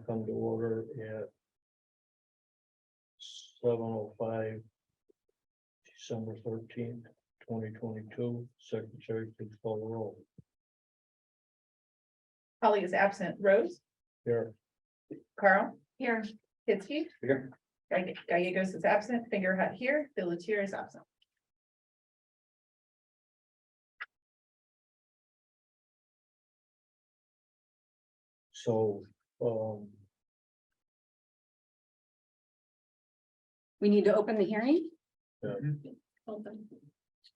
come to order at 7:05, December 13th, 2022. Secretary, please call the roll. Holly is absent. Rose, Here. Carl. Here. Hitzke. Here. Gallegos is absent. Finger Hut here. Pelletier is absent. So, We need to open the hearing. Open.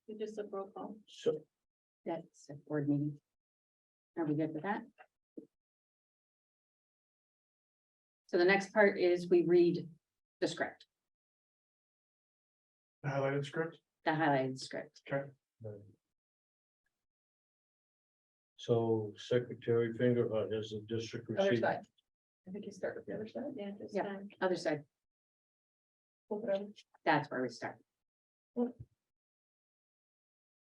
You just a roll call. so That's a board meeting. Are we good with that? So the next part is we read the script, Highlighted script, the highlighted script. okay, So Secretary Fingerhut has the district Other received. side. I think you start with the other side. Yeah. Yeah. Other side, that's where we start.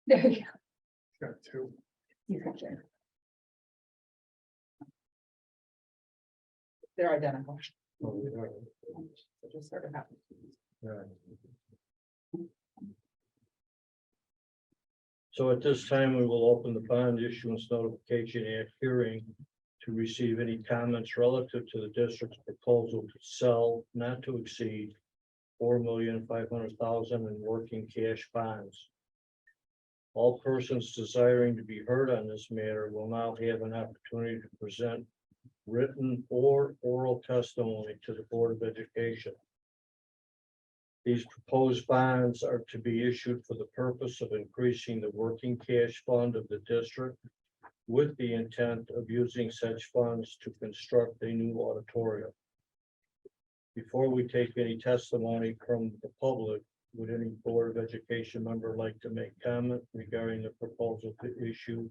There you go. got two. You got it. They're identical. Oh, yeah. So just sort of happen. Right. So at this time, we will open the bond issuance notification act hearing to receive any comments relative to the district's proposal to sell not to exceed $4,500,000 in working cash bonds. All persons desiring to be heard on this matter will now have an opportunity to present written or oral testimony to the Board of Education. These proposed bonds are to be issued for the purpose of increasing the working cash fund of the district with the intent of using such funds to construct a new auditorium. Before we take any testimony from the public, would any Board of Education member like to make comment regarding the proposal to issue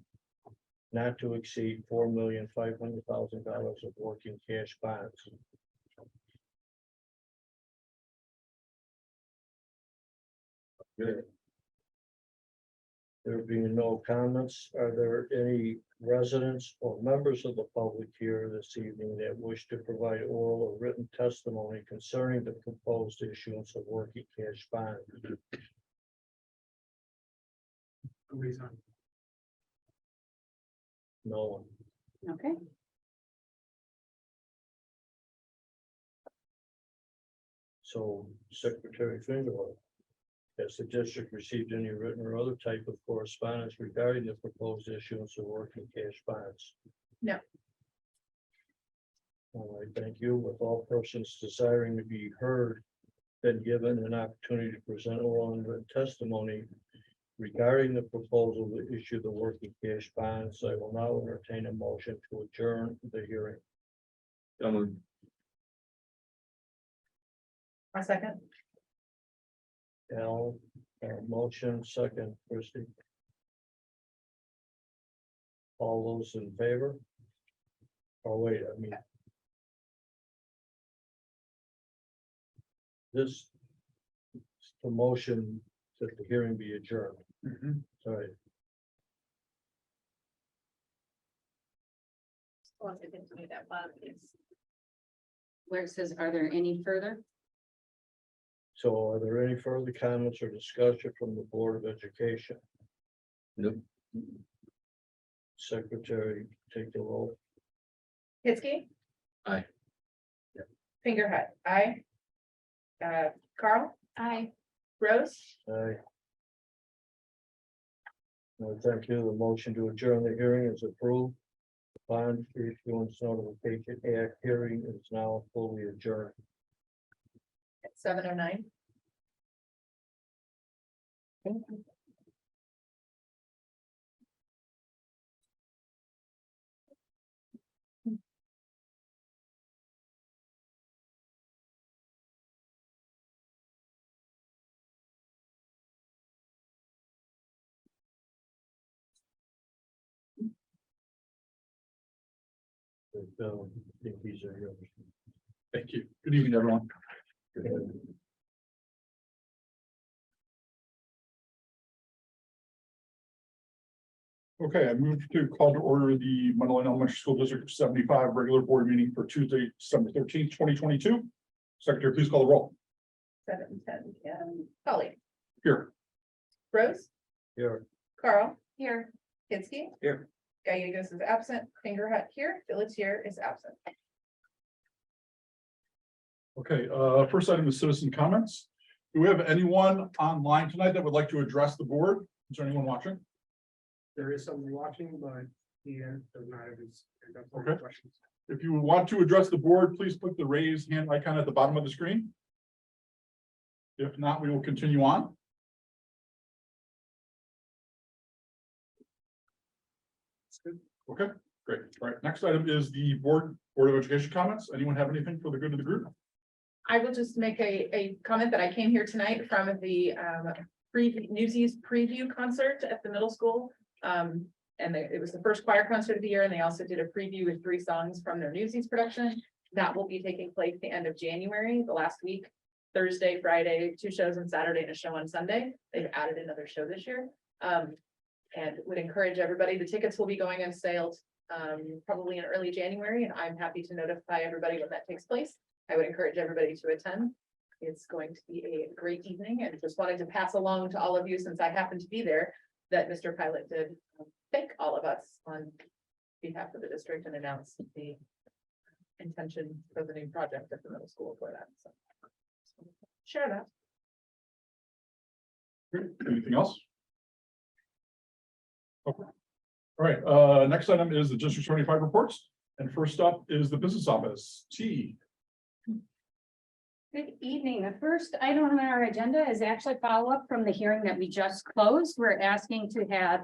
not to exceed $4,500,000 of working cash bonds? Good. There being no comments, are there any residents or members of the public here this evening that wish to provide oral or written testimony concerning the proposed issuance of working cash bonds? Nobody's on. No one. Okay, So Secretary Fingerhut, has the district received any written or other type of correspondence regarding the proposed issuance of working cash bonds? No. All right, thank you. With all persons desiring to be heard, been given an opportunity to present oral and written testimony regarding the proposal to issue the working cash bonds, I will now entertain a motion to adjourn the hearing. A second. Al, motion, second, Christie. All those in favor? Oh, wait, I mean. This. The motion that the hearing be adjourned, sorry. where it says, are there any further? So are there any further comments or discussion from the Board of Education? Nope. Secretary, take the roll. Hitzke. Aye. Finger Hut, aye. Carl. Aye. Rose. Aye. No, thank you. The motion to adjourn the hearing is approved. The bond issuance notification act hearing is now fully adjourned. At 7:09. I think these are yours. Thank you. Good evening, everyone. Okay, I move to call to order the Mundelein Elementary School District 75 regular board meeting for Tuesday, December 13th, 2022. Secretary, please call the roll. 7:10 PM. Polly, Here. Rose, Here, Carl. Here. Kinsky. Here. Gallegos is absent, Fingerhut here, Pelletier is absent. Okay, first item is citizen comments. Do we have anyone online tonight that would like to address the board? Is there anyone watching? There is someone watching, but he does not have his. Okay. Questions. If you want to address the board, please click the raise hand icon at the bottom of the screen. If not, we will continue on. Okay, great. All right, next item is the Board of Education comments. Anyone have anything for the good of the group? I will just make a comment that I came here tonight from the Newsies preview concert at the middle school. And it was the first choir concert of the year, and they also did a preview with 3 songs from their Newsies production. That will be taking place the end of January, the last week, Thursday, Friday, 2 shows on Saturday and a show on Sunday. They've added another show this year. And would encourage everybody, the tickets will be going on sale probably in early January, and I'm happy to notify everybody when that takes place. I would encourage everybody to attend. It's going to be a great evening, and just wanted to pass along to all of you, since I happen to be there, that Mr. Pilot did thank all of us on behalf of the district and announce the intention for the new project at the middle school for that. So share that. Great. Anything else? Okay. All right, next item is the District 75 reports. And first up is the business office. T. Good evening. The first item on our agenda is actually follow-up from the hearing that we just closed. We're asking to have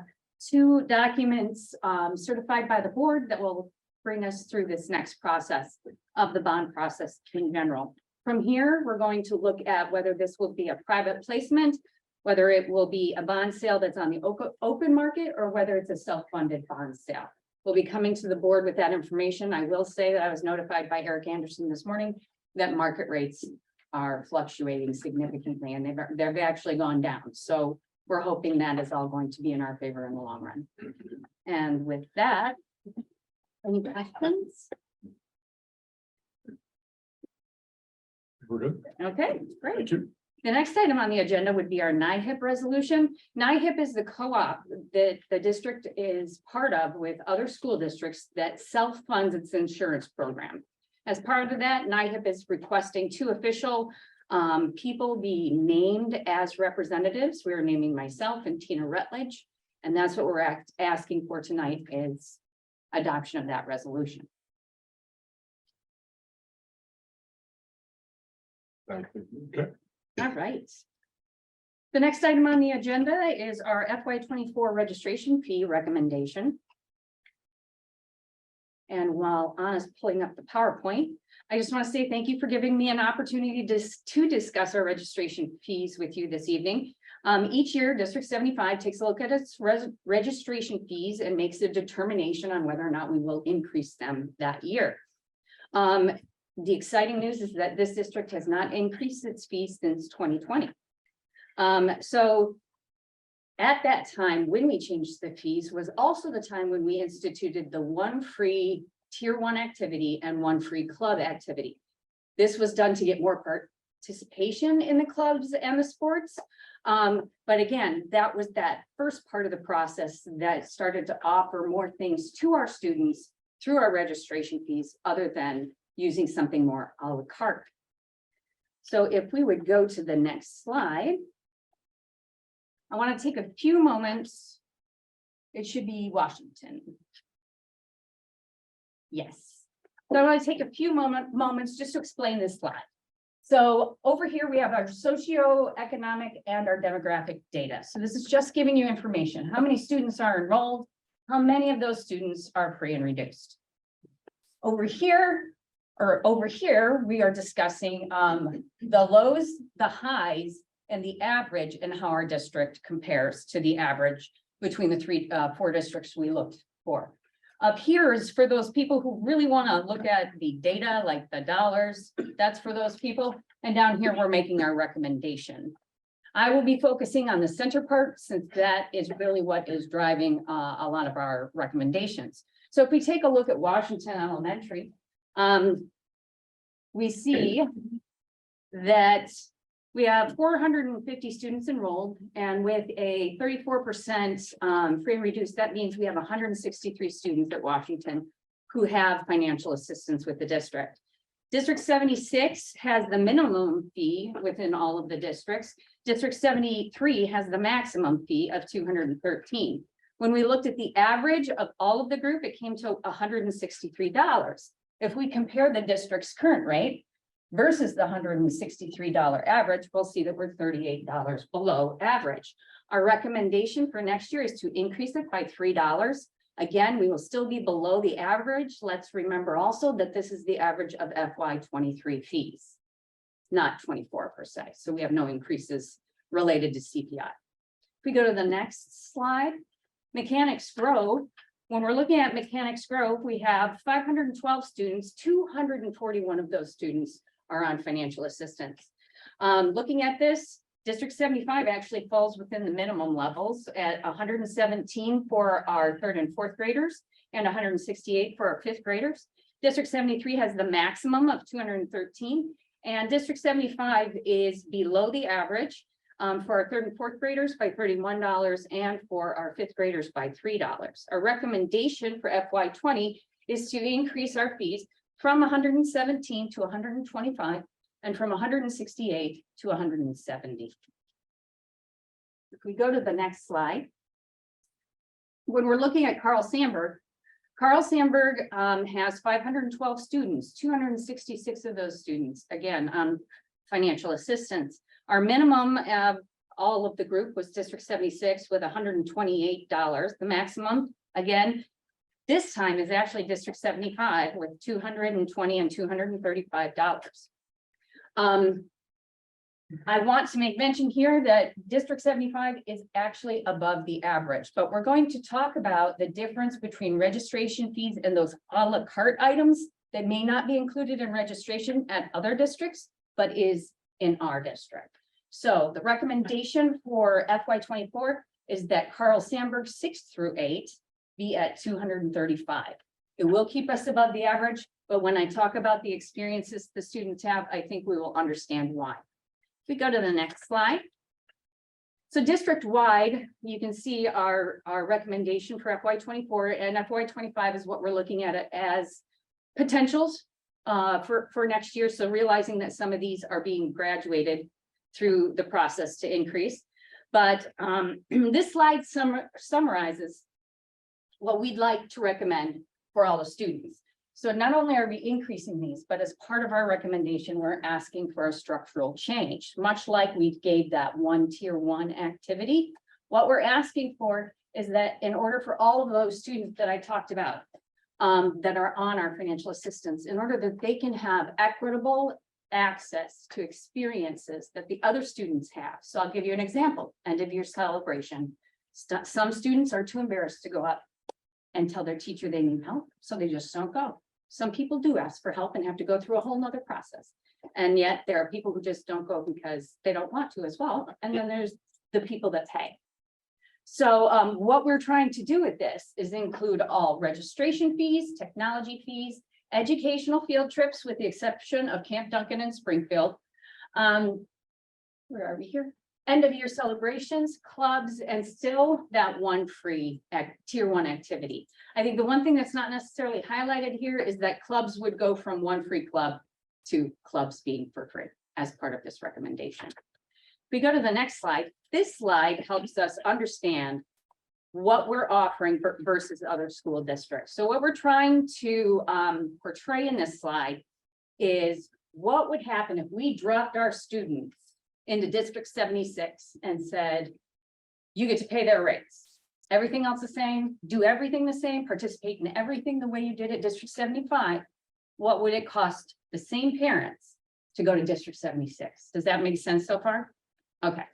2 documents certified by the board that will bring us through this next process of the bond process in general. From here, we're going to look at whether this will be a private placement, whether it will be a bond sale that's on the open market, or whether it's a self-funded bond sale. We'll be coming to the board with that information. I will say that I was notified by Eric Anderson this morning that market rates are fluctuating significantly, and they've actually gone down. So we're hoping that is all going to be in our favor in the long run. And with that, any questions? We're good. Okay, great. Thank you. The next item on the agenda would be our NIHIP resolution. NIHIP is the co-op that the district is part of with other school districts that self-funds its insurance program. As part of that, NIHIP is requesting 2 official people be named as representatives. We're naming myself and Tina Rutledge, and that's what we're asking for tonight is adoption of that resolution. Okay. All right. The next item on the agenda is our FY24 registration fee recommendation. And while Anna's pulling up the PowerPoint, I just want to say thank you for giving me an opportunity to discuss our registration fees with you this evening. Each year, District 75 takes a look at its registration fees and makes a determination on whether or not we will increase them that year. The exciting news is that this district has not increased its fees since 2020. So at that time, when we changed the fees was also the time when we instituted the 1 free tier 1 activity and 1 free club activity. This was done to get more participation in the clubs and the sports. But again, that was that first part of the process that started to offer more things to our students through our registration fees, other than using something more a la carte. So if we would go to the next slide, I want to take a few moments. It should be Washington. Yes. So I want to take a few moments just to explain this slide. So over here, we have our socioeconomic and our demographic data. So this is just giving you information. How many students are enrolled? How many of those students are free and reduced? Over here, we are discussing the lows, the highs, and the average, and how our district compares to the average between the 4 districts we looked for. Up here is for those people who really want to look at the data, like the dollars, that's for those people. And down here, we're making our recommendation. I will be focusing on the center part since that is really what is driving a lot of our recommendations. So if we take a look at Washington Elementary, we see that we have 450 students enrolled, and with a 34% free and reduced, that means we have 163 students at Washington who have financial assistance with the district. District 76 has the minimum fee within all of the districts. District 73 has the maximum fee of $213. When we looked at the average of all of the group, it came to $163. If we compare the district's current rate versus the $163 average, we'll see that we're $38 below average. Our recommendation for next year is to increase it by $3. Again, we will still be below the average. Let's remember also that this is the average of FY23 fees, not 24 per se. So we have no increases related to CPI. If we go to the next slide, Mechanics Grove. When we're looking at Mechanics Grove, we have 512 students, 241 of those students are on financial assistance. Looking at this, District 75 actually falls within the minimum levels at 117 for our 3rd and 4th graders and 168 for our 5th graders. District 73 has the maximum of 213, and District 75 is below the average for our 3rd and 4th graders by $31 and for our 5th graders by $3. Our recommendation for FY20 is to increase our fees from 117 to 125 and from 168 to 170. If we go to the next slide, when we're looking at Carl Sandburg has 512 students, 266 of those students, again, on financial assistance. Our minimum of all of the group was District 76 with $128. The maximum, again, this time is actually District 75 with $220 and $235. I want to make mention here that District 75 is actually above the average, but we're going to talk about the difference between registration fees and those a la carte items that may not be included in registration at other districts, but is in our district. So the recommendation for FY24 is that Carl Sandburg 6 through 8 be at 235. It will keep us above the average, but when I talk about the experiences the students have, I think we will understand why. If we go to the next slide. So district-wide, you can see our recommendation for FY24 and FY25 is what we're looking at it as potentials for next year. So realizing that some of these are being graduated through the process to increase. But this slide summarizes what we'd like to recommend for all the students. So not only are we increasing these, but as part of our recommendation, we're asking for a structural change, much like we gave that one tier 1 activity. What we're asking for is that in order for all of those students that I talked about that are on our financial assistance, in order that they can have equitable access to experiences that the other students have. So I'll give you an example, end of year celebration. Some students are too embarrassed to go up and tell their teacher they need help, so they just don't go. Some people do ask for help and have to go through a whole nother process. And yet there are people who just don't go because they don't want to as well. And then there's the people that pay. So what we're trying to do with this is include all registration fees, technology fees, educational field trips, with the exception of Camp Duncan and Springfield. Where are we here? End of year celebrations, clubs, and still that one free tier 1 activity. I think the one thing that's not necessarily highlighted here is that clubs would go from one free club to clubs being for free as part of this recommendation. If we go to the next slide, this slide helps us understand what we're offering versus other school districts. So what we're trying to portray in this slide is what would happen if we dropped our students into District 76 and said, you get to pay their rates. Everything else the same, do everything the same, participate in everything the way you did at District 75. What would it cost the same parents to go to District 76? Does that make sense so far? Okay.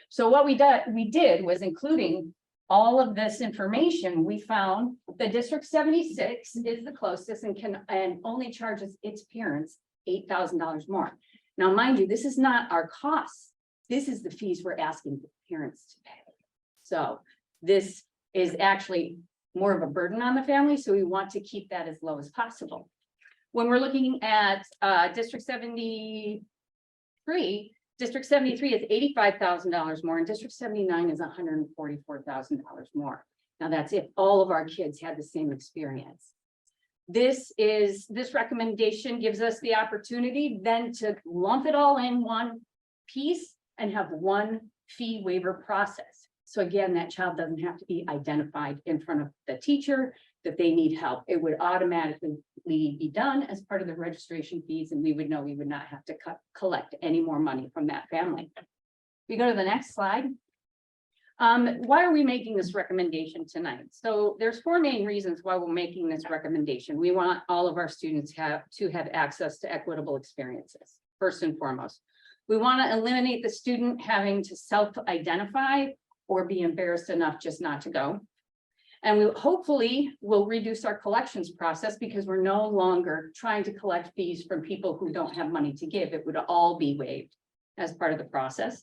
So what we did was, including all of this information, we found that District 76 is the closest and only charges its parents $8,000 more. Now, mind you, this is not our costs. This is the fees we're asking parents to pay. So this is actually more of a burden on the family, so we want to keep that as low as possible. When we're looking at District 73, District 73 is $85,000 more, and District 79 is $144,000 more. Now, that's if all of our kids had the same experience. This recommendation gives us the opportunity then to lump it all in one piece and have one fee waiver process. So again, that child doesn't have to be identified in front of the teacher that they need help. It would automatically be done as part of the registration fees, and we would know we would not have to collect any more money from that family. We go to the next slide. Why are we making this recommendation tonight? So there's 4 main reasons why we're making this recommendation. We want all of our students to have access to equitable experiences, first and foremost. We want to eliminate the student having to self-identify or be embarrassed enough just not to go. And we hopefully will reduce our collections process because we're no longer trying to collect fees from people who don't have money to give. It would all be waived as part of the process.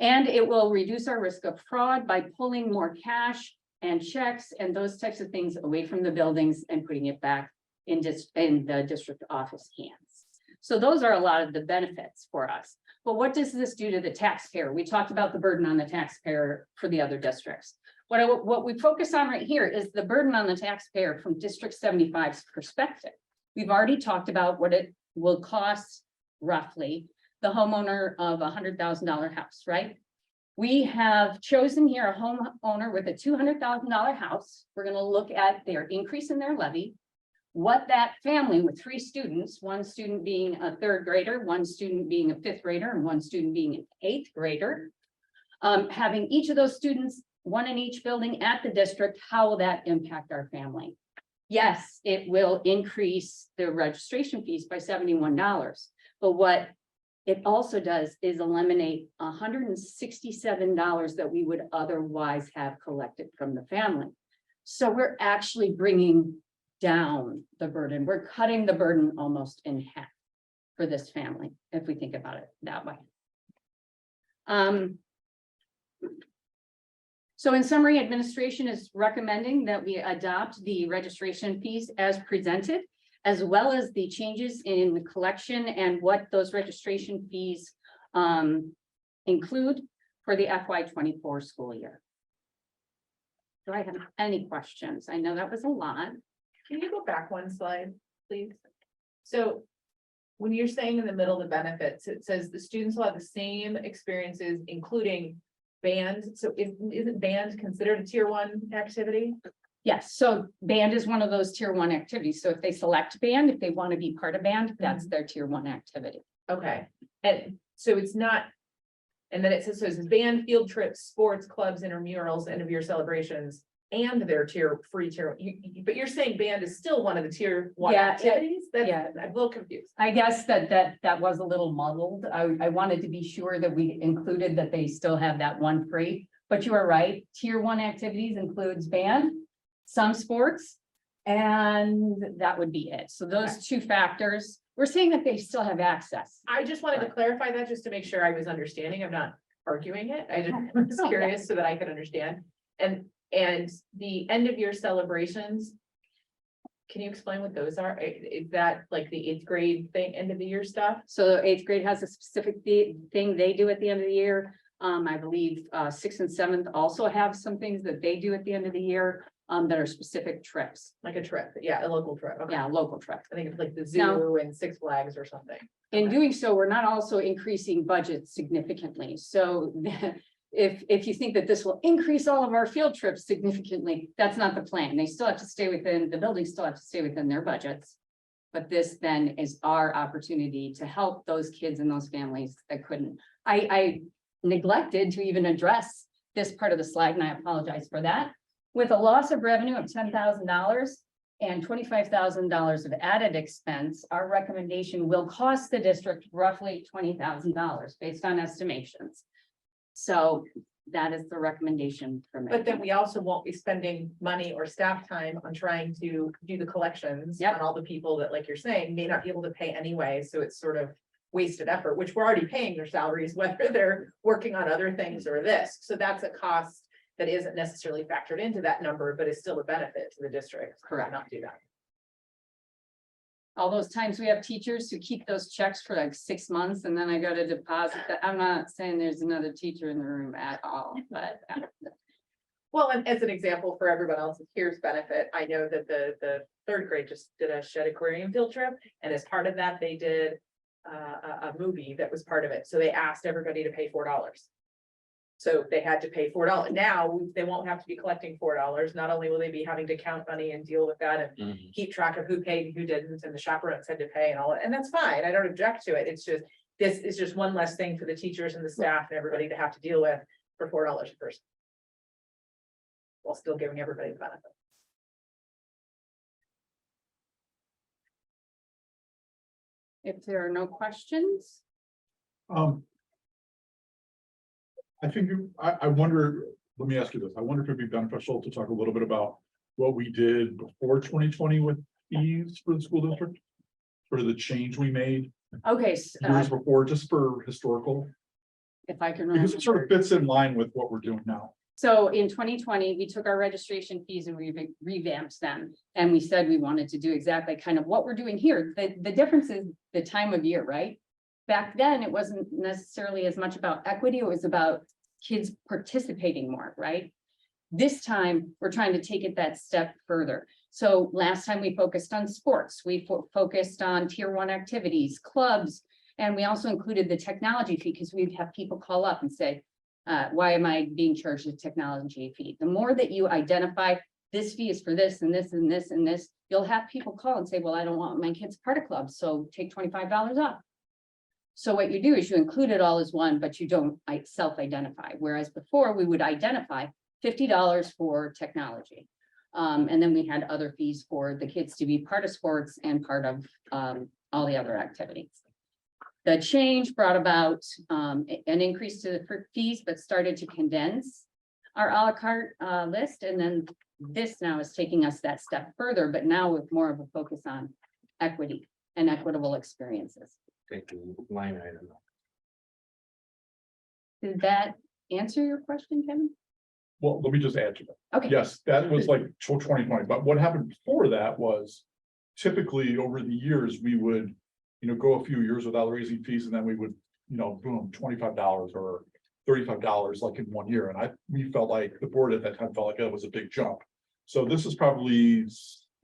And it will reduce our risk of fraud by pulling more cash and checks and those types of things away from the buildings and putting it back in the district office hands. So those are a lot of the benefits for us. But what does this do to the taxpayer? We talked about the burden on the taxpayer for the other districts. What we focus on right here is the burden on the taxpayer from District 75's perspective. We've already talked about what it will cost roughly the homeowner of $100,000 house, right? We have chosen here a homeowner with a $200,000 house. We're going to look at their increase in their levy, what that family with 3 students, 1 student being a 3rd grader, 1 student being a 5th grader, and 1 student being an 8th grader, having each of those students, 1 in each building at the district, how will that impact our family? Yes, it will increase the registration fees by $71, but what it also does is eliminate $167 that we would otherwise have collected from the family. So we're actually bringing down the burden. We're cutting the burden almost in half for this family, if we think about it that way. So in summary, administration is recommending that we adopt the registration fees as presented, as well as the changes in the collection and what those registration fees include for the FY24 school year. Do I have any questions? I know that was a lot. Can you go back 1 slide, please? So when you're saying in the middle, the benefits, it says the students will have the same experiences, including band. So isn't band considered a tier 1 activity? Yes, so band is one of those tier 1 activities. So if they select band, if they want to be part of band, that's their tier 1 activity. Okay, and so it's not, and then it says, so it's band, field trips, sports, clubs, intramurals, end of year celebrations, and their free tier, but you're saying band is still one of the tier 1 Yeah, activities? yeah. I'm a little confused. I guess that was a little muddled. I wanted to be sure that we included that they still have that 1 free, but you are right. Tier 1 activities includes band, some sports, and that would be it. So those 2 factors, we're saying that they still have access. I just wanted to clarify that just to make sure I was understanding. I'm not arguing it. I just was curious so that I could understand. And the end of year celebrations, can you explain what those are? Is that like the 8th grade thing, end of the year stuff? So 8th grade has a specific thing they do at the end of the year. I believe 6th and 7th also have some things that they do at the end of the year that are specific trips. Like a trip, yeah, a local trip. Okay. Yeah, local trips. I think it's like the Now- zoo and Six Flags or something. In doing so, we're not also increasing budgets significantly. So if you think that this will increase all of our field trips significantly, that's not the plan. They still have to stay within, the buildings still have to stay within their budgets. But this then is our opportunity to help those kids and those families that couldn't. I neglected to even address this part of the slide, and I apologize for that. With a loss of revenue of $10,000 and $25,000 of added expense, our recommendation will cost the district roughly $20,000 based on estimations. So that is the recommendation for me. But then we also won't be spending money or staff time on trying to do the collections Yep. on all the people that, like you're saying, may not be able to pay anyway. So it's sort of wasted effort, which we're already paying their salaries, whether they're working on other things or this. So that's a cost that isn't necessarily factored into that number, but is still a benefit to the district. Correct. Not do that. All those times we have teachers who keep those checks for like 6 months and then I go to deposit that. I'm not saying there's another teacher in the room at all, but Well, and as an example for everyone else's here's benefit, I know that the third grade just did a shed aquarium field trip. And as part of that, they did a movie that was part of it. So they asked everybody to pay $4. So they had to pay $4. Now they won't have to be collecting $4. Not only will they be having to count money and deal with that and keep track of who paid and who didn't, and the chaperones had to pay and all that. And that's fine. I don't object to it. It's just, this is just one less thing for the teachers and the staff and everybody to have to deal with for $4 a person. While still giving everybody the benefit. if there are no questions, I think, I wonder, let me ask you this, I wonder if it'd be beneficial to talk a little bit about what we did before 2020 with fees for the school district. Sort of the change we made okay, years before, just for historical, if I can because it sort remember. of fits in line with what we're doing now. So in 2020, we took our registration fees and we revamped them. And we said we wanted to do exactly kind of what we're doing here. The difference is the time of year, right? Back then, it wasn't necessarily as much about equity, it was about kids participating more, right? This time, we're trying to take it that step further. So last time we focused on sports, we focused on tier 1 activities, clubs, and we also included the technology fee because we'd have people call up and say, why am I being charged a technology fee? The more that you identify this fee is for this and this and this and this, you'll have people call and say, well, I don't want my kids part of clubs, so take $25 off. So what you do is you include it all as one, but you don't self-identify. Whereas before we would identify $50 for technology. And then we had other fees for the kids to be part of sports and part of all the other activities. The change brought about an increase to the fees, but started to condense our a la carte list. And then this now is taking us that step further, but now with more of a focus on equity and equitable experiences. Take the line item. Did that answer your question, Kevin? Well, let me just add to that. Okay. Yes, that was like till 2020, but what happened before that was typically over the years, we would, go a few years without raising fees, and then we would, boom, $25 or $35 like in 1 year. And we felt like the board at that time felt like that was a big jump. So this is probably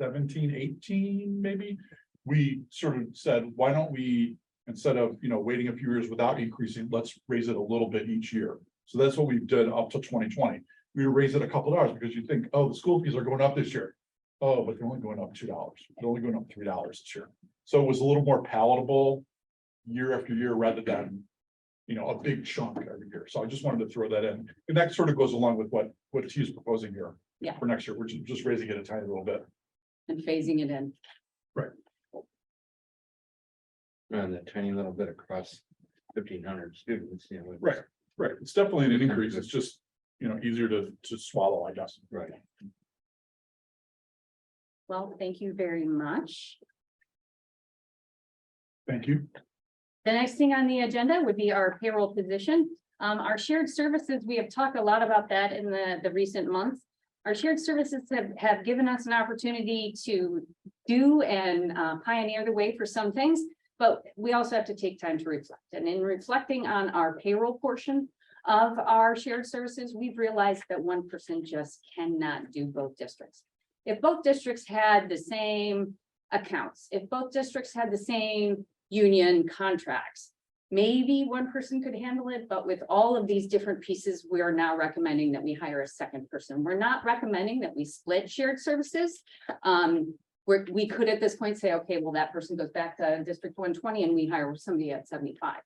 17, 18, maybe. We sort of said, why don't we, instead of, waiting a few years without increasing, let's raise it a little bit each year. So that's what we've done up to 2020. We raise it a couple of dollars because you think, oh, the school fees are going up this year. Oh, but they're only going up $2. They're only going up $3 this year. So it was a little more palatable year after year rather than, a big chunk every year. So I just wanted to throw that in. And that sort of goes along with what T is proposing here. Yeah. For next year. We're just raising it a tiny little bit. And phasing it in. And that tiny little bit across 1,500 students, Right. Right. It's definitely an increase. It's just, easier to swallow, I guess. Right. Well, thank you very much. Thank you. The next thing on the agenda would be our payroll position. Our shared services, we have talked a lot about that in the recent months. Our shared services have given us an opportunity to do and pioneer the way for some things, but we also have to take time to reflect. And in reflecting on our payroll portion of our shared services, we've realized that one person just cannot do both districts. If both districts had the same accounts, if both districts had the same union contracts, maybe one person could handle it, but with all of these different pieces, we are now recommending that we hire a second person. We're not recommending that we split shared services. We could at this point say, okay, well, that person goes back to District 120 and we hire somebody at 75.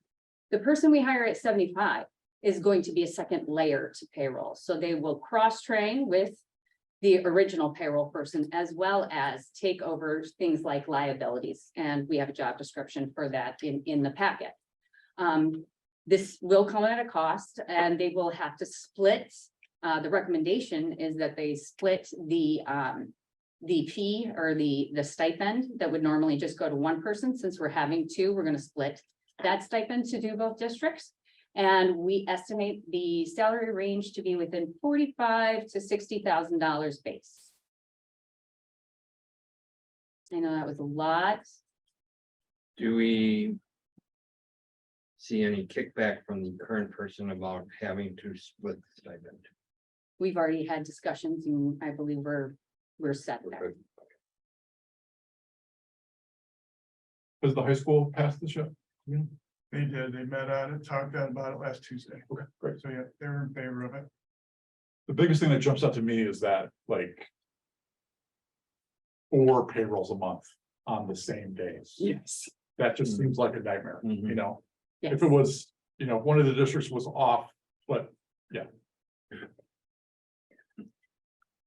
The person we hire at 75 is going to be a second layer to payroll. So they will cross-train with the original payroll person, as well as take over things like liabilities. And we have a job description for that in the packet. This will come at a cost and they will have to split. The recommendation is that they split the fee or the stipend that would normally just go to one person. Since we're having two, we're going to split that stipend to do both districts. And we estimate the salary range to be within $45,000 to $60,000 base. I know that was a lot. Do we see any kickback from the current person about having to split the stipend? We've already had discussions and I believe we're set there. Does the high school pass this yet? They did, they met on it, talked about it last Tuesday. Okay, great. So yeah, they were in favor of it. The biggest thing that jumps out to me is that like 4 payrolls a month on the same days. Yes. That just seems like a nightmare, you know? Yes. If it was, you know, if one of the districts was off, but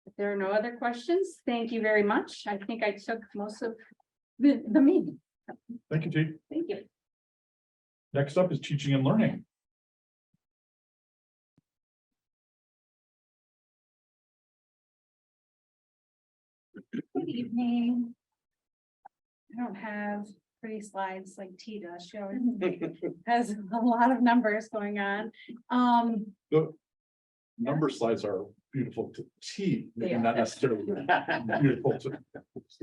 If there are no other questions, thank you very much. I think I took most of the meeting. thank you, Chief. Thank you. Next up is teaching and learning. Good evening. I don't have pretty slides like T does. She always has a lot of numbers going on. The number slides are beautiful to T, maybe not necessarily beautiful to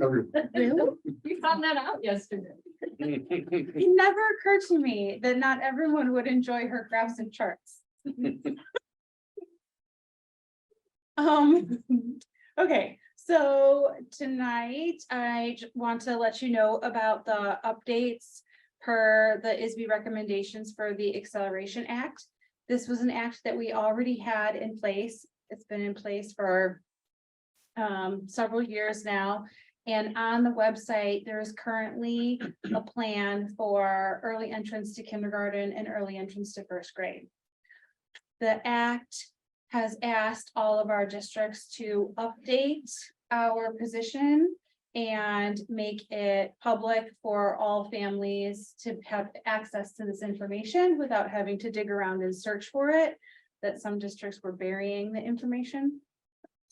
everyone. Really? We found that out yesterday. It never occurred to me that not everyone would enjoy her graphs and charts. Okay, so tonight I want to let you know about the updates per the ISB recommendations for the Acceleration Act. This was an act that we already had in place. It's been in place for several years now. And on the website, there is currently a plan for early entrance to kindergarten and early entrance to first grade. The act has asked all of our districts to update our position and make it public for all families to have access to this information without having to dig around and search for it, that some districts were burying the information.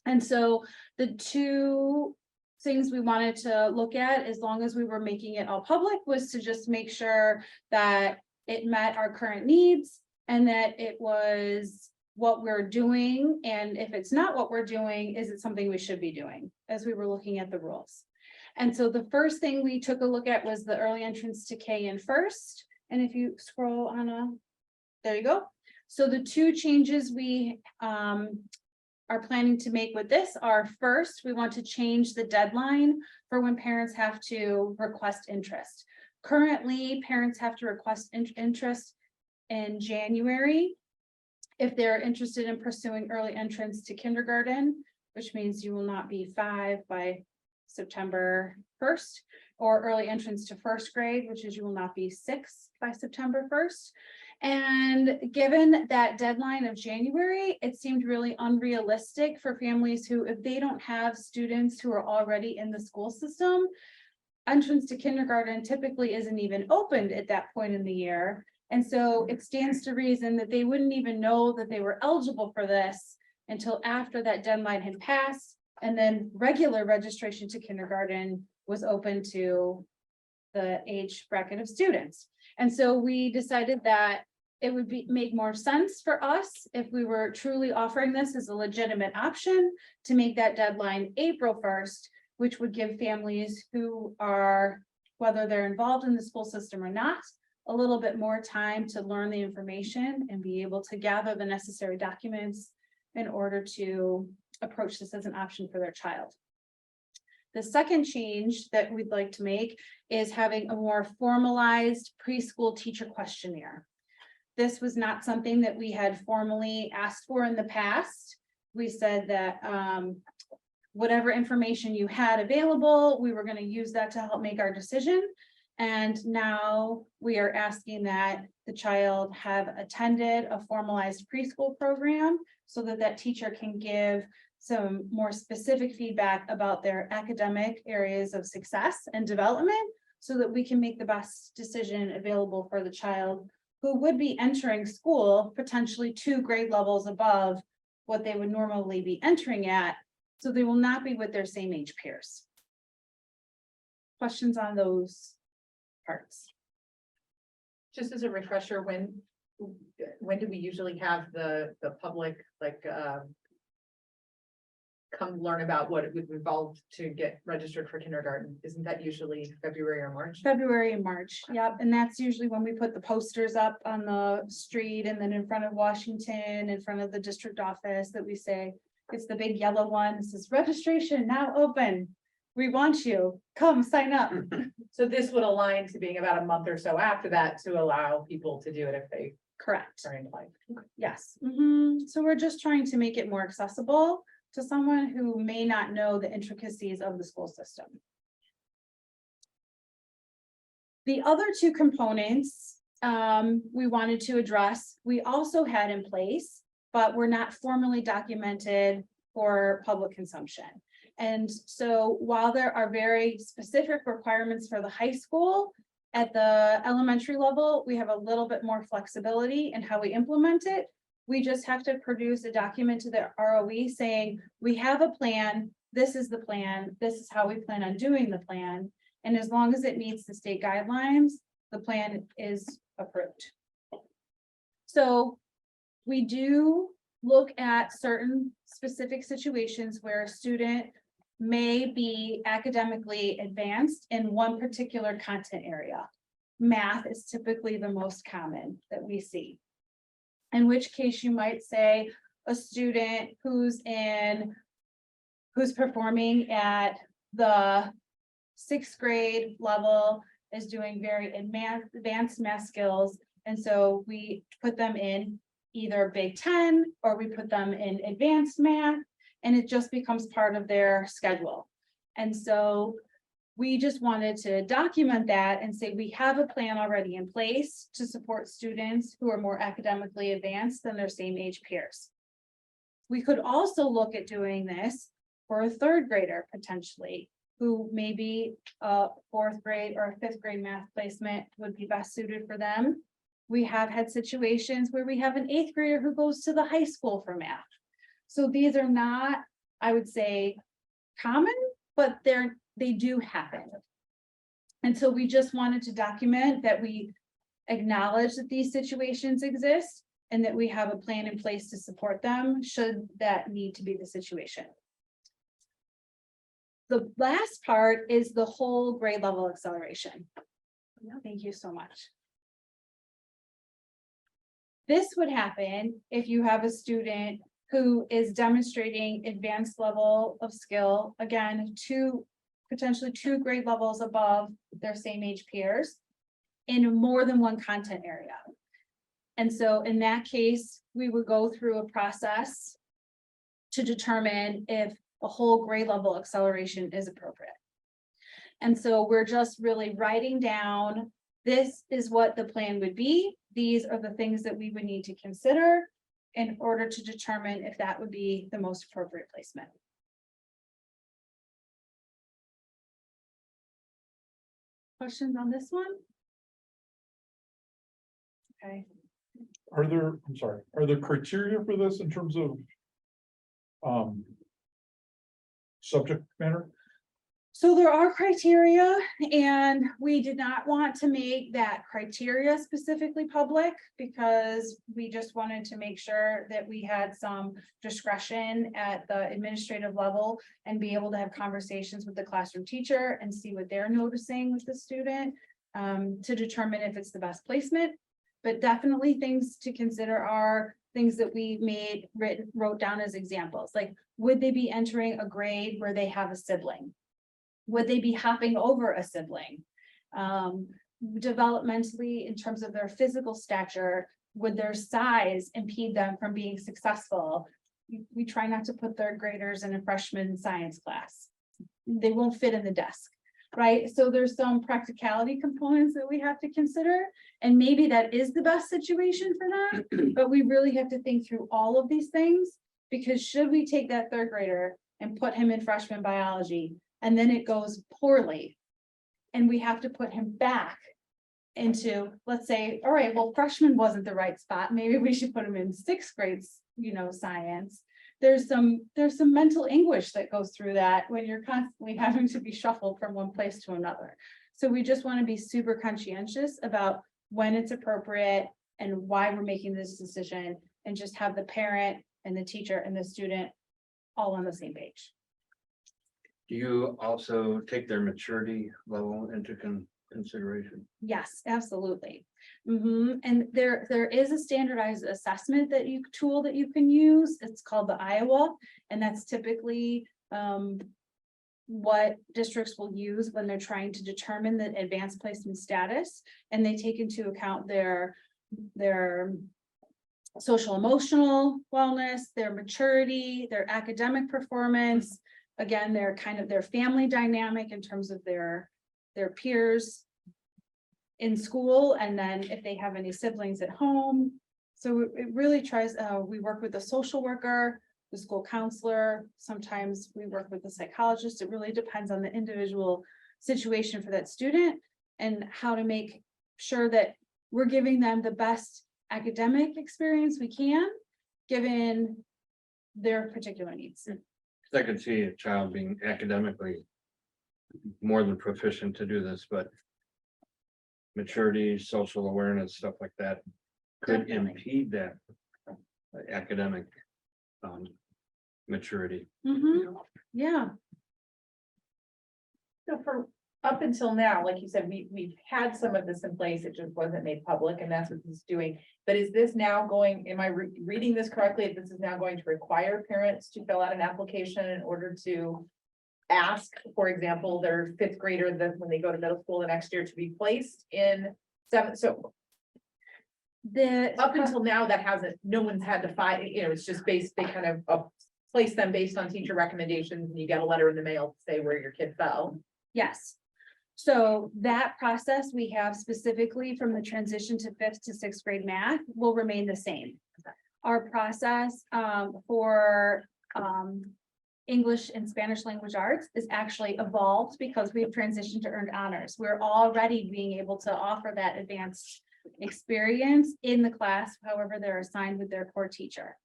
And so the two things we wanted to look at, as long as we were making it all public, was to just make sure that it met our current needs and that it was what we're doing. And if it's not what we're doing, is it something we should be doing, as we were looking at the rules. And so the first thing we took a look at was the early entrance to K and first. And if you scroll on there you go. So the two changes we are planning to make with this are, first, we want to change the deadline for when parents have to request interest. Currently, parents have to request interest in January if they're interested in pursuing early entrance to kindergarten, which means you will not be 5 by September 1st, or early entrance to first grade, which is you will not be 6 by September 1st. And given that deadline of January, it seemed really unrealistic for families who, if they don't have students who are already in the school system, entrance to kindergarten typically isn't even opened at that point in the year. And so it stands to reason that they wouldn't even know that they were eligible for this until after that deadline had passed. And then regular registration to kindergarten was open to the age bracket of students. And so we decided that it would make more sense for us if we were truly offering this as a legitimate option to make that deadline April 1st, which would give families who are, whether they're involved in the school system or not, a little bit more time to learn the information and be able to gather the necessary documents in order to approach this as an option for their child. The second change that we'd like to make is having a more formalized preschool teacher questionnaire. This was not something that we had formally asked for in the past. We said that whatever information you had available, we were going to use that to help make our decision. And now we are asking that the child have attended a formalized preschool program so that that teacher can give some more specific feedback about their academic areas of success and development so that we can make the best decision available for the child who would be entering school potentially 2 grade levels above what they would normally be entering at. So they will not be with their same age peers. Questions on those parts? Just as a refresher, when do we usually have the public, like, come learn about what it would involve to get registered for kindergarten? Isn't that usually February or March? February and March, yep, and that's usually when we put the posters up on the street and then in front of Washington, in front of the district office that we say, it's the big yellow one, this is registration now open. We want you, come sign up. So this would align to being about a month or so after that to allow people to do it if they Correct, are inclined. yes. So we're just trying to make it more accessible to someone who may not know the intricacies of the school system. The other two components we wanted to address, we also had in place, but were not formally documented for public consumption. And so while there are very specific requirements for the high school, at the elementary level, we have a little bit more flexibility in how we implement it. We just have to produce a document to the ROE saying, we have a plan, this is the plan, this is how we plan on doing the plan. And as long as it meets the state guidelines, the plan is approved. So we do look at certain specific situations where a student may be academically advanced in one particular content area. Math is typically the most common that we see. In which case you might say a student who's performing at the 6th grade level is doing very advanced math skills. And so we put them in either Big 10 or we put them in advanced math, and it just becomes part of their schedule. And so we just wanted to document that and say we have a plan already in place to support students who are more academically advanced than their same age peers. We could also look at doing this for a 3rd grader potentially, who maybe a 4th grade or a 5th grade math placement would be best suited for them. We have had situations where we have an 8th grader who goes to the high school for math. So these are not, I would say, common, but they do happen. And so we just wanted to document that we acknowledge that these situations exist and that we have a plan in place to support them should that need to be the situation. The last part is the whole grade level acceleration. Thank you so much. This would happen if you have a student who is demonstrating advanced level of skill, again, potentially 2 grade levels above their same age peers in more than one content area. And so in that case, we would go through a process to determine if a whole grade level acceleration is appropriate. And so we're just really writing down, this is what the plan would be. These are the things that we would need to consider in order to determine if that would be the most appropriate placement. Questions on this one? Okay. Are there criteria for this in terms of subject matter? So there are criteria, and we did not want to make that criteria specifically public because we just wanted to make sure that we had some discretion at the administrative level and be able to have conversations with the classroom teacher and see what they're noticing with the student to determine if it's the best placement. But definitely things to consider are things that we wrote down as examples, like would they be entering a grade where they have a sibling? Would they be hopping over a sibling? Developmentally, in terms of their physical stature, would their size impede them from being successful? We try not to put 3rd graders in a freshman science class. They won't fit in the desk, right? So there's some practicality components that we have to consider, and maybe that is the best situation for them, but we really have to think through all of these things, because should we take that 3rd grader and put him in freshman biology, and then it goes poorly, and we have to put him back into, let's say, all right, well, freshman wasn't the right spot. Maybe we should put him in 6th grade, science. There's some mental anguish that goes through that when you're constantly having to be shuffled from one place to another. So we just want to be super conscientious about when it's appropriate, and why we're making this decision, and just have the parent and the teacher and the student all on the same page. Do you also take their maturity level into consideration? Yes, absolutely. And there is a standardized assessment tool that you can use. It's called the Iowa, and that's typically what districts will use when they're trying to determine the advanced placement status. And they take into account their social emotional wellness, their maturity, their academic performance. Again, their family dynamic in terms of their peers in school, and then if they have any siblings at home. So it really tries, we work with a social worker, the school counselor, sometimes we work with a psychologist. It really depends on the individual situation for that student and how to make sure that we're giving them the best academic experience we can, given their particular needs. I could see a child being academically more than proficient to do this, but maturity, social awareness, stuff like that could Definitely. impede that academic maturity. Yeah, So for up until now, like you said, we've had some of this in place, it just wasn't made public, and that's what this is doing. But is this now going, am I reading this correctly? This is now going to require parents to fill out an application in order to ask, for example, their fifth grader that when they go to middle school the next year to be placed in seventh, so up until now, that hasn't, no one's had to find, it's just based, they kind of place them based on teacher recommendations, and you get a letter in the mail to say where your kid fell. yes. So that process we have specifically from the transition to 5th to 6th grade math will remain the same. Our process for English and Spanish language arts is actually evolved because we've transitioned to earned honors. We're already being able to offer that advanced experience in the class, however they're assigned with their core teacher.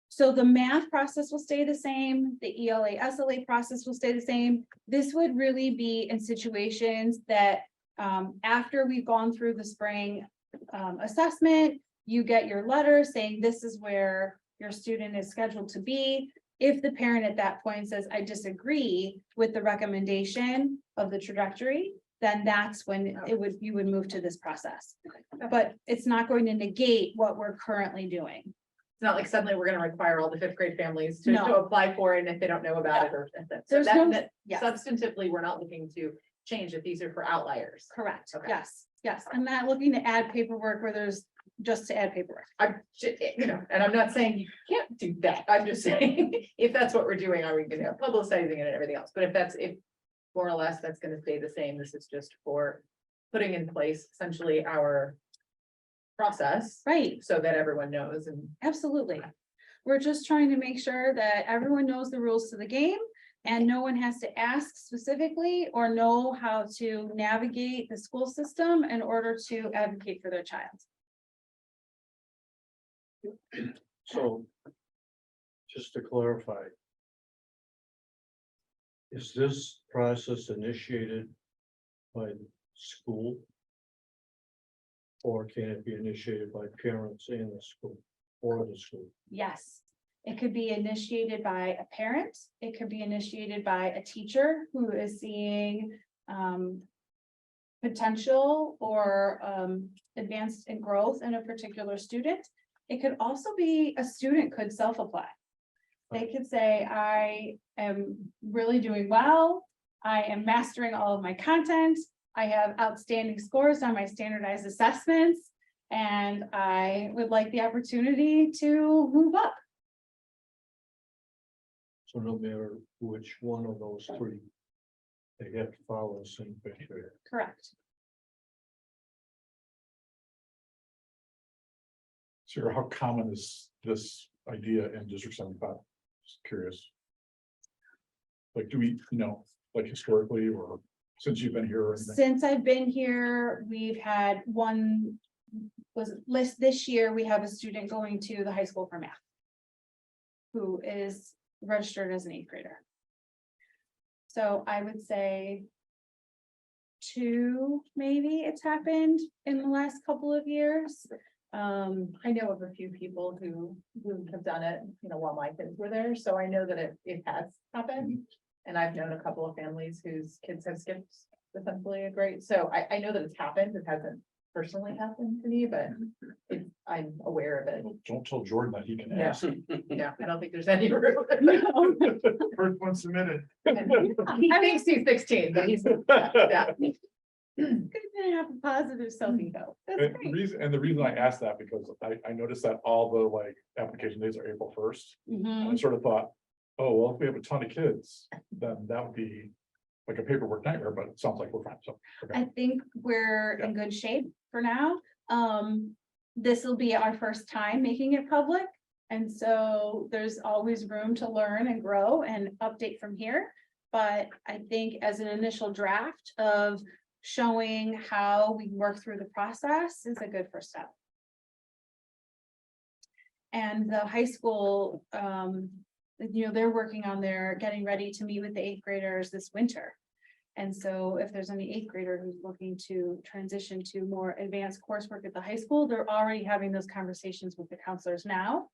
So the math process will stay the same, the ELA, SLA process will stay the same. This would really be in situations that after we've gone through the spring assessment, you get your letter saying this is where your student is scheduled to be. If the parent at that point says, I disagree with the recommendation of the trajectory, then that's when you would move to this process. But it's not going to negate what we're currently doing. It's not like suddenly we're gonna require all the fifth grade families to No. apply for it, and if they don't know about it or. There's that- no- that yes. Substantively, we're not looking to change it. These are for outliers. Correct, Okay. yes, I'm not looking to add paperwork where there's just to add paperwork. And I'm not saying you can't do that. I'm just saying, if that's what we're doing, are we gonna publicizing it and everything else? But if more or less that's gonna stay the same, this is just for putting in place essentially our process. Right, So that everyone knows and. absolutely. We're just trying to make sure that everyone knows the rules to the game and no one has to ask specifically or know how to navigate the school system in order to advocate for their child. So, just to clarify. Is this process initiated by the school? Or can it be initiated by parents in the school or the school? Yes, it could be initiated by a parent. It could be initiated by a teacher who is seeing potential or advanced in growth in a particular student. It could also be a student could self-apply. They could say, I am really doing well. I am mastering all of my content. I have outstanding scores on my standardized assessments, and I would like the opportunity to move up. So no matter which one of those three, they have to follow the same criteria. Correct. Sarah, how common is this idea in District 75? Just curious. Like, do we, like historically or since you've been here or anything? Since I've been here, we've had this year, we have a student going to the high school for math. Who is registered as an 8th grader. So I would say two, maybe it's happened in the last couple of years. I know of a few people who have done it, you know, while my kids were there, so I know that it has happened. And I've known a couple of families whose kids have skipped essentially a grade, so I know that it's happened, it hasn't personally happened to me, but I'm aware of it. Don't tell Jordan that he can Yeah. ask. Yeah, I don't think there's any room. First one submitted. He thinks he's 16, but he's, yeah. Good to have a positive self-ego. That's And the great. reason I asked that because I noticed that all the like application days are April 1st. Mhm. I sort of thought, oh, well, if we have a ton of kids, then that would be like a paperwork nightmare, but it sounds like we're fine, so. okay. I think we're in good shape for now. This will be our first time making it public. And so there's always room to learn and grow and update from here. But I think as an initial draft of showing how we work through the process is a good first step. And the high school, they're working on getting ready to meet with the 8th graders this winter. And so if there's any 8th grader who's looking to transition to more advanced coursework at the high school, they're already having those conversations with the counselors now.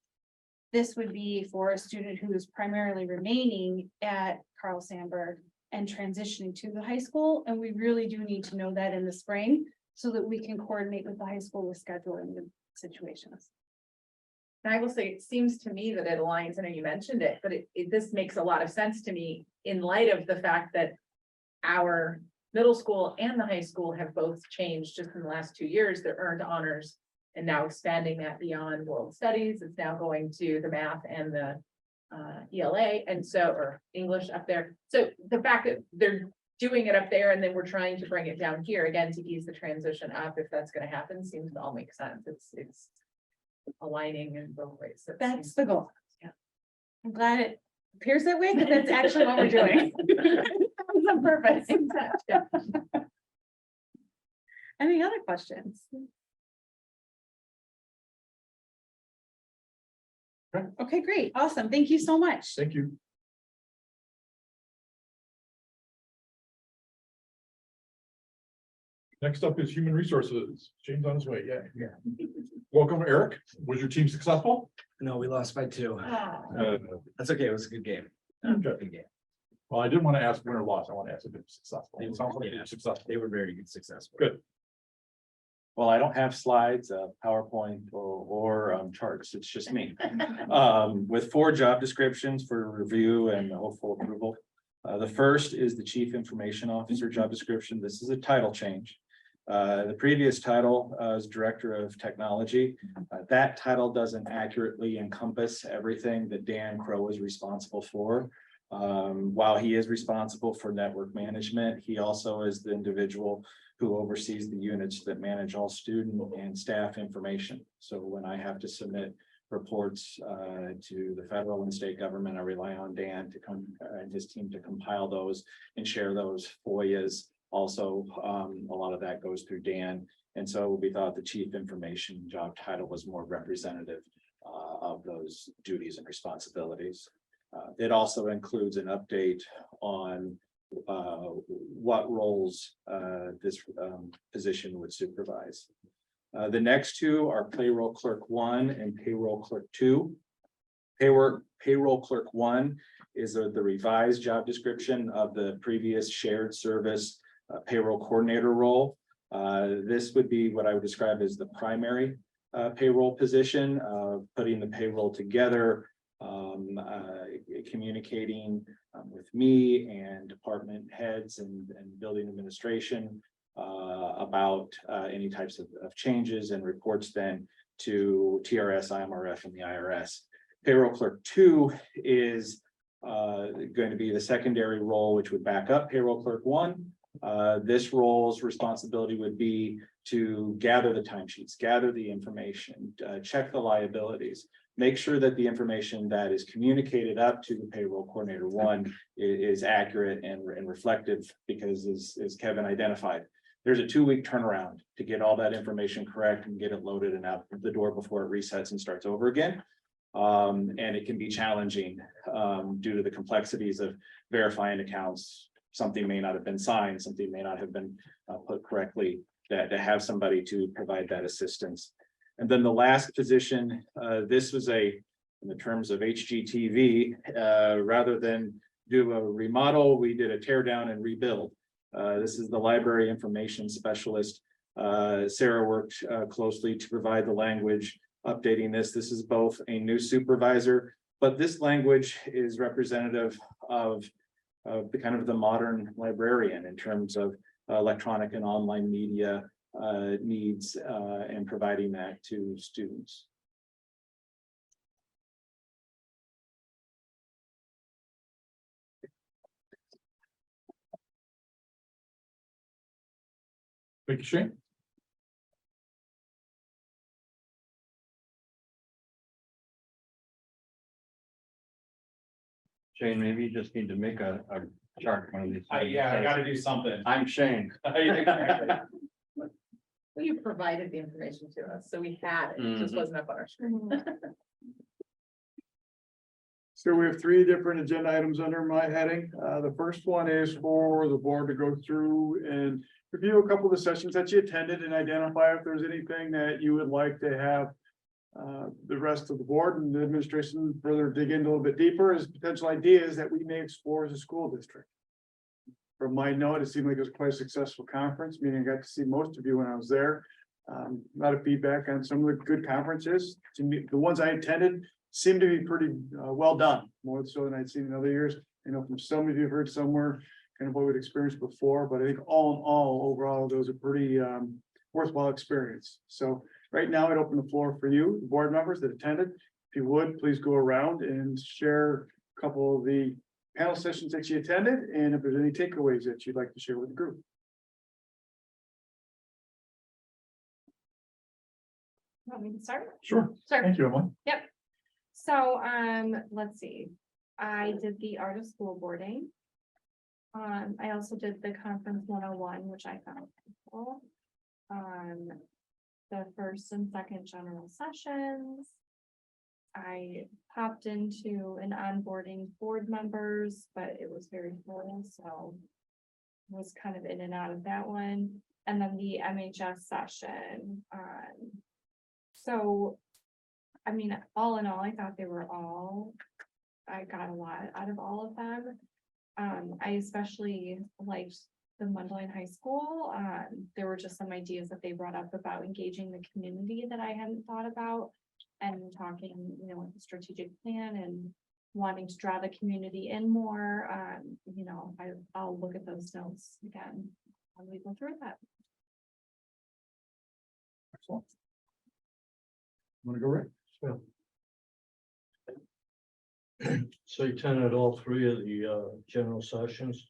This would be for a student who is primarily remaining at Carl Sandburg and transitioning to the high school. And we really do need to know that in the spring so that we can coordinate with the high school with scheduling the situations. And I will say, it seems to me that it aligns, I know you mentioned it, but this makes a lot of sense to me in light of the fact that our middle school and the high school have both changed just in the last 2 years, their earned honors, and now expanding that beyond world studies. It's now going to the math and the ELA, and so, or English up there. So the fact that they're doing it up there and then we're trying to bring it down here again to ease the transition up, if that's gonna happen, seems to all make sense. It's aligning in both ways. So it That's seems- the goal. Yeah. I'm glad it appears that way, because that's actually what we're doing. That was on purpose. Yeah. Any other questions? Okay. Okay, great. Awesome. Thank you so much. Thank you. Next up is Human Resources. James on his way. Yeah. Welcome, Eric. Was your team successful? No, we lost by 2. Oh. That's okay. It was a good game. Okay. Good game. Well, I didn't want to ask win or loss. I want to ask if it was successful. They It were- sounds like yeah. it was successful. They were very good, successful. Good. Well, I don't have slides, PowerPoint or charts. It's just me. With 4 job descriptions for review and hopeful approval. The first is the Chief Information Officer job description. This is a title change. The previous title is Director of Technology. That title doesn't accurately encompass everything that Dan Crow is responsible for. While he is responsible for network management, he also is the individual who oversees the units that manage all student and staff information. So when I have to submit reports to the federal and state government, I rely on Dan to come and his team to compile those and share those FOIAs. Also, a lot of that goes through Dan. And so we thought the Chief Information job title was more representative of those duties and responsibilities. It also includes an update on what roles this position would supervise. The next 2 are Payroll Clerk 1 and Payroll Clerk 2. Payroll Clerk 1 is the revised job description of the previous shared service payroll coordinator role. This would be what I would describe as the primary payroll position, putting the payroll together, communicating with me and department heads and building administration about any types of changes and reports then to TRS, IMRF, and the IRS. Payroll Clerk 2 is going to be the secondary role, which would back up Payroll Clerk 1. This role's responsibility would be to gather the timesheets, gather the information, check the liabilities, make sure that the information that is communicated up to the payroll coordinator 1 is accurate and reflective, because as Kevin identified, there's a 2-week turnaround to get all that information correct and get it loaded and out the door before it resets and starts over again. And it can be challenging due to the complexities of verifying accounts, something may not have been signed, something may not have been put correctly, to have somebody to provide that assistance. And then the last position, this was in the terms of HGTV, rather than do a remodel, we did a tear down and rebuild. This is the library information specialist. Sarah worked closely to provide the language updating this. This is both a new supervisor, but this language is representative of the kind of the modern librarian in terms of electronic and online media needs and providing that to students. Thank you, Shane. Shane, maybe you just need to make a chart one of these. Yeah, I gotta do something. I'm Shane. You provided the information to us, so we had it, it just Mhm. wasn't up on our screen. So we have 3 different agenda items under my heading. The first one is for the board to go through and review a couple of the sessions that you attended and identify if there's anything that you would like to have the rest of the board and the administration further dig into a little bit deeper as potential ideas that we may explore as a school district. From my note, it seemed like it was quite a successful conference, meaning I got to see most of you when I was there. A lot of feedback on some of the good conferences. To me, the ones I attended seemed to be pretty well done, more so than I'd seen in other years. I know from some of you have heard somewhere kind of what we'd experienced before, but I think all in all, overall, those are pretty worthwhile experience. So right now, I'd open the floor for you, the board members that attended. If you would, please go around and share a couple of the panel sessions that you attended, and if there's any takeaways that you'd like to share with the group. Want me to start? Sure. Sure. Thank you, Emily. So, let's see, I did the art of school boarding. I also did the conference 101, which I found helpful. The first and second general sessions. I popped into an onboarding board members, but it was very full, so. Was kind of in and out of that one, and then the MHS session, so. I mean, all in all, I thought they were all, I got a lot out of all of them. I especially liked the Mundelein High School. There were just some ideas that they brought up about engaging the community that I hadn't thought about. And talking, with the strategic plan and wanting to draw the community in more. I'll look at those notes again when we go through that. Excellent. Want to go, Rick? So So you attended all 3 of the general sessions.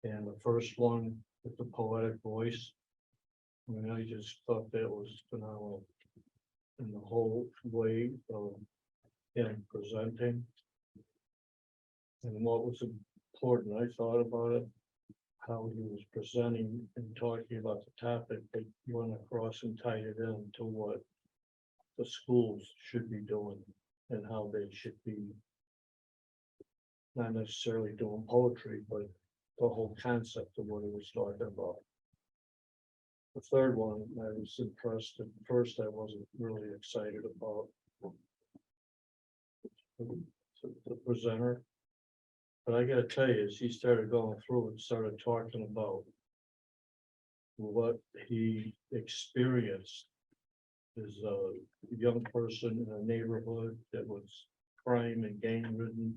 And the first one with the poetic voice. I mean, I just thought that was phenomenal. In the whole way of him presenting. And what was important, I thought about it, how he was presenting and talking about the topic, but went across and tied it in to what the schools should be doing and how they should be not necessarily doing poetry, but the whole concept of what he was talking about. The third one, I was impressed. At first, I wasn't really excited about the presenter. But I gotta tell you, as he started going through and started talking about what he experienced as a young person in a neighborhood that was crime and gang ridden.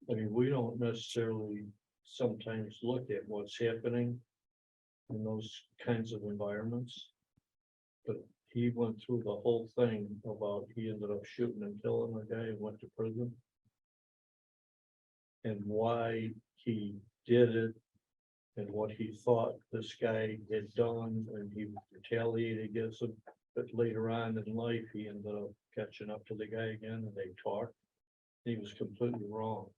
I mean, we don't necessarily sometimes look at what's happening in those kinds of environments. But he went through the whole thing about he ended up shooting and killing a guy and went to prison. And why he did it and what he thought this guy had done, and he retaliated against him. But later on in life, he ended up catching up to the guy again and they talked. He was completely wrong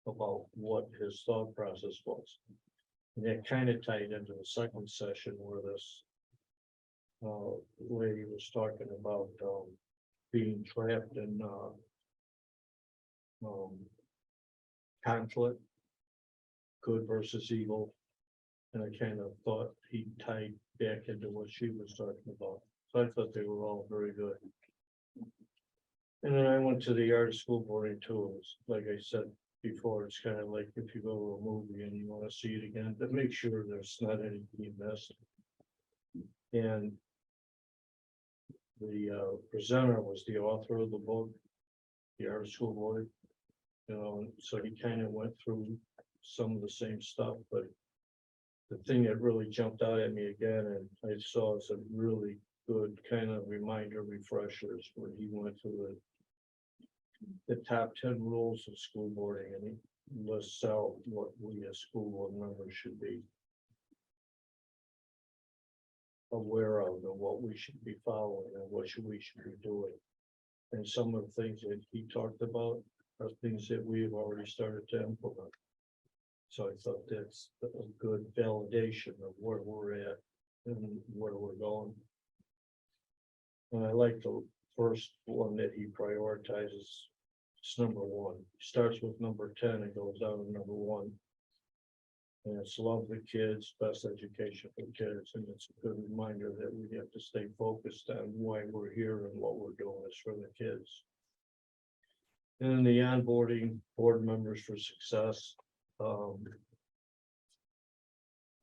about what his thought process was. And that kind of tied into the second session where this lady was talking about being trapped in conflict, good versus evil. And I kind of thought he tied back into what she was talking about. So I thought they were all very good. And then I went to the art of school boarding too. It's like I said before, it's kind of like if you go to a movie and you want to see it again, but make sure there's not anything you missed. And the presenter was the author of the book, The Art of School Board. You know, so he kind of went through some of the same stuff, but the thing that really jumped out at me again, and I saw some really good kind of reminder refreshers when he went through the top 10 rules of school boarding, and he lists out what we as school board members should be aware of and what we should be following and what we should be doing. And some of the things that he talked about are things that we've already started to implement. So I thought that's a good validation of where we're at and where we're going. And I like the first one that he prioritizes. It's number 1. Starts with number 10 and goes down to number 1. And it's love the kids, best education for kids, and it's a good reminder that we have to stay focused on why we're here and what we're doing is for the kids. And then the onboarding board members for success.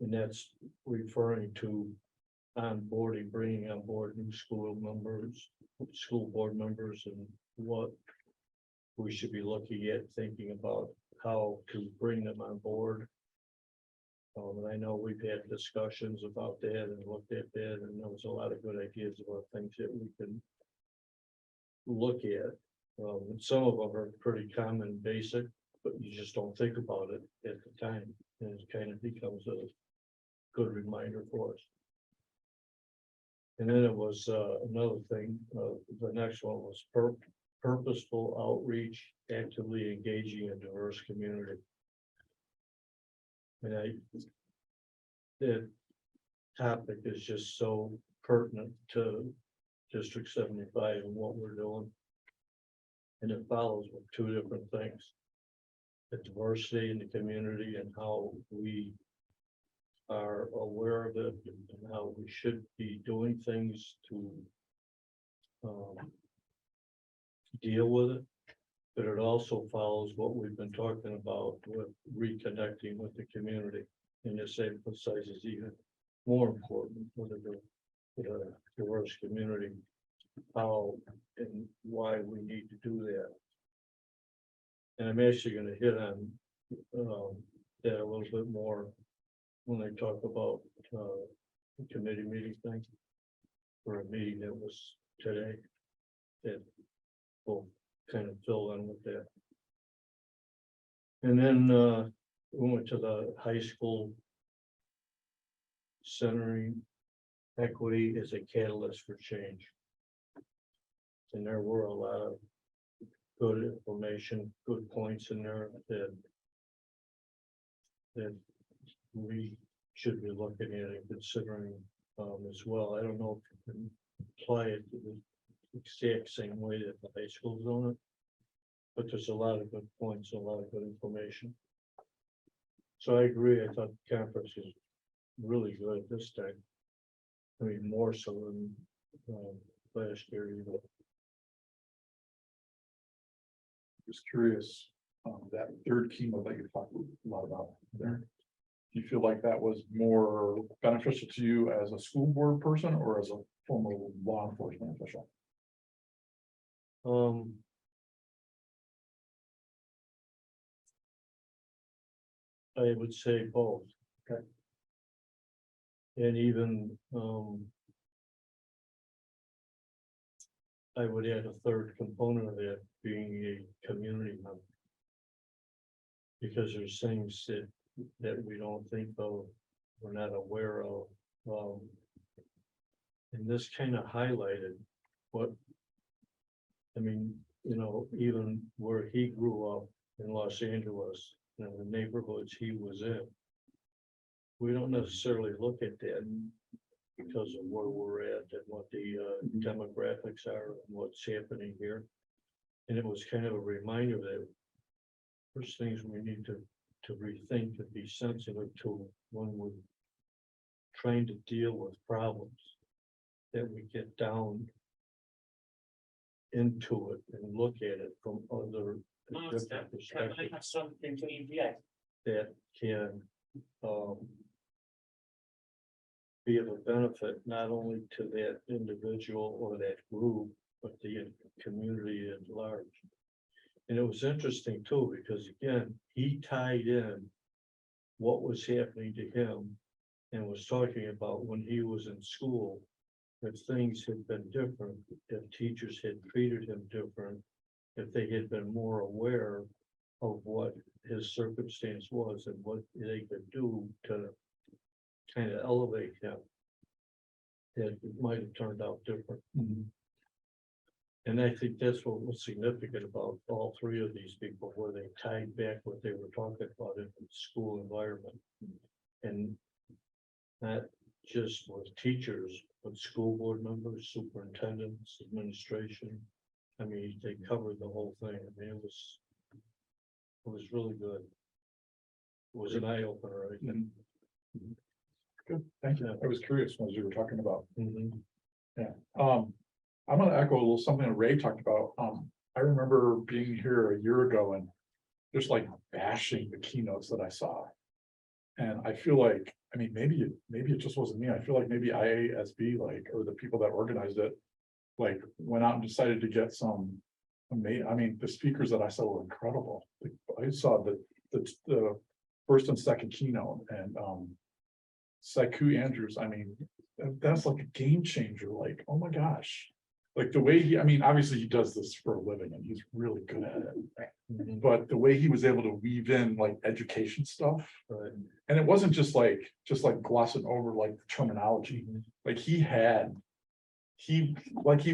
And that's referring to onboarding, bringing on board new school members, school board members, and what we should be looking at, thinking about how to bring them on board. And I know we've had discussions about that and looked at that, and there was a lot of good ideas about things that we can look at. And some of them are pretty common, basic, but you just don't think about it at the time, and it kind of becomes a good reminder for us. And then it was another thing, the next one was purposeful outreach, actively engaging a diverse community. And that topic is just so pertinent to District 75 and what we're doing. And it follows with 2 different things. The diversity in the community and how we are aware of it and how we should be doing things to deal with it. But it also follows what we've been talking about with reconnecting with the community. And this emphasizes even more important for the diverse community, how and why we need to do that. And I'm actually going to hit on that a little bit more when I talk about the committee meeting thing, or a meeting that was today that will kind of fill in with that. And then we went to the high school centering equity as a catalyst for change. And there were a lot of good information, good points in there that we should be looking at and considering as well. I don't know if you can apply it to the exact same way that the high school's on it, but there's a lot of good points, a lot of good information. So I agree. I thought the conference was really good this time. I mean, more so than last year, you know. Just curious, that third chemo that you talked a lot about there. Do you feel like that was more beneficial to you as a school board person or as a former law enforcement official? I would say both. Okay. And even I would add a third component of that being a community member. Because there's things that we don't think of, we're not aware of. And this kind of highlighted what, I mean, you know, even where he grew up in Los Angeles, you know, the neighborhoods he was in. We don't necessarily look at that because of where we're at and what the demographics are and what's happening here. And it was kind of a reminder that there's things we need to to rethink and be sensitive to when we're trying to deal with problems. That we get down into it and look at it from other different perspectives that can, be of a benefit not only to that individual or that group, but the community at large. And it was interesting too, because again, he tied in what was happening to him and was talking about when he was in school, if things had been different, if teachers had treated him different, if they had been more aware of what his circumstance was and what they could do to kind of elevate him, that it might have turned out different. And I think that's what was significant about all three of these people, where they tied back what they were talking about in the school environment. And not just with teachers, but school board members, superintendents, administration. I mean, they covered the whole thing. I mean, it was really good. It was an eye opener, I think. Good, thank you. I was curious when you were talking about. Mhm. I'm gonna echo a little something that Ray talked about. I remember being here a year ago and just like bashing the keynotes that I saw. And I feel like, I mean, maybe it just wasn't me. I feel like maybe IASB, like, or the people that organized it, like, went out and decided to get some amazing, I mean, the speakers that I saw were incredible. Like, I saw the first and second keynote and, Saiku Andrews, I mean, that's like a game changer, like, oh my gosh. Like the way he, I mean, obviously he does this for a living and he's really good at it. Mhm. But the way he was able to weave in like education stuff, Right. and it wasn't just like glossing over like the terminology, like he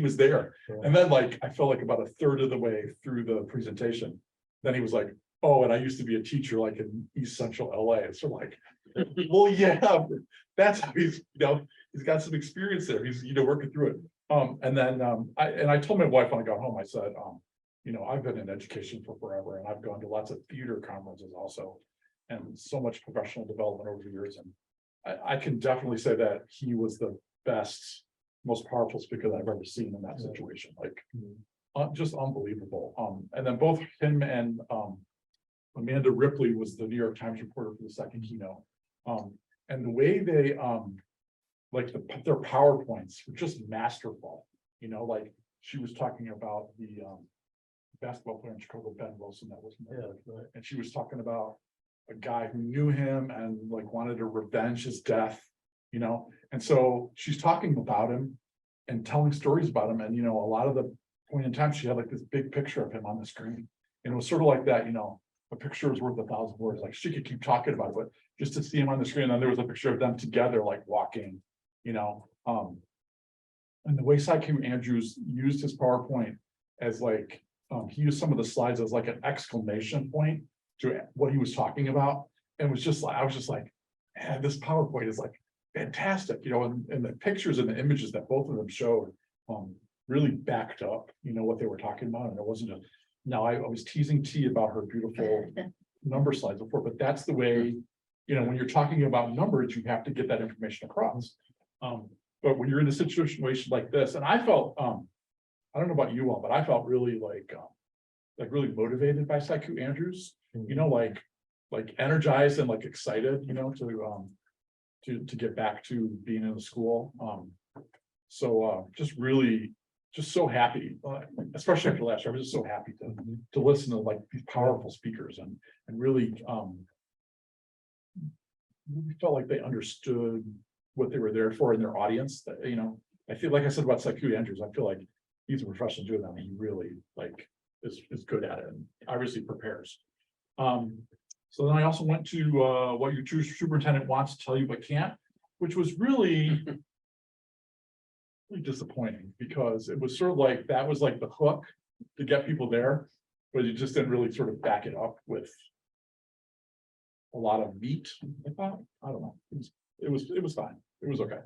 was there. Right. And then like, I felt like about a third of the way through the presentation, then he was like, oh, and I used to be a teacher like in East Central LA. It's sort of like, well, yeah, that's how he's, he's got some experience there. He's, working through it. And then I told my wife when I got home, I said, I've been in education for forever and I've gone to lots of theater conferences also. And so much professional development over the years. And I can definitely say that he was the best, most powerful speaker that I've ever seen in that situation. Like, just unbelievable. And then both him and Amanda Ripley was the New York Times reporter for the second keynote. And the way they, like their PowerPoints were just masterful, like she was talking about the basketball player in Chicago, Ben Wilson, that was murdered. Right. And she was talking about a guy who knew him and like wanted to revenge his death, and so she's talking about him and telling stories about him. And, a lot of the point in time, she had like this big picture of him on the screen. And it was sort of like that, a picture is worth 1,000 words. Like she could keep talking about it, but just to see him on the screen, and then there was a picture of them together, like walking, and the way Saiku Andrews used his PowerPoint as like, he used some of the slides as like an exclamation point to what he was talking about. And was just like, I was just like, man, this PowerPoint is like fantastic, and the pictures and the images that both of them showed, really backed up, what they were talking about. And it wasn't now I was teasing T about her beautiful number slides before, but that's the way, when you're talking about numbers, you have to get that information across. But when you're in a situation like this, and I felt, I don't know about you all, but I felt really like really motivated by Saiku Andrews, like energized and like excited, to get back to being in the school. So just so happy, especially after last year, I was just so happy to listen to like these powerful speakers and really felt like they understood what they were there for in their audience. That, I feel like I said about Saiku Andrews, I feel like he's a professional doing that. He really is good at it and obviously prepares. So then I also went to what your true superintendent wants to tell you but can't, which was really disappointing because it was sort of like that was like the hook to get people there, but you just didn't really sort of back it up with a lot of meat. I thought, I don't know. It was fine. It was okay.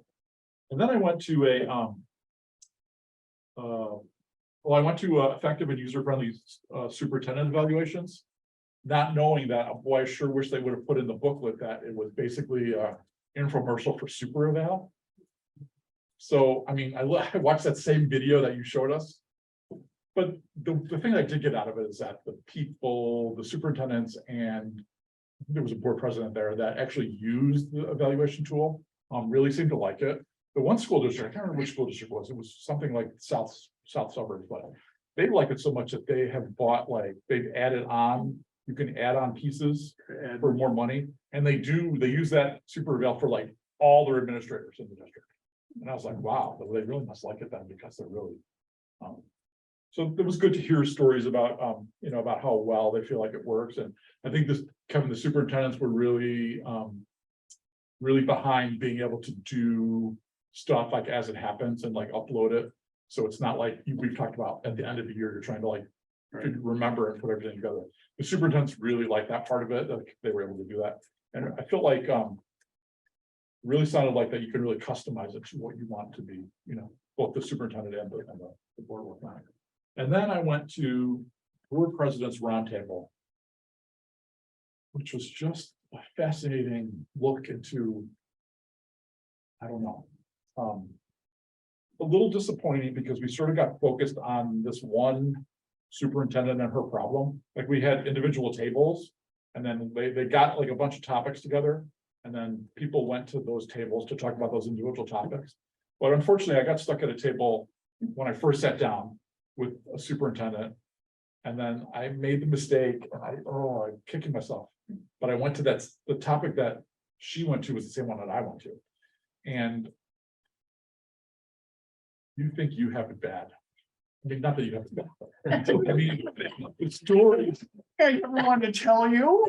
And then I went to I went to effective and user-friendly superintendent evaluations. not knowing that, boy, I sure wish they would have put in the booklet that it was basically a infomercial for Super Eval. So, I mean, I watched that same video that you showed us. But the thing I did get out of it is that the people, the superintendents, and there was a board president there that actually used the evaluation tool, really seemed to like it. The one school district, I can't remember which school district it was something like south suburbs, but they like it so much that they have bought, like, they've added on, you can add on pieces for more money. And they use that Super Eval for like all their administrators in the district. And I was like, wow, they really must like it then, because they're really. So it was good to hear stories about, about how well they feel like it works. And I think Kevin, the superintendents were really, really behind being able to do stuff like as it happens and like upload it. So it's not like we've talked about at the end of the year, you're trying to like remember and put everything together. The superintendents really like that part of it, that they were able to do that. And I feel like, really sounded like that you can really customize it to what you want to be, both the superintendent and the board work on it. And then I went to board president's roundtable, which was just a fascinating look into, I don't know, a little disappointing because we sort of got focused on this one superintendent and her problem. Like, we had individual tables, and then they got like a bunch of topics together, and then people went to those tables to talk about those individual topics. But unfortunately, I got stuck at a table when I first sat down with a superintendent. And then I made the mistake, and I'm kicking myself. But I went to the topic that she went to was the same one that I went to. And you think you have it bad. I mean, not that you have it bad. But I mean, the stories, I never wanted to tell you.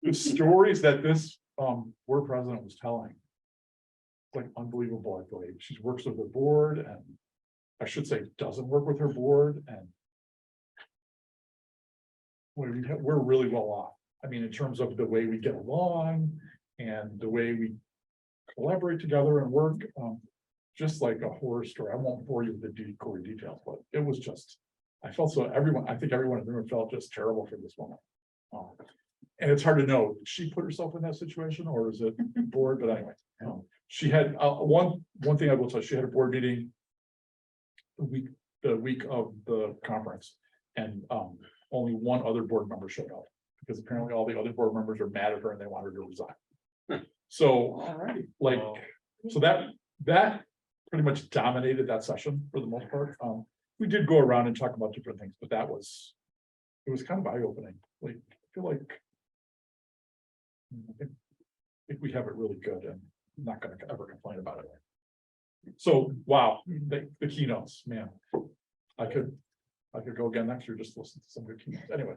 the stories that this board president was telling. It's like unbelievable, I believe. She works with the board, and I should say doesn't work with her board, and we're really well off. I mean, in terms of the way we get along and the way we collaborate together and work, just like a horror story. I won't bore you with the gory details, but it was just, I think everyone in the room felt just terrible for this woman. And it's hard to know, did she put herself in that situation, or is it board? But anyway, she had one thing I will tell you, she had a board meeting the week of the conference, and only one other board member showed up, because apparently all the other board members are mad at her and they want her to resign. So, like, so that pretty much dominated that session for the most part. We did go around and talk about different things, but it was kind of eye-opening. Like, I feel like I think we have it really good, and I'm not gonna ever complain about it. So, wow, the keynotes, man, I could go again next year, just to listen to some good keynotes. Anyway.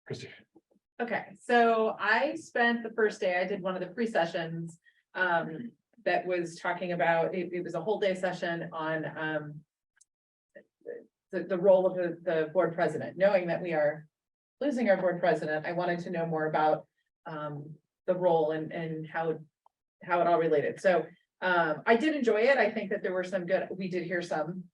Christie. Okay, so I spent the first day, I did one of the pre-sessions, that was talking about, it was a whole day session on, the role of the board president. Knowing that we are losing our board president, I wanted to know more about, the role and how it all related. So, I did enjoy it. I think that there were we did hear some,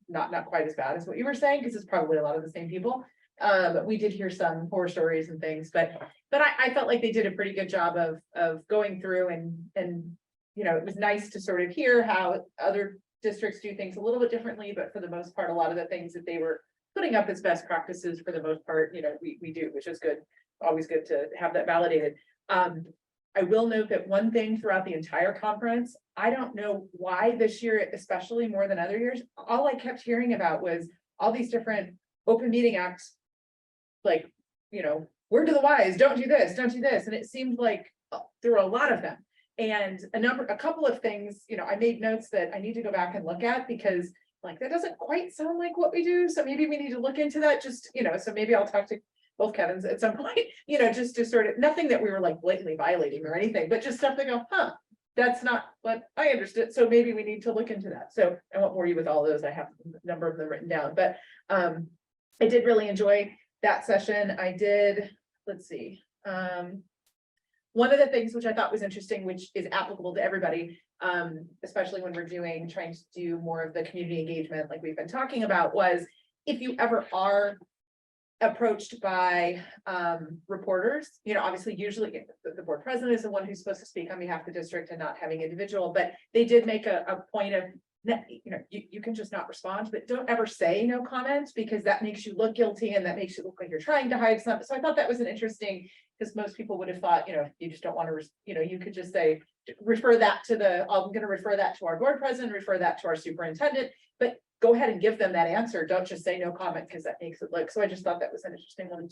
not quite as bad as what you were saying, because it's probably a lot of the same people. But we did hear some horror stories and things, but I felt like they did a pretty good job of going through and it was nice to sort of hear how other districts do things a little bit differently, but for the most part, a lot of the things that they were putting up as best practices, for the most part, we do, which is good. Always good to have that validated. I will note that one thing throughout the entire conference, I don't know why this year, especially more than other years, all I kept hearing about was all these different open meeting acts. Like, word to the wise, don't do this, don't do this. And it seemed like there were a lot of them. And a couple of things, I made notes that I need to go back and look at, because like, that doesn't quite sound like what we do. So maybe we need to look into that, just, so maybe I'll talk to both Kevins at some point, just to sort of, nothing that we were like blatantly violating or anything, but just stuff that go, that's not what I understood. So maybe we need to look into that. So I won't bore you with all those. I have a number of them written down, but I did really enjoy that session. I did, let's see. One of the things which I thought was interesting, which is applicable to everybody, especially when we're trying to do more of the community engagement like we've been talking about, was if you ever are approached by reporters, obviously usually the board president is the one who's supposed to speak on behalf of the district and not having individual, but they did make a point of, you can just not respond, but don't ever say no comment because that makes you look guilty and that makes you look like you're trying to hide something. So I thought that was an interesting, because most people would have thought, you just don't want to, you could just say, refer that to I'm going to refer that to our board president, refer that to our superintendent, but go ahead and give them that answer. Don't just say no comment because that makes it look. So I just thought that was an interesting one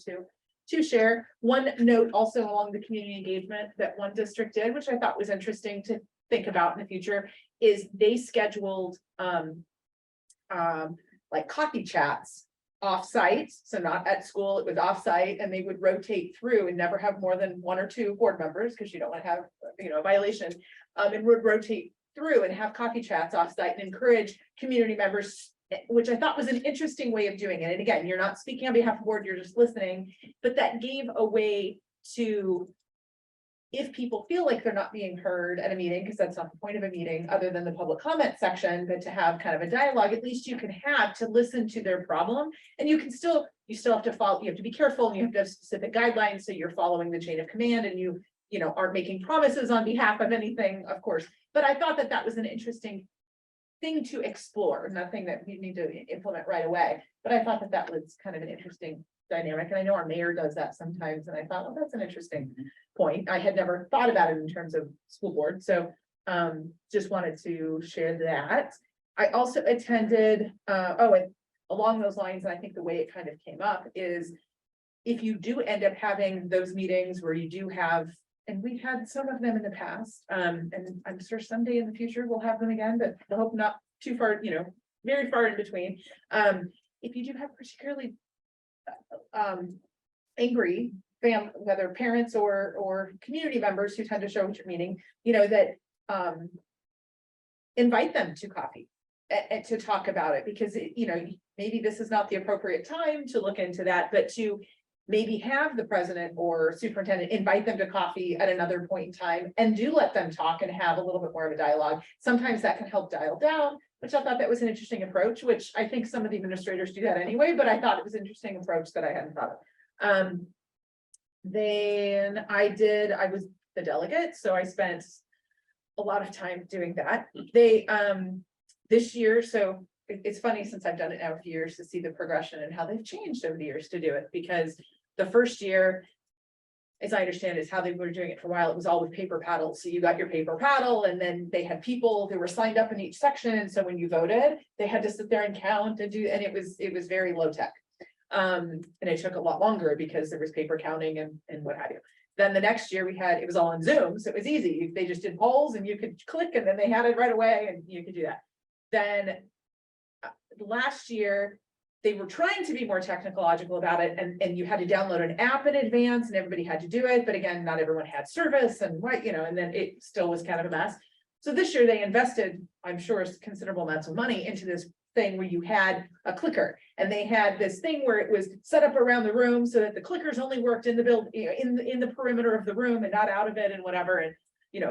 to share. One note also along the community engagement that one district did, which I thought was interesting to think about in the future, is they scheduled like coffee chats off-site, so not at school, it was off-site, and they would rotate through and never have more than 1 or 2 board members because you don't want to have a violation, and would rotate through and have coffee chats off-site and encourage community members, which I thought was an interesting way of doing it. And again, you're not speaking on behalf of the board, you're just listening, but that gave a way to, if people feel like they're not being heard at a meeting, because that's not the point of a meeting, other than the public comment section, but to have kind of a dialogue, at least you can have to listen to their problem. And you still have to follow, you have to be careful and you have to have specific guidelines. So you're following the chain of command and you aren't making promises on behalf of anything, of course. But I thought that was an interesting thing to explore, nothing that we need to implement right away. But I thought that was kind of an interesting dynamic. And I know our mayor does that sometimes. And I thought, well, that's an interesting point. I had never thought about it in terms of school board. So just wanted to share that. I also attended, and along those lines, and I think the way it kind of came up is if you do end up having those meetings where you do have, and we've had some of them in the past, and I'm sure someday in the future we'll have them again, but I hope not too far, very far in between. If you do have particularly angry whether parents or community members who tend to show at your meeting, that invite them to coffee and to talk about it, because maybe this is not the appropriate time to look into that, but to maybe have the president or superintendent invite them to coffee at another point in time and do let them talk and have a little bit more of a dialogue. Sometimes that can help dial down, which I thought that was an interesting approach, which I think some of the administrators do that anyway, but I thought it was an interesting approach that I hadn't thought of. Then I was the delegate, so I spent a lot of time doing that. This year, so it's funny since I've done it now for years to see the progression and how they've changed over the years to do it, because the first year, as I understand, is how they were doing it for a while. It was all with paper paddles. So you got your paper paddle, and then they had people who were signed up in each section. And so when you voted, they had to sit there and count and do, and it was very low tech. And it took a lot longer because there was paper counting and what have you. Then the next year it was all on Zoom, so it was easy. They just did polls and you could click and then they had it right away and you could do that. Then last year, they were trying to be more technological about it, and you had to download an app in advance and everybody had to do it. But again, not everyone had service and and then it still was kind of a mess. So this year they invested, I'm sure, considerable amounts of money into this thing where you had a clicker, and they had this thing where it was set up around the room so that the clickers only worked in the in the perimeter of the room and not out of it and whatever. And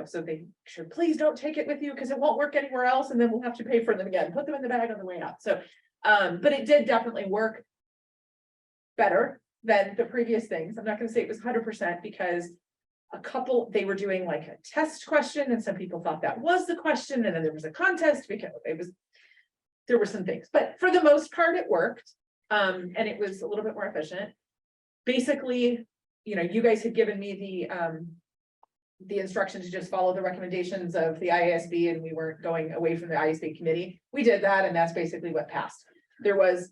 so they sure, please don't take it with you because it won't work anywhere else, and then we'll have to pay for them again. Put them in the bag on the way out. So, but it did definitely work better than the previous things. I'm not going to say it was 100% because they were doing like a test question, and some people thought that was the question, and then there was a contest because there were some things, but for the most part, it worked. And it was a little bit more efficient. Basically, you guys had given me the instruction to just follow the recommendations of the IASB, and we weren't going away from the IASB committee. We did that, and that's basically what passed. There was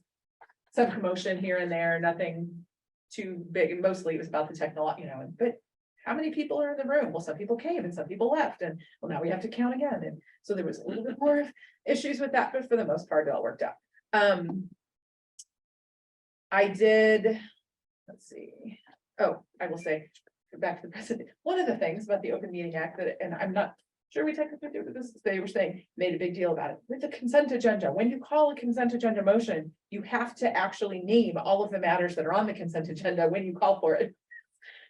some commotion here and there, nothing too big, and mostly it was about the technology, but how many people are in the room? Well, some people came and some people left, and well, now we have to count again. And so there was a little bit more issues with that, but for the most part, it all worked out. I did, let's see. Oh, I will say, back to the president. One of the things about the Open Meeting Act and I'm not sure we technically do this, they were saying, made a big deal about it. With the consent agenda, when you call a consent agenda motion, you have to actually name all of the matters that are on the consent agenda when you call for it.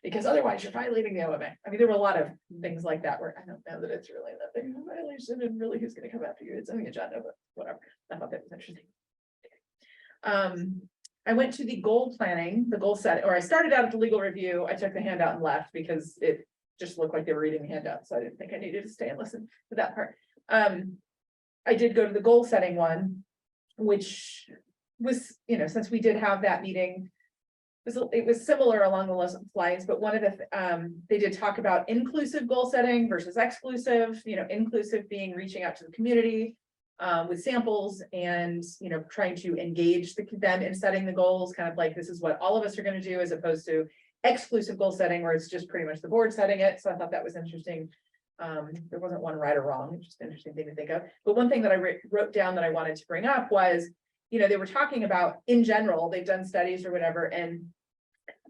Because otherwise you're violating the OMA. I mean, there were a lot of things like that where I don't know that it's really that big of a violation and really who's going to come after you. It's on the agenda, but whatever. I thought that was interesting. I went to the goal planning, the goal set, or I started out at the legal review. I took the handout and left because it just looked like they were reading the handout. So I didn't think I needed to stay and listen to that part. I did go to the goal setting one, which was, you know, since we did have that meeting, it was similar along the lines, but one of the, they did talk about inclusive goal setting versus exclusive, you know, inclusive being reaching out to the community with samples and, you know, trying to engage them in setting the goals, kind of like this is what all of us are going to do, as opposed to exclusive goal setting where it's just pretty much the board setting it. So I thought that was interesting. There wasn't one right or wrong, it's just an interesting thing to think of. But one thing that I wrote down that I wanted to bring up was, you know, they were talking about in general, they've done studies or whatever, and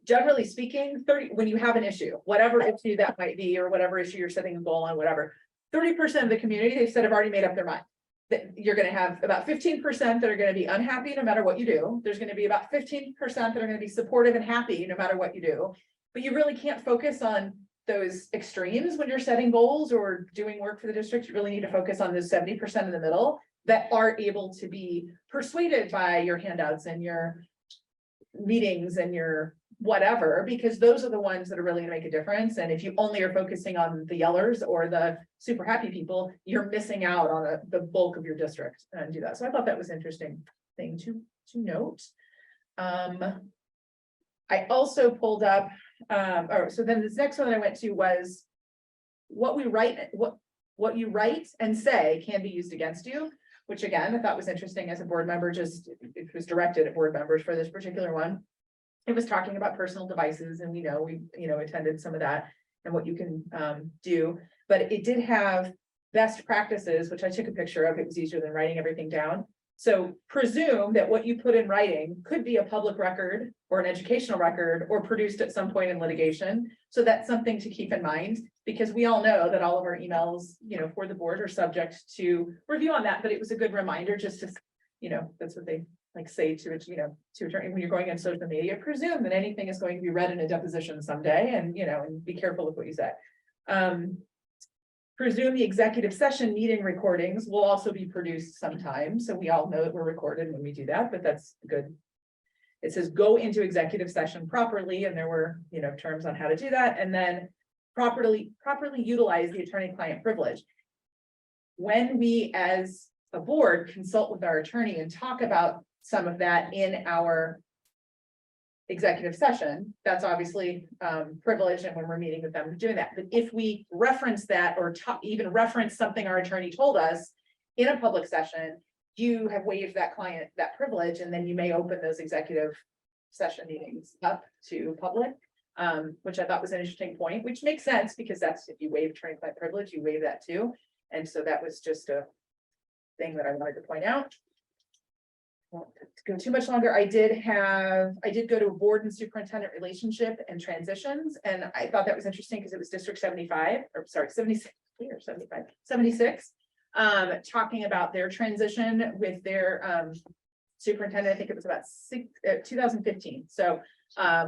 generally speaking, when you have an issue, whatever issue that might be, or whatever issue you're setting a goal on, whatever, 30% of the community, they've said have already made up their mind. That you're gonna have about 15% that are gonna be unhappy no matter what you do. There's gonna be about 15% that are gonna be supportive and happy no matter what you do. But you really can't focus on those extremes when you're setting goals or doing work for the district. You really need to focus on those 70% in the middle that are able to be persuaded by your handouts and your meetings and your whatever, because those are the ones that are really gonna make a difference. And if you only are focusing on the yellers or the super happy people, you're missing out on the bulk of your district and do that. So I thought that was an interesting thing to note. I also pulled up, so then this next one that I went to was what we write, what you write and say can be used against you, which again, I thought was interesting as a board member, just it was directed at board members for this particular one. It was talking about personal devices, and we attended some of that and what you can do, but it did have best practices, which I took a picture of. It was easier than writing everything down. So presume that what you put in writing could be a public record or an educational record or produced at some point in litigation. So that's something to keep in mind, because we all know that all of our emails, you know, for the board are subject to review on that. But it was a good reminder just to, you know, that's what they like say to it, you know, to attorney when you're going on social media, presume that anything is going to be read in a deposition someday, and, you know, and be careful with what you say. Presume the executive session meeting recordings will also be produced sometime. So we all know that we're recorded when we do that, but that's good. It says go into executive session properly, and there were, you know, terms on how to do that, and then properly utilize the attorney-client privilege. When we as a board consult with our attorney and talk about some of that in our executive session, that's obviously privileged, and when we're meeting with them doing that. But if we reference that or even reference something our attorney told us in a public session, you have waived that client that privilege, and then you may open those executive session meetings up to public, which I thought was an interesting point, which makes sense, because that's, if you waive attorney-client privilege, you waive that too. And so that was just a thing that I wanted to point out. Won't go too much longer. I did go to a board and superintendent relationship and transitions, and I thought that was interesting because it was District 75, or sorry, 76 or 75, 76, talking about their transition with their superintendent. I think it was about 2015. So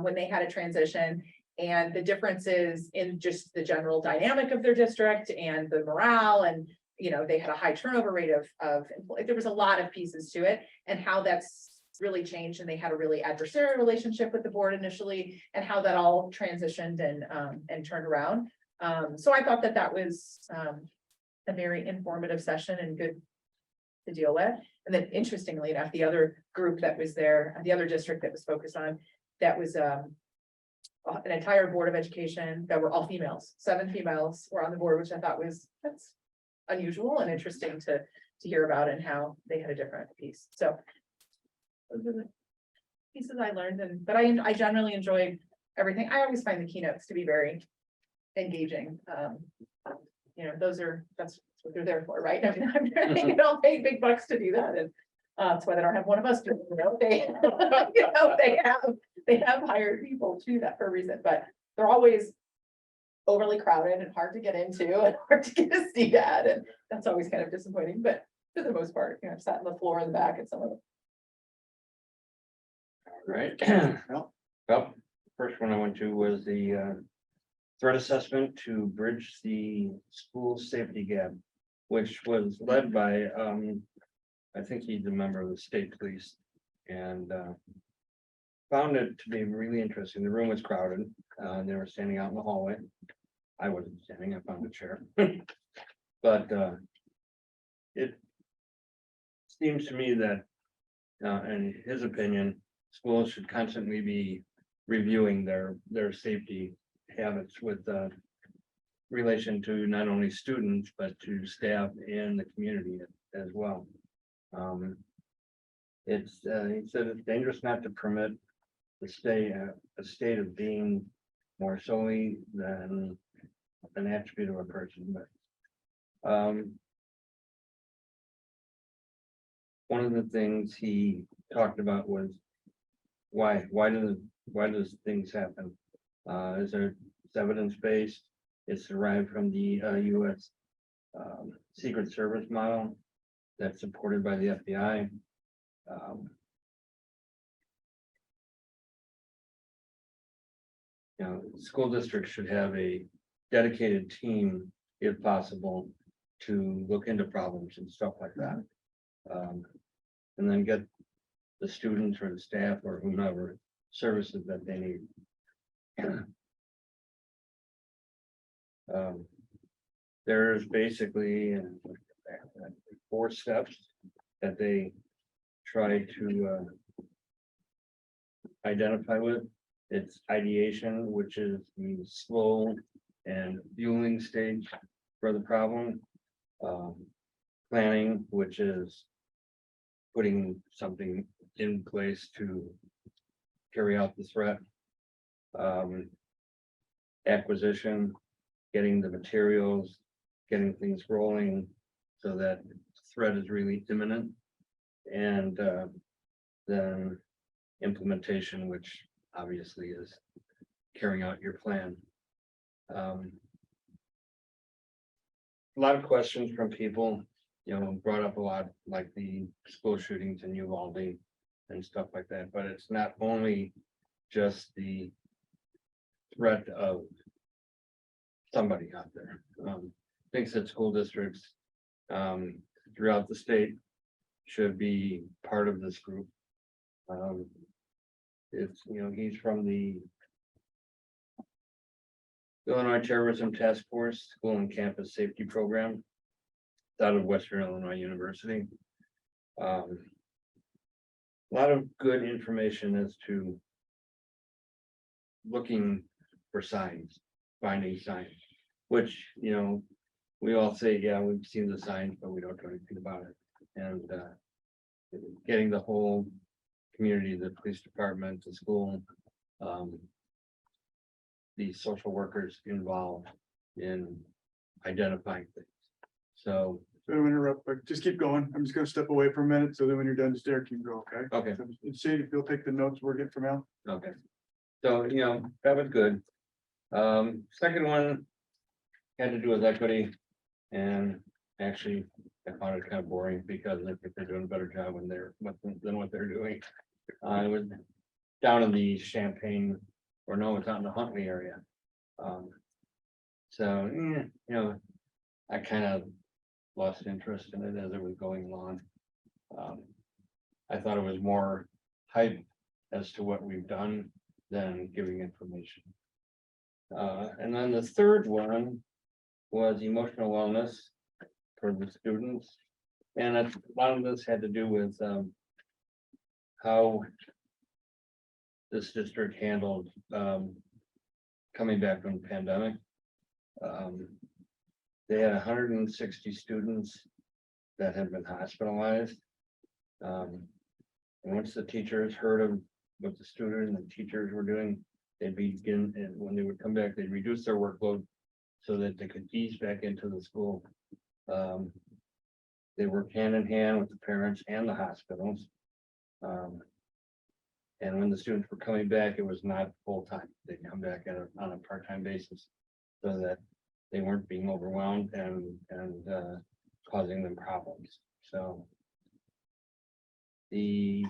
when they had a transition, and the differences in just the general dynamic of their district and the morale, and you know, they had a high turnover rate of there was a lot of pieces to it, and how that's really changed. And they had a really adversarial relationship with the board initially, and how that all transitioned and turned around. So I thought that was a very informative session and good to deal with. And then interestingly enough, the other group that was there, the other district that was focused on, that was an entire board of education that were all females. 7 females were on the board, which I thought that's unusual and interesting to hear about, and how they had a different piece. So those are the pieces I learned, but I generally enjoyed everything. I always find the keynotes to be very engaging. You know, that's what they're there for, right? I mean, they don't pay big bucks to do that, and that's why they don't have one of us do it. You know, they have hired people to do that for a reason, but they're always overly crowded and hard to get into and hard to get a seat at, and that's always kind of disappointing. But for the most part, you know, I've sat on the floor in the back at some of them. Right. Well, first one I went to was the threat assessment to bridge the school safety gap, which was led by I think he's a member of the state police, and found it to be really interesting. The room was crowded. They were standing out in the hallway. I wasn't standing, I found a chair. But it seems to me that, in his opinion, schools should constantly be reviewing their safety habits with relation to not only students, but to staff and the community as well. He said it's dangerous not to permit a state of being more solely than an attribute of a person, but one of the things he talked about was why does things happen? It's evidence-based, it's derived from the US Secret Service model that's supported by the FBI. School districts should have a dedicated team, if possible, to look into problems and stuff like that. And then get the students or the staff or whomever services that they need. There's basically 4 steps that they try to identify with. It's ideation, which is the slow and fueling stage for the problem. Planning, which is putting something in place to carry out the threat. Acquisition, getting the materials, getting things rolling so that threat is really imminent. And then implementation, which obviously is carrying out your plan. A lot of questions from people, brought up a lot, like the school shootings in Uvalde and stuff like that, but it's not only just the threat of somebody out there. Thinks that school districts throughout the state should be part of this group. He's from the Illinois Terrorism Task Force School and Campus Safety Program. It's out of Western Illinois University. A lot of good information as to looking for signs, finding signs, which, we all say, yeah, we've seen the signs, but we don't do anything about it. And getting the whole community, the police department, the school, the social workers involved in identifying things. So. So to interrupt, but just keep going. I'm just gonna step away for a minute, so then when you're done, just Derek can go, okay? Okay. So, Shane, if you'll take the notes we're getting from Al. Okay. So, that was good. Second one had to do with equity. And actually, I found it kind of boring because I think they're doing a better job than what they're doing. I was down in the Champaign, or no, it's out in the Huntley area. I kind of lost interest in it as it was going along. I thought it was more hype as to what we've done than giving information. And then the third one was emotional wellness for the students. And a lot of this had to do with how this district handled coming back from the pandemic. They had 160 students that had been hospitalized. And once the teachers heard of what the student and the teachers were doing, they'd begin, and when they would come back, they'd reduce their workload so that they could ease back into the school. They work hand in hand with the parents and the hospitals. And when the students were coming back, it was not full-time. They'd come back on a part-time basis so that they weren't being overwhelmed and causing them problems. So they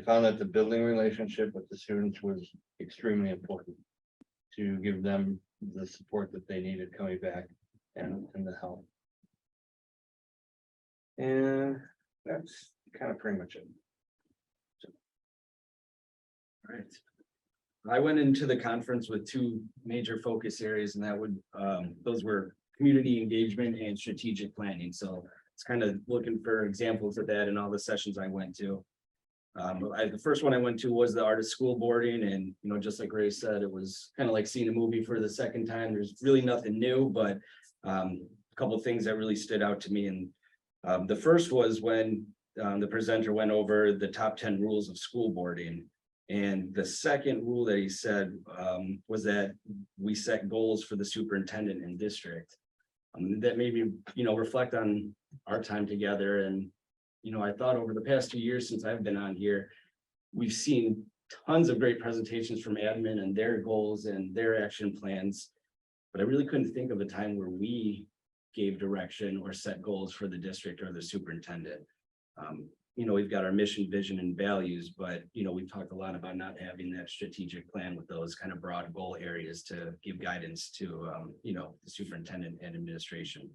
found that the building relationship with the students was extremely important to give them the support that they needed coming back and the help. And that's kind of pretty much it. Right. I went into the conference with two major focus areas and that would, those were community engagement and strategic planning. So it's kind of looking for examples of that in all the sessions I went to. The first one I went to was the art of school boarding and, you know, just like Ray said, it was kind of like seeing a movie for the second time. There's really nothing new, but a couple of things that really stood out to me. And the first was when the presenter went over the top 10 rules of school boarding. And the second rule that he said was that we set goals for the superintendent and district. That made me, you know, reflect on our time together. And, you know, I thought over the past 2 years since I've been on here, we've seen tons of great presentations from admin and their goals and their action plans. But I really couldn't think of a time where we gave direction or set goals for the district or the superintendent. You know, we've got our mission, vision, and values, but, you know, we've talked a lot about not having that strategic plan with those kind of broad goal areas to give guidance to, you know, the superintendent and administration.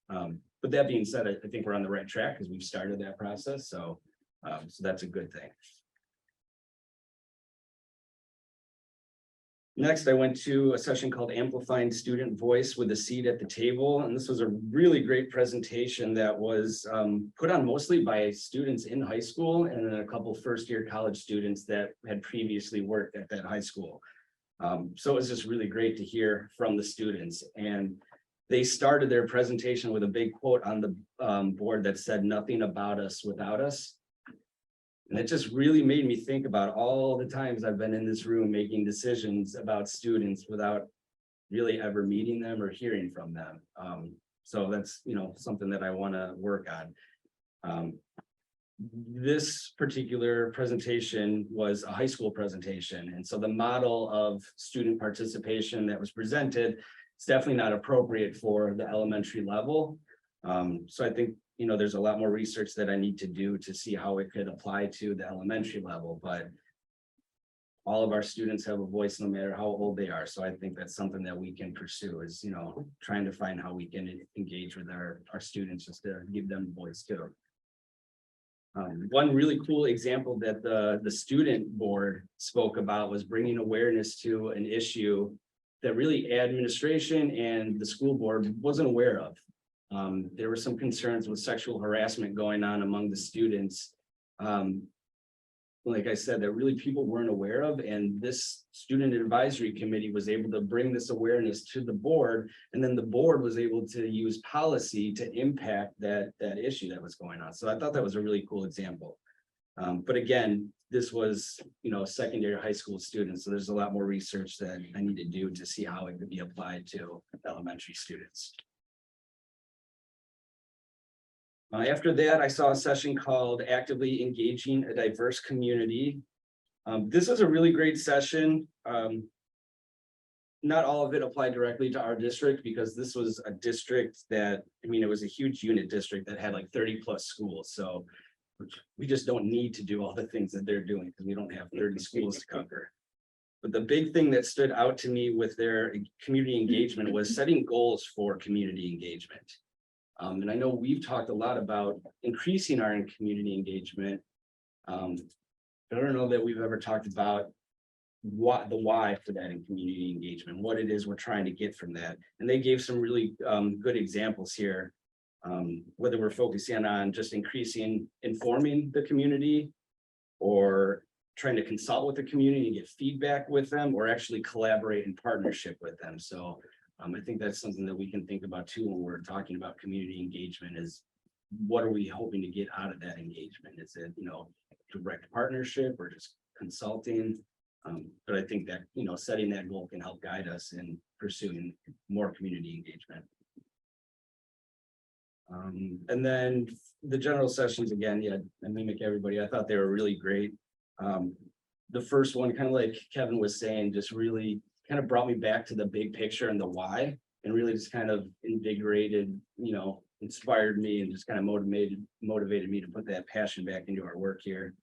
But that being said, I think we're on the right track because we've started that process. So that's a good thing. Next, I went to a session called Amplifying Student Voice with a Seat at the Table. And this was a really great presentation that was put on mostly by students in high school and then a couple first-year college students that had previously worked at that high school. So it was just really great to hear from the students. And they started their presentation with a big quote on the board that said, "Nothing about us without us." And it just really made me think about all the times I've been in this room making decisions about students without really ever meeting them or hearing from them. So that's, you know, something that I want to work on. This particular presentation was a high school presentation. And so the model of student participation that was presented is definitely not appropriate for the elementary level. So I think, you know, there's a lot more research that I need to do to see how it could apply to the elementary level, but all of our students have a voice no matter how old they are. So I think that's something that we can pursue is, you know, trying to find how we can engage with our students just to give them a voice too. One really cool example that the student board spoke about was bringing awareness to an issue that really administration and the school board wasn't aware of. There were some concerns with sexual harassment going on among the students. Like I said, that really people weren't aware of, and this student advisory committee was able to bring this awareness to the board, and then the board was able to use policy to impact that issue that was going on. So I thought that was a really cool example. But again, this was, you know, secondary high school students, so there's a lot more research that I need to do to see how it could be applied to elementary students. After that, I saw a session called Actively Engaging a Diverse Community. This was a really great session. Not all of it applied directly to our district because this was a district that, I mean, it was a huge unit district that had like 30+ schools. So we just don't need to do all the things that they're doing because we don't have 30 schools to cover. But the big thing that stood out to me with their community engagement was setting goals for community engagement. And I know we've talked a lot about increasing our community engagement. But I don't know that we've ever talked about what the why for that in community engagement, what it is we're trying to get from that. And they gave some really good examples here, whether we're focusing on just informing the community or trying to consult with the community and get feedback with them or actually collaborate in partnership with them. So I think that's something that we can think about too when we're talking about community engagement is what are we hoping to get out of that engagement? Is it, you know, direct partnership or just consulting? But I think that, you know, setting that goal can help guide us in pursuing more community engagement. And then the general sessions again, yeah, I mimic everybody. I thought they were really great. The first one, kind of like Kevin was saying, just really kind of brought me back to the big picture and the why, and really just kind of invigorated, you know, inspired me and just kind of motivated me to put that passion back into our work here.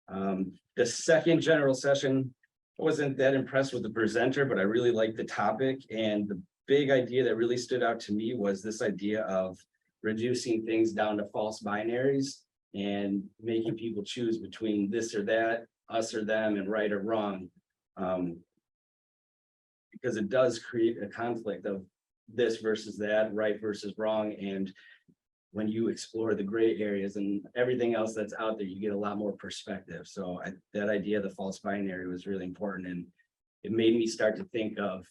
The second general session, I wasn't that impressed with the presenter, but I really liked the topic. And the big idea that really stood out to me was this idea of reducing things down to false binaries and making people choose between this or that, us or them and right or wrong. Because it does create a conflict of this versus that, right versus wrong, and when you explore the gray areas and everything else that's out there, you get a lot more perspective. So that idea of the false binary was really important, and it made me start to think of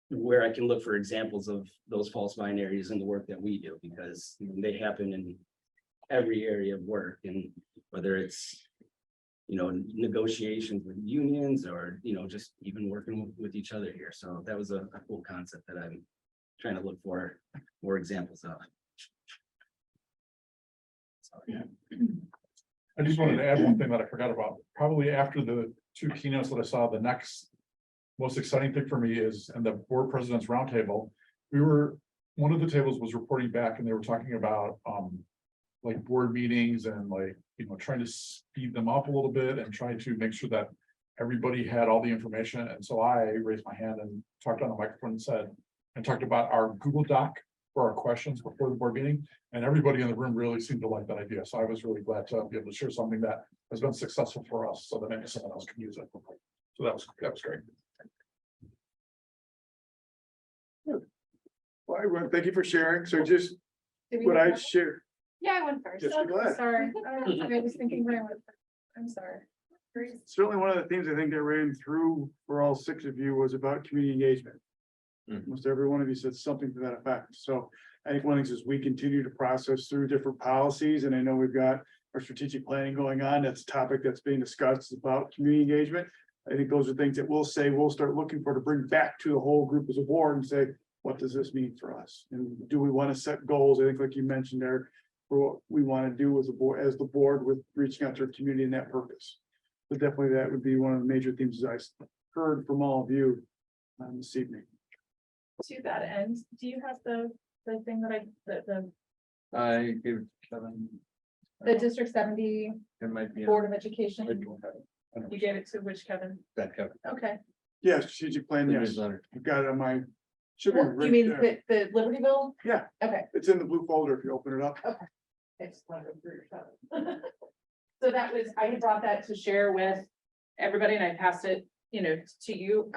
where I can look for examples of those false binaries in the work that we do, because they happen in every area of work, and whether it's, you know, negotiations with unions or, you know, just even working with each other here. So that was a cool concept that I'm trying to look for more examples of. So, yeah. I just wanted to add one thing that I forgot about. Probably after the two keynotes that I saw, the next most exciting thing for me is, and the board president's roundtable, one of the tables was reporting back and they were talking about, like board meetings and like, you know, trying to speed them up a little bit and trying to make sure that everybody had all the information. And so I raised my hand and talked on the microphone and talked about our Google Doc for our questions before the board meeting. And everybody in the room really seemed to like that idea. So I was really glad to be able to share something that has been successful for us so that maybe someone else can use it. So that was great. Well, everyone, thank you for sharing. So just Did we what move I on? shared. Yeah, I went first. Yes, go ahead. Sorry, I was thinking, I'm sorry. Certainly one of the themes I think that ran through for all six of you was about community engagement. Almost every one of you said something to that effect. So I think one of the things is we continue to process through different policies, and I know we've got our strategic planning going on. That's a topic that's being discussed about community engagement. I think those are things that we'll start looking for to bring back to the whole group as a board and say, what does this mean for us? And do we want to set goals? I think like you mentioned there, for what we want to do as the board with reaching out to our community in that purpose. But definitely that would be one of the major themes I heard from all of you this evening. To that end, do you have the thing that I gave Kevin. the District 70 It might be. Board of Education? I don't have it. You gave it to which Kevin? That Kevin. Okay. Yeah, strategic plan, The yes. newsletter. I've got it on my. Should be You right mean there. the Libertyville? Yeah. Okay. It's in the blue folder if you open it up. I just wanted to agree with that. So that was, I had brought that to share with everybody and I passed it, you know, to you.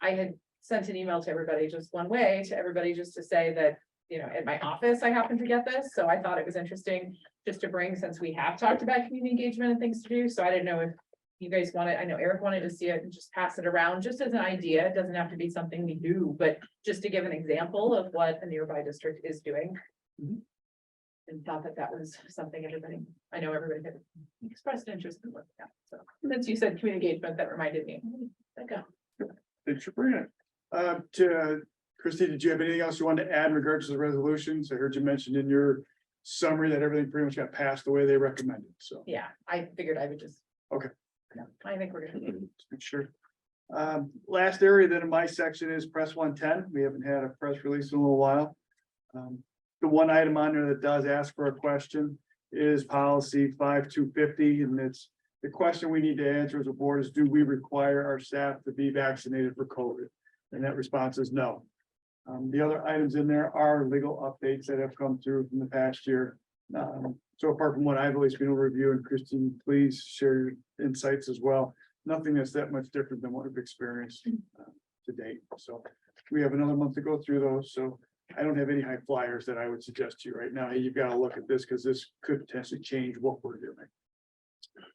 I had sent an email to everybody just one way to everybody just to say that, you know, at my office, I happened to get this. So I thought it was interesting just to bring, since we have talked about community engagement and things to do. So I didn't know if you guys wanted, I know Eric wanted to see it and just pass it around just as an idea. It doesn't have to be something we do, but just to give an example of what a nearby district is doing. And thought that that was something I know everybody had expressed interest in looking at. So since you said community engagement, that reminded me. Okay. Thanks for bringing it. To Christie, did you have anything else you wanted to add in regards to the resolutions? I heard you mentioned in your summary that everything pretty much got passed the way they recommended, so. Yeah, I figured I would just. Okay. No, I think we're gonna. Sure. Last area then in my section is press 110. We haven't had a press release in a little while. The one item on there that does ask for a question is policy 5250, and it's the question we need to answer as a board is, do we require our staff to be vaccinated for COVID? And that response is no. The other items in there are legal updates that have come through from the past year. So apart from what I've at least been able to review, and Christine, please share your insights as well. Nothing that's that much different than what we've experienced to date. So we have another month to go through those. So I don't have any high flyers that I would suggest to you right now. Hey, you've got to look at this because this could potentially change what we're doing.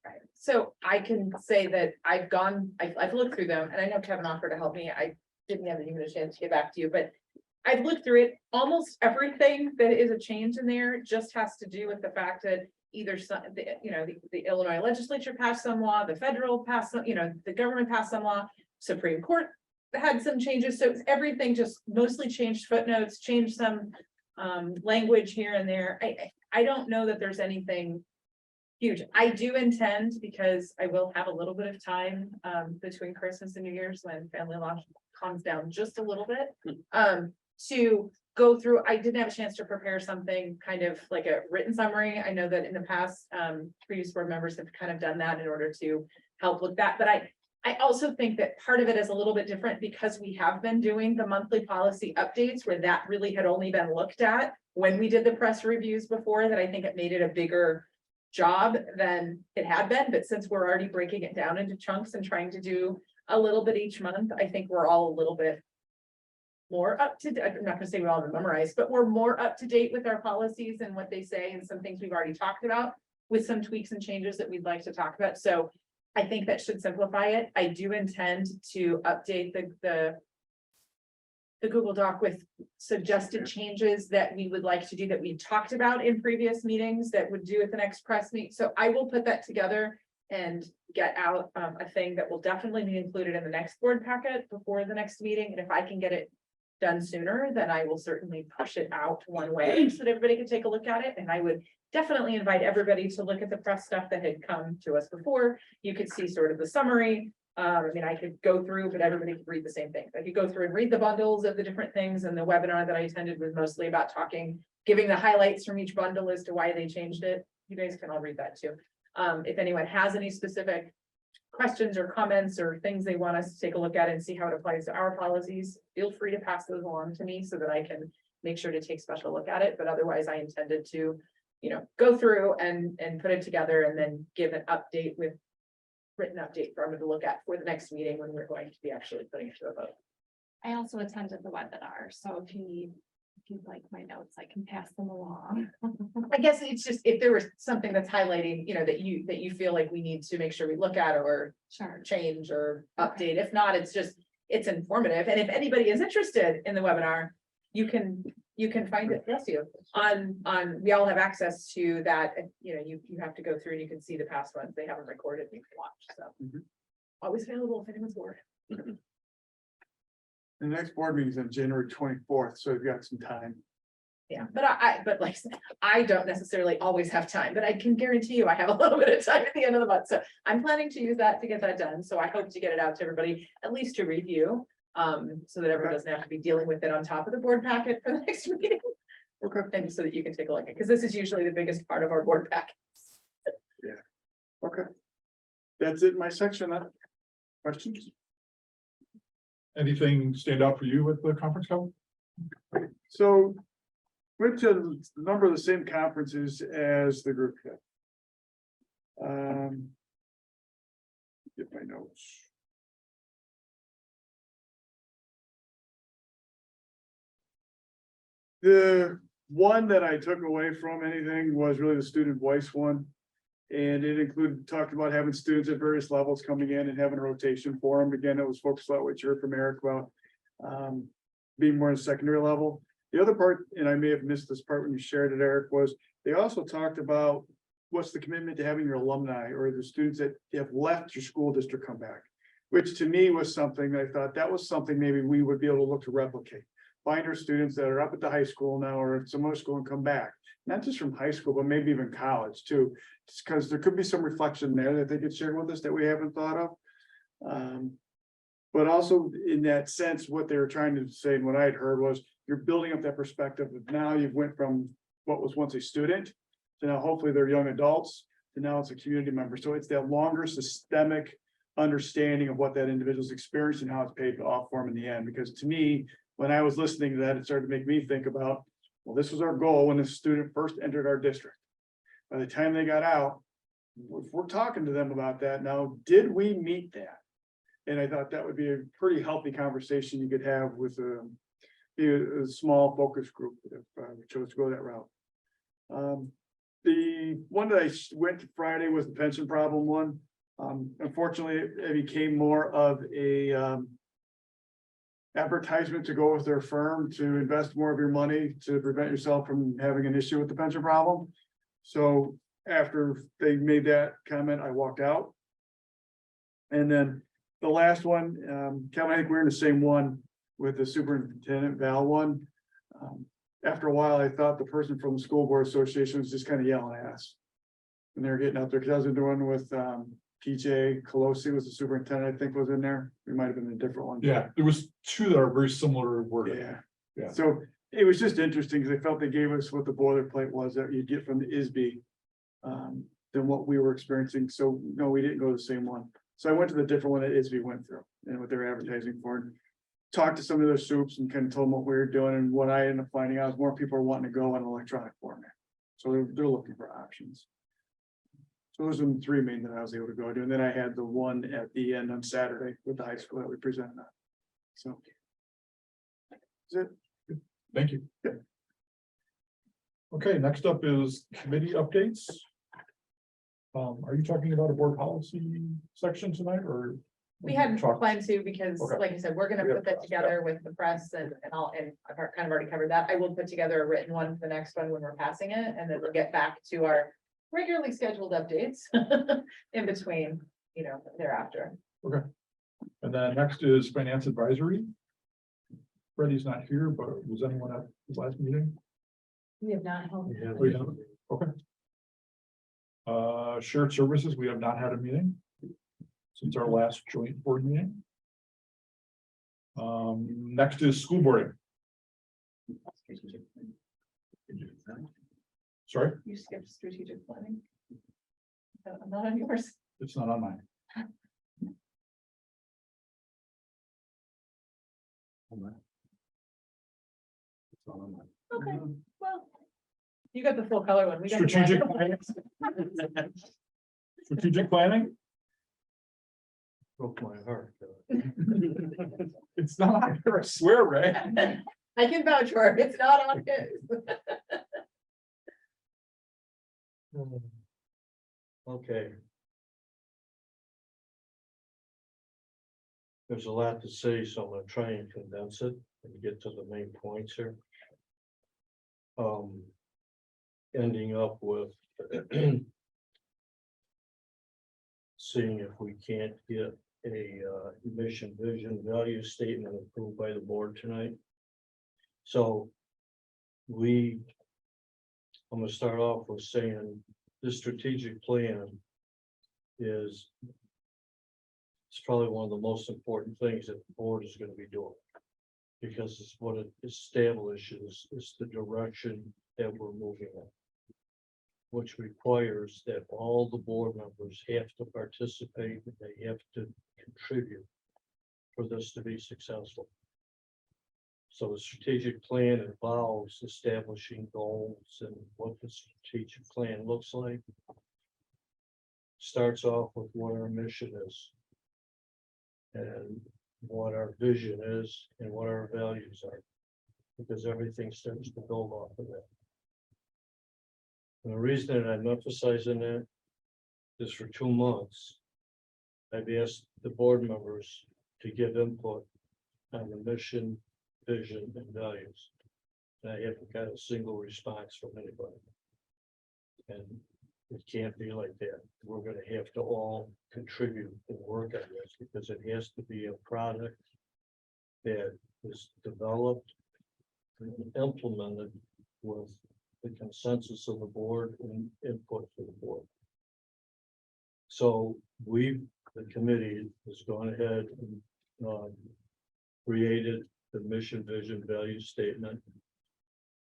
Right. So I can say that I've looked through them and I know Kevin offered to help me. I didn't have even a chance to get back to you, but I've looked through it. Almost everything that is a change in there just has to do with the fact that either the Illinois legislature passed some law, the federal passed some, the government passed some law, Supreme Court had some changes. So it's everything just mostly changed footnotes, changed some language here and there. I don't know that there's anything huge. I do intend, because I will have a little bit of time between Christmas and New Year's when family law calms down just a little bit, to go through. I didn't have a chance to prepare something kind of like a written summary. I know that in the past, previous board members have kind of done that in order to help with that. But I also think that part of it is a little bit different because we have been doing the monthly policy updates where that really had only been looked at when we did the press reviews before, that I think it made it a bigger job than it had been, but since we're already breaking it down into chunks and trying to do a little bit each month, I think we're all a little bit more up to, I'm not gonna say we all have it memorized, but we're more up to date with our policies and what they say and some things we've already talked about with some tweaks and changes that we'd like to talk about. So I think that should simplify it. I do intend to update the Google Doc with suggested changes that we would like to do that we talked about in previous meetings that would do at the next press meet. So I will put that together and get out a thing that will definitely be included in the next board packet before the next meeting. And if I can get it done sooner, then I will certainly push it out one way so that everybody can take a look at it. And I would definitely invite everybody to look at the press stuff that had come to us before. You could see sort of the summary. I mean, I could go through, but everybody could read the same thing. I could go through and read the bundles of the different things, and the webinar that I attended was mostly about giving the highlights from each bundle as to why they changed it. You guys can all read that too. If anyone has any specific questions or comments or things they want us to take a look at and see how it applies to our policies, feel free to pass those along to me so that I can make sure to take special look at it. But otherwise, I intended to, go through and put it together and then give an update with written update for everyone to look at for the next meeting when we're going to be actually putting it to a vote. I also attended the webinar, so if you'd like my notes, I can pass them along. I guess it's just, if there was something that's highlighting, that you feel like we need to make sure we look at or Sure. change or update. If not, it's informative. And if anybody is interested in the webinar, you can find it, bless you, we all have access to that. You have to go through and you can see the past ones. They have them recorded and you can watch, so. Always available if anyone's bored. The next board meeting is on January 24th, so you've got some time. Yeah, but like I said, I don't necessarily always have time, but I can guarantee you I have a little bit of time at the end of the month. So I'm planning to use that to get that done. So I hope to get it out to everybody, at least to review. So that everyone doesn't have to be dealing with it on top of the board packet for the next meeting. Okay. And so that you can take a look at, because this is usually the biggest part of our board pack. Okay. That's it, in my section. Questions? Anything stand out for you with the conference call? So went to a number of the same conferences as the group had. Get my notes. The one that I took away from anything was really the student voice one. And it included, talked about having students at various levels coming in and having a rotation for them. Again, it was focused on what you heard from Eric about being more in secondary level. The other part, and I may have missed this part when you shared it, Eric, was they also talked about what's the commitment to having your alumni or the students that have left your school district come back, which to me was something that I thought that was something maybe we would be able to look to replicate. Find our students that are up at the high school now or at some other school and come back, not just from high school, but maybe even college too, just because there could be some reflection there that they could share with us that we haven't thought of. But also in that sense, what they were trying to say and what I had heard was you're building up that perspective of now you've went from what was once a student to now hopefully they're young adults to now it's a community member. So it's that longer systemic understanding of what that individual's experienced and how it's paid off for them in the end. Because to me, when I was listening to that, it started to make me think about, well, this was our goal when the student first entered our district. By the time they got out, if we're talking to them about that now, did we meet that? And I thought that would be a pretty healthy conversation you could have with a small focus group if we chose to go that route. The one that I went to Friday was the pension problem one. Unfortunately, it became more of a advertisement to go with their firm to invest more of your money to prevent yourself from having an issue with the pension problem. So after they made that comment, I walked out. And then the last one, Kevin, I think we're in the same one with the superintendent Val one. After a while, I thought the person from the school board association was just kind of yelling at us. And they're getting out there, because I was doing with PJ Colosi was the superintendent, I think was in there. We might have been a different one. Yeah, there was two that are very similar wording. Yeah. Yeah. So it was just interesting because I felt they gave us what the boilerplate was that you get from the ISB. Than what we were experiencing. So no, we didn't go to the same one. So I went to the different one that ISB went through and what they're advertising for. And talked to some of those soups and kind of told them what we were doing. And what I ended up finding out is more people are wanting to go on electronic format. So they're looking for options. So those are the three main that I was able to go to, and then I had the one at the end on Saturday with the high school that we presented on. So. That's it. Thank you. Yep. Okay, next up is committee updates. Are you talking about a board policy section tonight or? We hadn't Talk- planned to because, Okay. like I said, we're gonna We put have that press, together with the press and I've kind of already covered that. I will put together a written one for the next one when we're passing it, and then we'll get back to our regularly scheduled updates in between, thereafter. And then next is finance advisory. Freddie's not here, but was anyone at the last meeting? We have not held. Yeah. We have, okay. Shared services, we have not had a meeting since our last joint board meeting. Next is school boarding. Sorry, You skipped strategic planning. I'm not on yours. it's not on mine. Okay, well. You got the full color one. We got the Strategic black. planning. Strategic planning, Broke my heart. it's not on here, I swear, Ray. I can vouch for it. It's not on his. Okay. There's a lot to say, so I'm gonna try and condense it and get to the main points here. Ending up with seeing if we can't get a mission, vision, value statement approved by the board tonight. So I'm gonna start off with saying the strategic plan is it's probably one of the most important things that the board is gonna be doing. Because it's what it establishes is the direction that we're moving in. Which requires that all the board members have to participate, and they have to contribute for this to be successful. So the strategic plan involves establishing goals and what the strategic plan looks like. Starts off with what our mission is. And what our vision is and what our values are. Because everything starts to build off of that. And the reason that I'm emphasizing that is for 2 months. I've asked the board members to give input on the mission, vision, and values. And I haven't got a single response from anybody. And it can't be like that. We're gonna have to all contribute and work on this because it has to be a product that is developed and implemented with the consensus of the board and input for the board. So the committee has gone ahead and created the mission, vision, value statement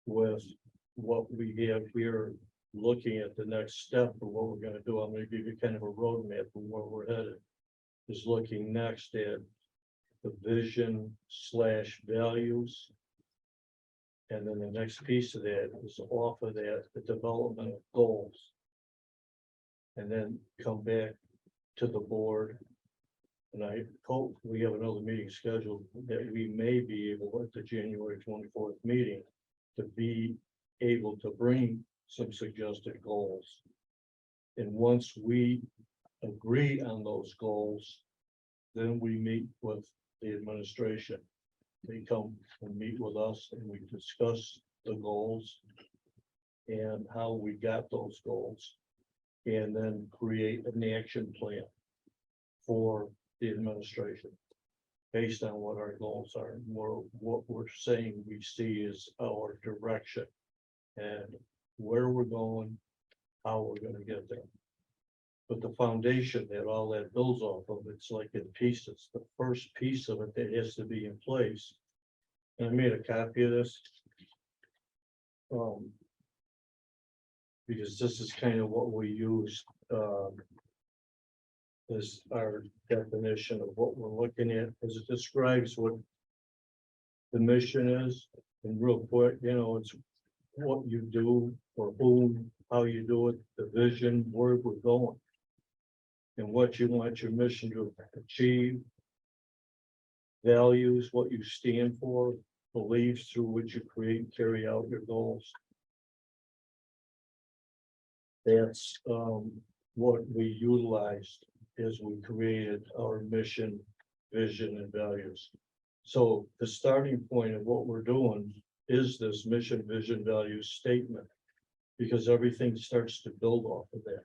with what we have here, looking at the next step of what we're gonna do. I'm gonna give you kind of a roadmap of where we're headed. Is looking next at the vision / values. And then the next piece of that is off of that, the development of goals. And then come back to the board. And I hope we have another meeting scheduled that we may be able at the January 24th meeting to be able to bring some suggested goals. And once we agree on those goals, then we meet with the administration. They come and meet with us and we discuss the goals and how we got those goals. And then create an action plan for the administration based on what our goals are, and what we're saying we see is our direction and where we're going, how we're gonna get there. But the foundation that all that builds off of, it's like in pieces. The first piece of it that has to be in place. And I made a copy of this. Because this is kind of what we use, as our definition of what we're looking at, as it describes what the mission is. And real quick, it's what you do, for whom, how you do it, the vision, where we're going. And what you want your mission to achieve. Values, what you stand for, beliefs through which you create and carry out your goals. That's what we utilized as we created our mission, vision, and values. So the starting point of what we're doing is this mission, vision, values statement. Because everything starts to build off of that.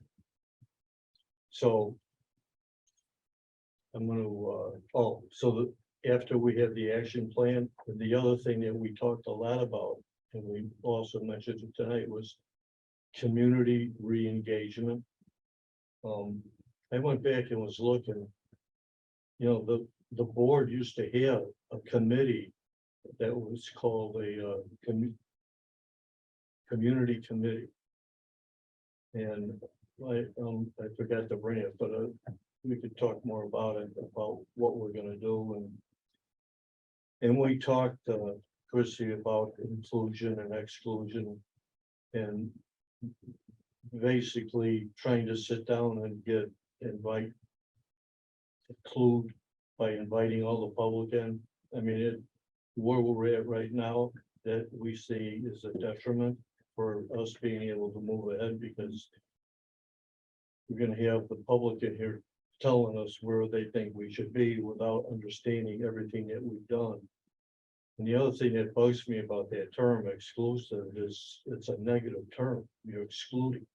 So. I'm gonna, so after we have the action plan, and the other thing that we talked a lot about, and we also mentioned it tonight, was community re-engagement. I went back and was looking. You know, the board used to have a committee that was called a community committee. And I forgot to bring it, but we could talk more about it, about what we're gonna do, and we talked, Chrissy, about inclusion and exclusion. And basically trying to sit down and include by inviting all the public in. I mean, where we're at right now, that we see is a detriment for us being able to move ahead, because we're gonna have the public in here telling us where they think we should be without understanding everything that we've done. And the other thing that bugs me about that term exclusive is it's a negative term. You're excluding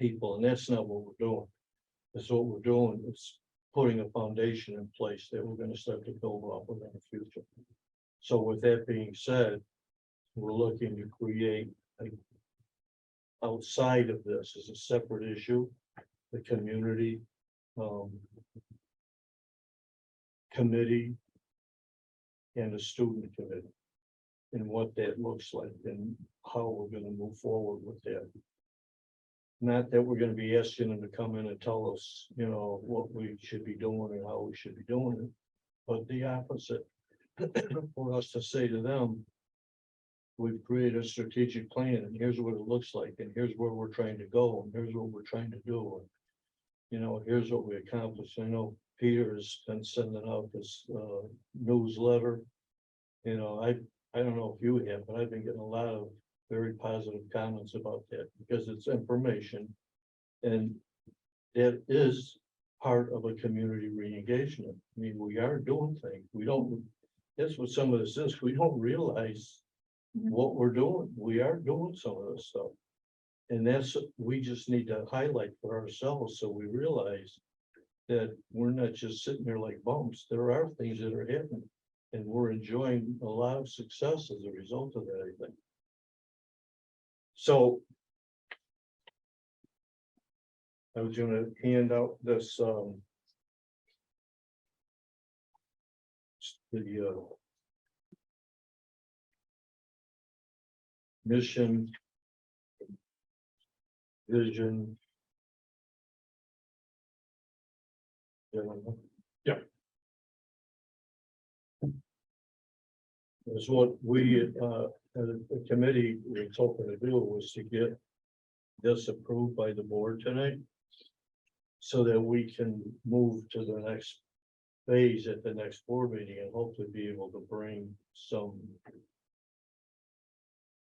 people, and that's not what we're doing. That's what we're doing is putting a foundation in place that we're gonna start to build off of in the future. So with that being said, we're looking to create outside of this as a separate issue, the community committee and a student committee, and what that looks like and how we're gonna move forward with that. Not that we're gonna be asking them to come in and tell us, you know, what we should be doing and how we should be doing it, but the opposite. For us to say to them, we've created a strategic plan, and here's what it looks like, and here's where we're trying to go, and here's what we're trying to do. And, you know, here's what we accomplished. I know Peter has been sending out this newsletter. You know, I don't know if you have, but I've been getting a lot of very positive comments about that, because it's information. And that is part of a community re-engagement. I mean, we are doing things. We don't, that's what some of this is. We don't realize what we're doing. We are doing some of this stuff. And that's, we just need to highlight for ourselves, so we realize that we're not just sitting there like bumps. There are things that are happening, and we're enjoying a lot of success as a result of that, I think. So I was gonna hand out this, the mission, vision. Yep. That's what we, as a committee, was hoping to do, was to get this approved by the board tonight, so that we can move to the next phase at the next board meeting and hopefully be able to bring some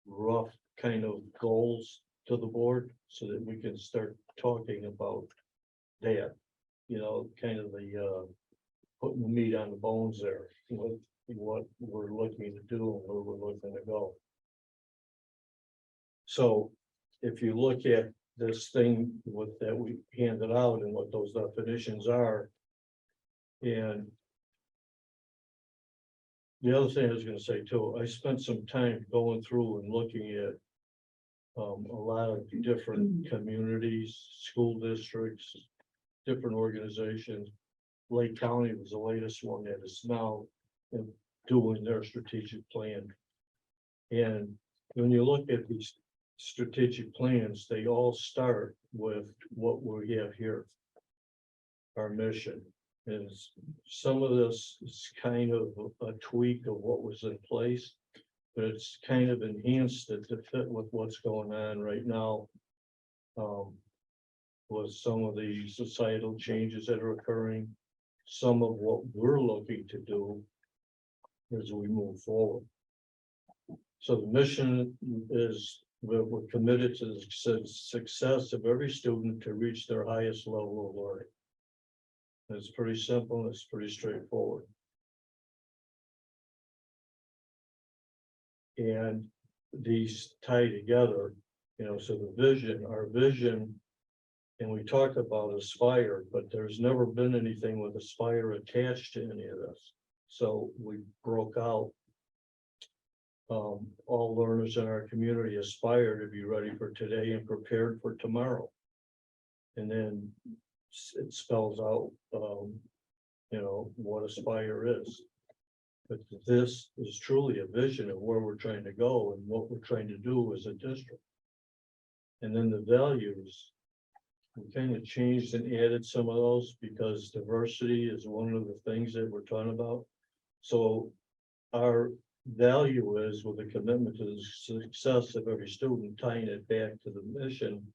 rough kind of goals to the board, so that we can start talking about that, you know, kind of the putting the meat on the bones there, with what we're looking to do and where we're looking to go. So if you look at this thing with that we handed out and what those definitions are. And the other thing I was gonna say too, I spent some time going through and looking at a lot of different communities, school districts, different organizations. Lake County was the latest one that is now doing their strategic plan. And when you look at these strategic plans, they all start with what we have here. Our mission is, some of this is kind of a tweak of what was in place, but it's kind of enhanced it to fit with what's going on right now. With some of the societal changes that are occurring, some of what we're looking to do as we move forward. So the mission is, we're committed to the success of every student to reach their highest level of learning. It's pretty simple, and it's pretty straightforward. And these tie together, so the vision, our vision. And we talked about Aspire, but there's never been anything with Aspire attached to any of this. So we broke out. All learners in our community aspire to be ready for today and prepared for tomorrow. And then it spells out, what Aspire is. But this is truly a vision of where we're trying to go and what we're trying to do as a district. And then the values. We kind of changed and added some of those because diversity is one of the things that we're talking about. So our value is with a commitment to the success of every student, tying it back to the mission.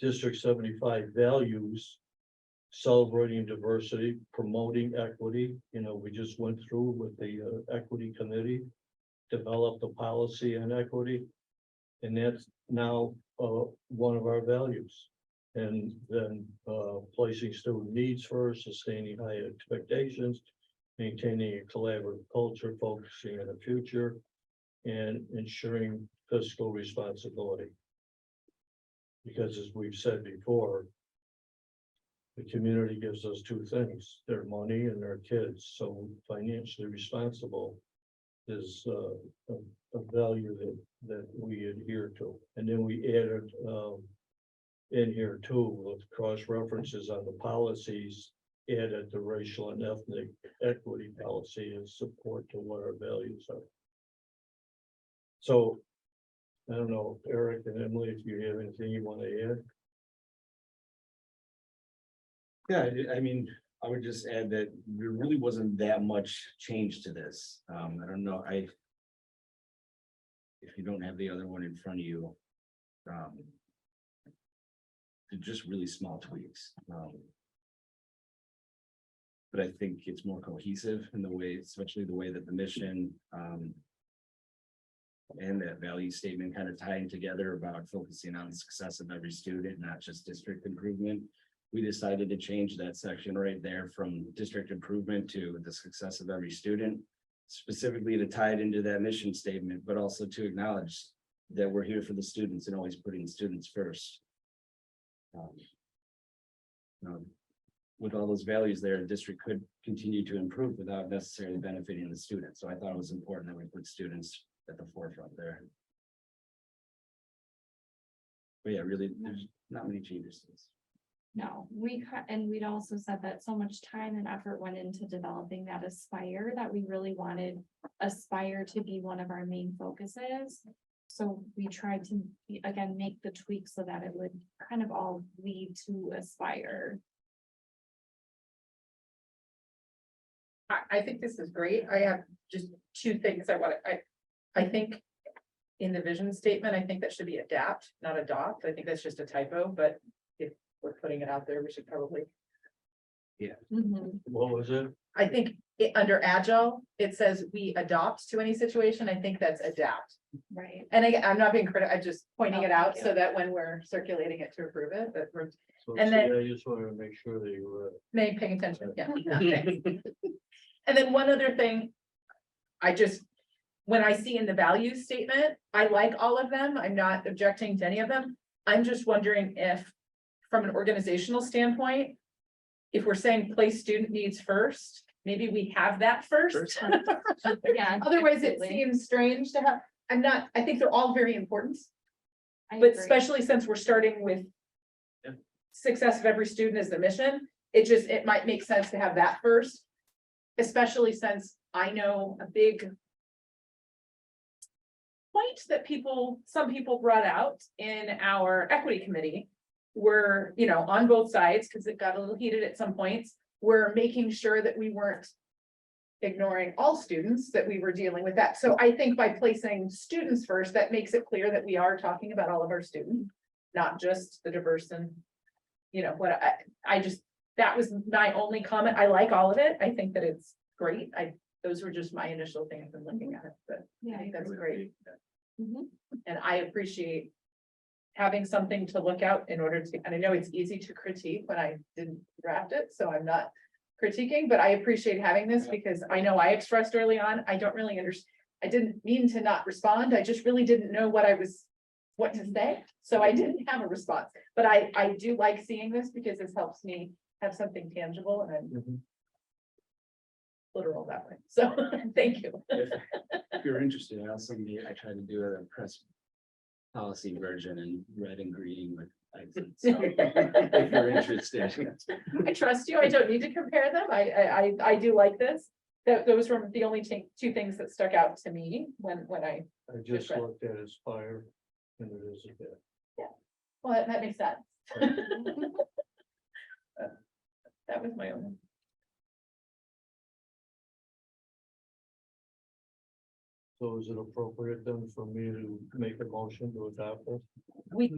District 75 values celebrating diversity, promoting equity. We just went through with the equity committee, developed a policy on equity. And that's now one of our values. And then placing student needs first, sustaining high expectations, maintaining a collaborative culture, focusing on the future, and ensuring fiscal responsibility. Because as we've said before, the community gives us two things, their money and their kids. So financially responsible is a value that we adhere to. And then we added in here too, with cross references on the policies, added the racial and ethnic equity policy and support to what our values are. So I don't know, Eric and Emily, if you have anything you want to add? Yeah, I mean, I would just add that there really wasn't that much change to this. I don't know, if you don't have the other one in front of you. They're just really small tweaks. But I think it's more cohesive in the way, especially the way that the mission, and that value statement kind of tying together about focusing on the success of every student, not just district improvement. We decided to change that section right there from district improvement to the success of every student, specifically to tie it into that mission statement, but also to acknowledge that we're here for the students and always putting students first. With all those values there, a district could continue to improve without necessarily benefiting the students. So I thought it was important that we put students at the forefront there. But yeah, really, there's not many changes to this. No, and we'd also said that so much time and effort went into developing that Aspire that we really wanted Aspire to be one of our main focuses. So we tried to, again, make the tweaks so that it would kind of all lead to Aspire. I think this is great. I have just two things I think in the vision statement, I think that should be adapt, not adopt. I think that's just a typo, but if we're putting it out there, we should probably. What was it? I think under agile, it says we adopt to any situation. I think that's adapt. Right. And I'm not being critical, I'm just pointing it Oh, out thank so you. that when we're circulating it to approve it, that we're So And see, then- I just wanted to make sure that you were. paying attention. Yeah. Thanks. And then one other thing, when I see in the values statement, I like all of them. I'm not objecting to any of them. I'm just wondering if, from an organizational standpoint, if we're saying place student needs first, maybe we have that first. Yeah. Otherwise, it absolutely. seems strange to have, I think they're all very important, I but agree. especially since we're starting with success of every student is the mission, it might make sense to have that first. Especially since I know a big point that some people brought out in our equity committee were, on both sides, because it got a little heated at some points, were making sure that we weren't ignoring all students, that we were dealing with that. So I think by placing students first, that makes it clear that we are talking about all of our students, not just the diverse and, you know, what I just, that was my only comment. I like all of it. I think that it's great. Those were just my initial things in looking at it, but I think that's great. Mhm. And I appreciate having something to look out in order to, and I know it's easy to critique when I didn't draft it, so I'm not critiquing, but I appreciate having this because I know I expressed early on, I don't really understand. I didn't mean to not respond. I just really didn't know what to say. So I didn't have a response, but I do like seeing this because this helps me have something tangible and Mhm. literal that way. So thank you. If you're interested, I tried to do a press policy version in red and green with accents. So if you're interested. I trust you. I don't need to compare them. I do like this. Those were the only two things that stuck out to me when I, I just Different. looked at his fire and it is a bit. well, that makes sense. That was my own. So is it appropriate then for me to make a motion to adopt this? We.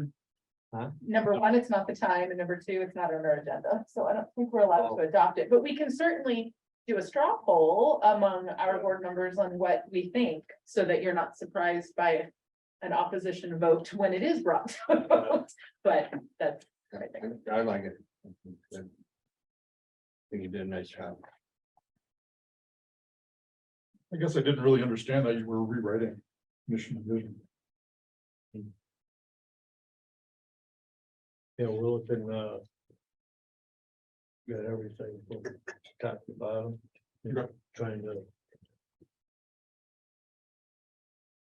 Huh? Number one, it's not the time, and number two, it's not on our agenda, so I don't think we're allowed to adopt it, but we can certainly do a straw poll among our board members on what we think, so that you're not surprised by an opposition vote when it is brought to a vote, but that's. I think. I like it. I think you did a nice job. I guess I didn't really understand that you were rewriting mission and vision. Yeah, we're looking, got everything from top to bottom. Okay. Trying to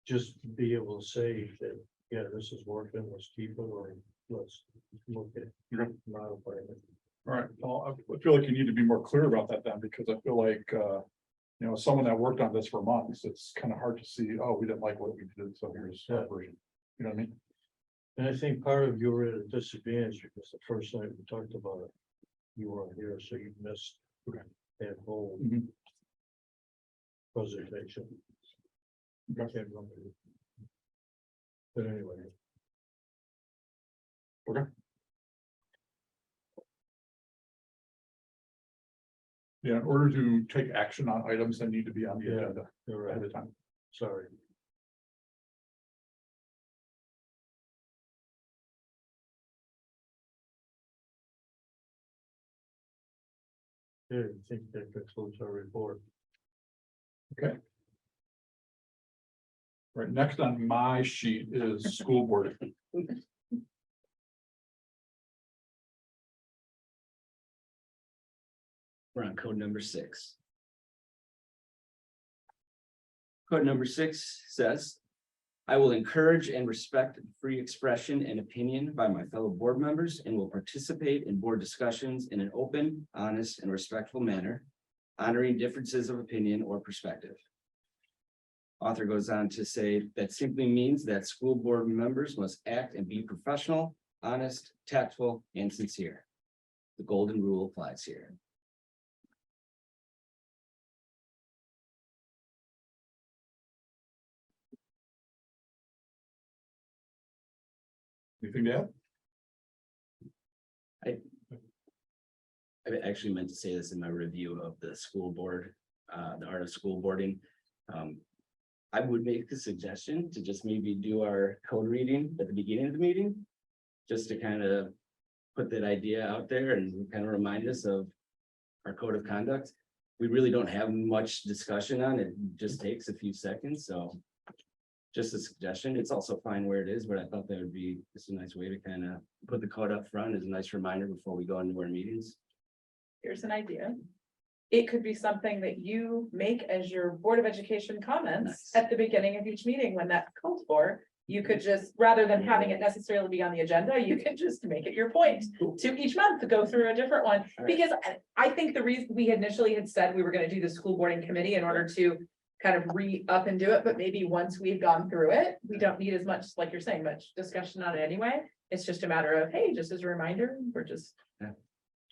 just be able to say that, yeah, this is working, let's keep it, or let's look at Okay. modifying it. All right, well, I feel like you need to be more clear about that then, because I feel like, you know, someone that worked on this for months, it's kind of hard to see, oh, we didn't like what we did, so here's our version. You know what I mean? And I think part of you were at a disadvantage because the first night we talked about it, you weren't here, so you missed that whole Mhm. presentation. I can't remember. But anyway. Yeah, in order to take action on items that need to be on the Yeah. agenda You're ahead right, of time. sorry. Yeah, I think that concludes our report. Right, next on my sheet is school board. We're on code number 6. Code number 6 says, I will encourage and respect free expression and opinion by my fellow board members and will participate in board discussions in an open, honest, and respectful manner, honoring differences of opinion or perspective. Author goes on to say that simply means that school board members must act and be professional, honest, tactful, and sincere. The golden rule applies here. Anything to add? I actually meant to say this in my review of the school board, the art of school boarding. I would make a suggestion to just maybe do our code reading at the beginning of the meeting. Just to kind of put that idea out there and kind of remind us of our code of conduct. We really don't have much discussion on it, it just takes a few seconds, so. Just a suggestion, it's also fine where it is, but I thought that would be just a nice way to kind of put the code up front as a nice reminder before we go into our meetings. Here's an idea. It could be something that you make as your Board of Education comments Nice. at the beginning of each meeting when that's called for. You could just, rather than having it necessarily be on the agenda, you could just make it your point to each month to go through a different one. All right. Because I think the reason we initially had said we were gonna do the school boarding committee in order to kind of re-up and do it, but maybe once we've gone through it, we don't need as much, like you're saying, much discussion on it anyway. It's just a matter of, hey, just as a reminder, we're just. Yeah.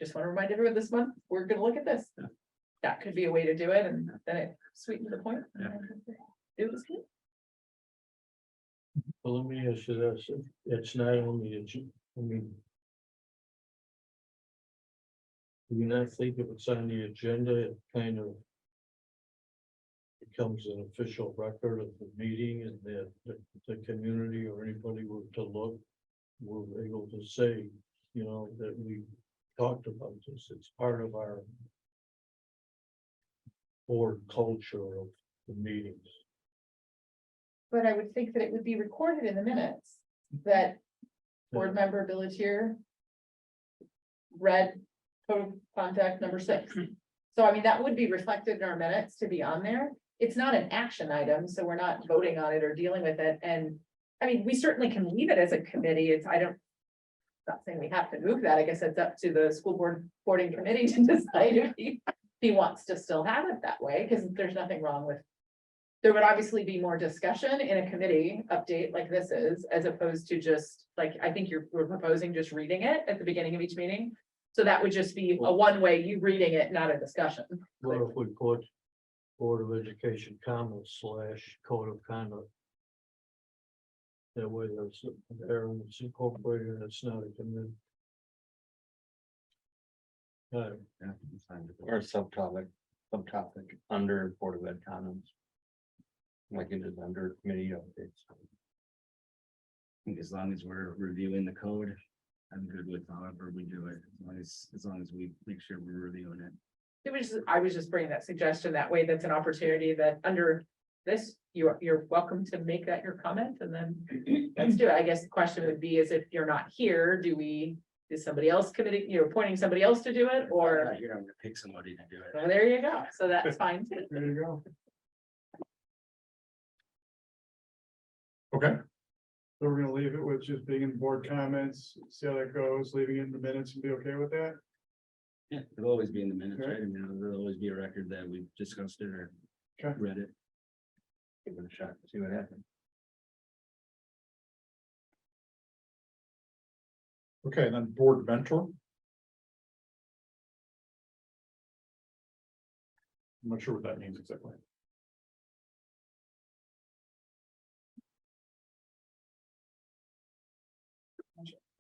Just want to remind everyone this month, we're gonna look at this. that could be a way to do it, and then it sweetened the point. Yeah. It was good. Well, let me ask you this, it's not only, I mean. Do you not think if it's on the agenda, it kind of. Becomes an official record of the meeting and that the community or anybody were to look. We're able to say, you know, that we talked about this, it's part of our. Board culture of the meetings. But I would think that it would be recorded in the minutes that board member Billetier read code of conduct number 6. So I mean, that would be reflected in our minutes to be on there. It's not an action item, so we're not voting on it or dealing with it. And I mean, we certainly can leave it as a committee. Not saying we have to move that. I guess it's up to the school boarding committee to decide if he wants to still have it that way, because there's nothing wrong with. There would obviously be more discussion in a committee update like this is, as opposed to just like, I think we're proposing just reading it at the beginning of each meeting. So that would just be a one-way, you reading it, not a discussion. What if we put Board of Education comments / code of conduct? That way there's, it's incorporated, it's not a committee. Yeah, it's fine. Or a subtopic under Board of Ed comments. Like it is under committee updates. I think as long as we're reviewing the code, I'm good with however we do it, as long as we make sure we're reviewing it. I was just bringing that suggestion that way. That's an opportunity that under this, you're welcome to make that your comment and then let's do it. I guess the question would be is if you're not here, is somebody else committing, appointing somebody else to do it or? You're gonna pick somebody to do it. Well, there you go. So that's fine too. There you go. Okay, So we're gonna leave it with just being in board comments, see how that goes, leaving it in the minutes and be okay with that? Yeah, it'll always be in the minutes, Okay. right? I mean, there'll always be a record that we've discussed it or Okay. read it. Give it a shot, see what happens. okay, then board mentor. I'm not sure what that means exactly.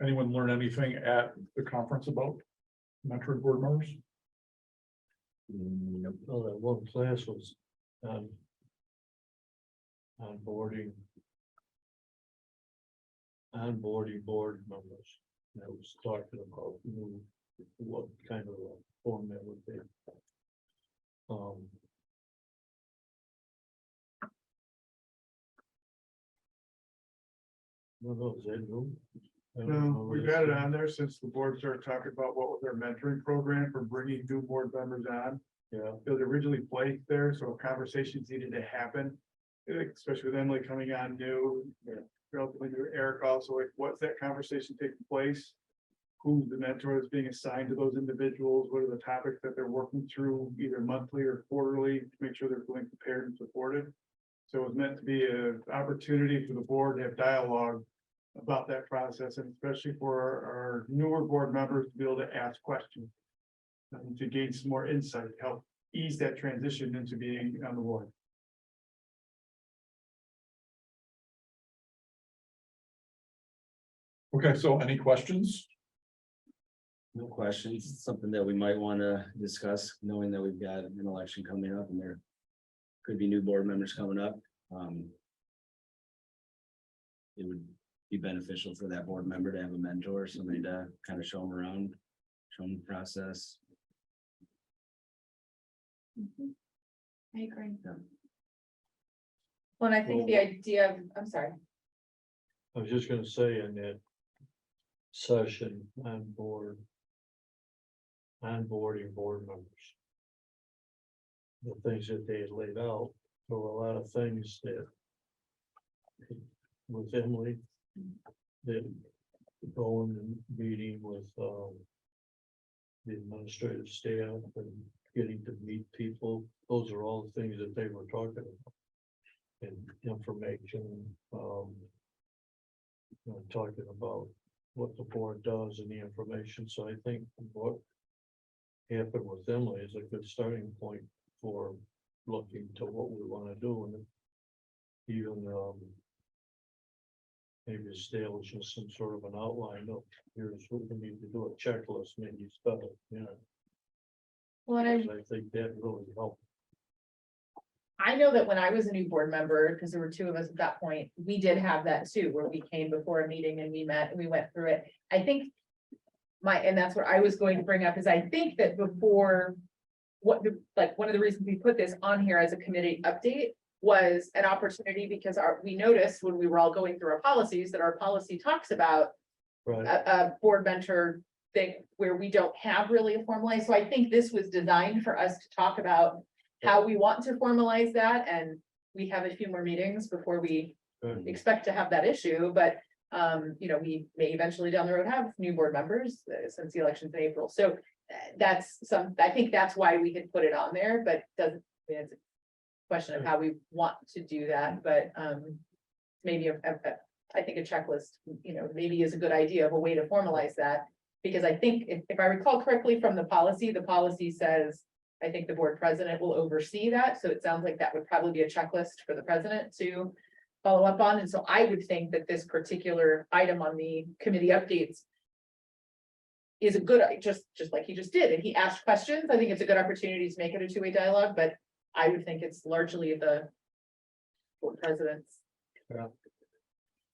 Anyone learn anything at the conference about mentoring board members? Nope. Well, that one class was onboarding board members. That was talking about what kind of a format would be. I don't know, is that new? I don't know No, what we've it's- had it on there since the board started talking about what was their mentoring program for bringing new board members on. Yeah, It was originally placed there, so conversations needed to happen. Especially with Emily coming on new, relatively new, Eric also, like, what's that conversation taking place? Who's the mentor that's being assigned to those individuals? What are the topics that they're working through, either monthly or quarterly, to make sure they're feeling prepared and supported? So it was meant to be an opportunity for the board to have dialogue about that process, and especially for our newer board members to be able to ask questions. And to gain some more insight, help ease that transition into being on the board. Okay, so any questions? No questions. It's something that we might want to discuss, knowing that we've got an election coming up and there could be new board members coming up. It would be beneficial for that board member to have a mentor, somebody to kind of show them around, show them the process. I agree. Well, and I think the idea of, I'm sorry. I was just gonna say in that session on board. Onboarding board members. The things that they had laid out, there were a lot of things that. With Emily. That going and meeting with the administrative staff and getting to meet people, those are all the things that they were talking about. And information, talking about what the board does and the information, so I think what happened with Emily is a good starting point for looking to what we wanna do and even, maybe establishing some sort of an outline of, here's what we need to do, a checklist, maybe stuff, you know. Well, and I think that really helped. I know that when I was a new board member, because there were two of us at that point, we did have that too, where we came before a meeting and we met and we went through it. I think and that's what I was going to bring up, is I think that before one of the reasons we put this on here as a committee update was an opportunity, because we noticed when we were all going through our policies, that our policy talks about Right, a board mentor thing where we don't have really a formalized, so I think this was designed for us to talk about how we want to formalize that, and we have a few more meetings before we good. expect to have that issue, but we may eventually down the road have new board members since the election's in April, so I think that's why we had put it on there, but doesn't, it's a question of how we want to do that, but maybe I think a checklist, maybe is a good idea of a way to formalize that. Because I think if I recall correctly from the policy says, I think the board president will oversee that. So it sounds like that would probably be a checklist for the president to follow up on. And so I would think that this particular item on the committee updates is a good, just like he just did. And he asked questions. I think it's a good opportunity to make it a two-way dialogue, but I would think it's largely the board president's Yeah.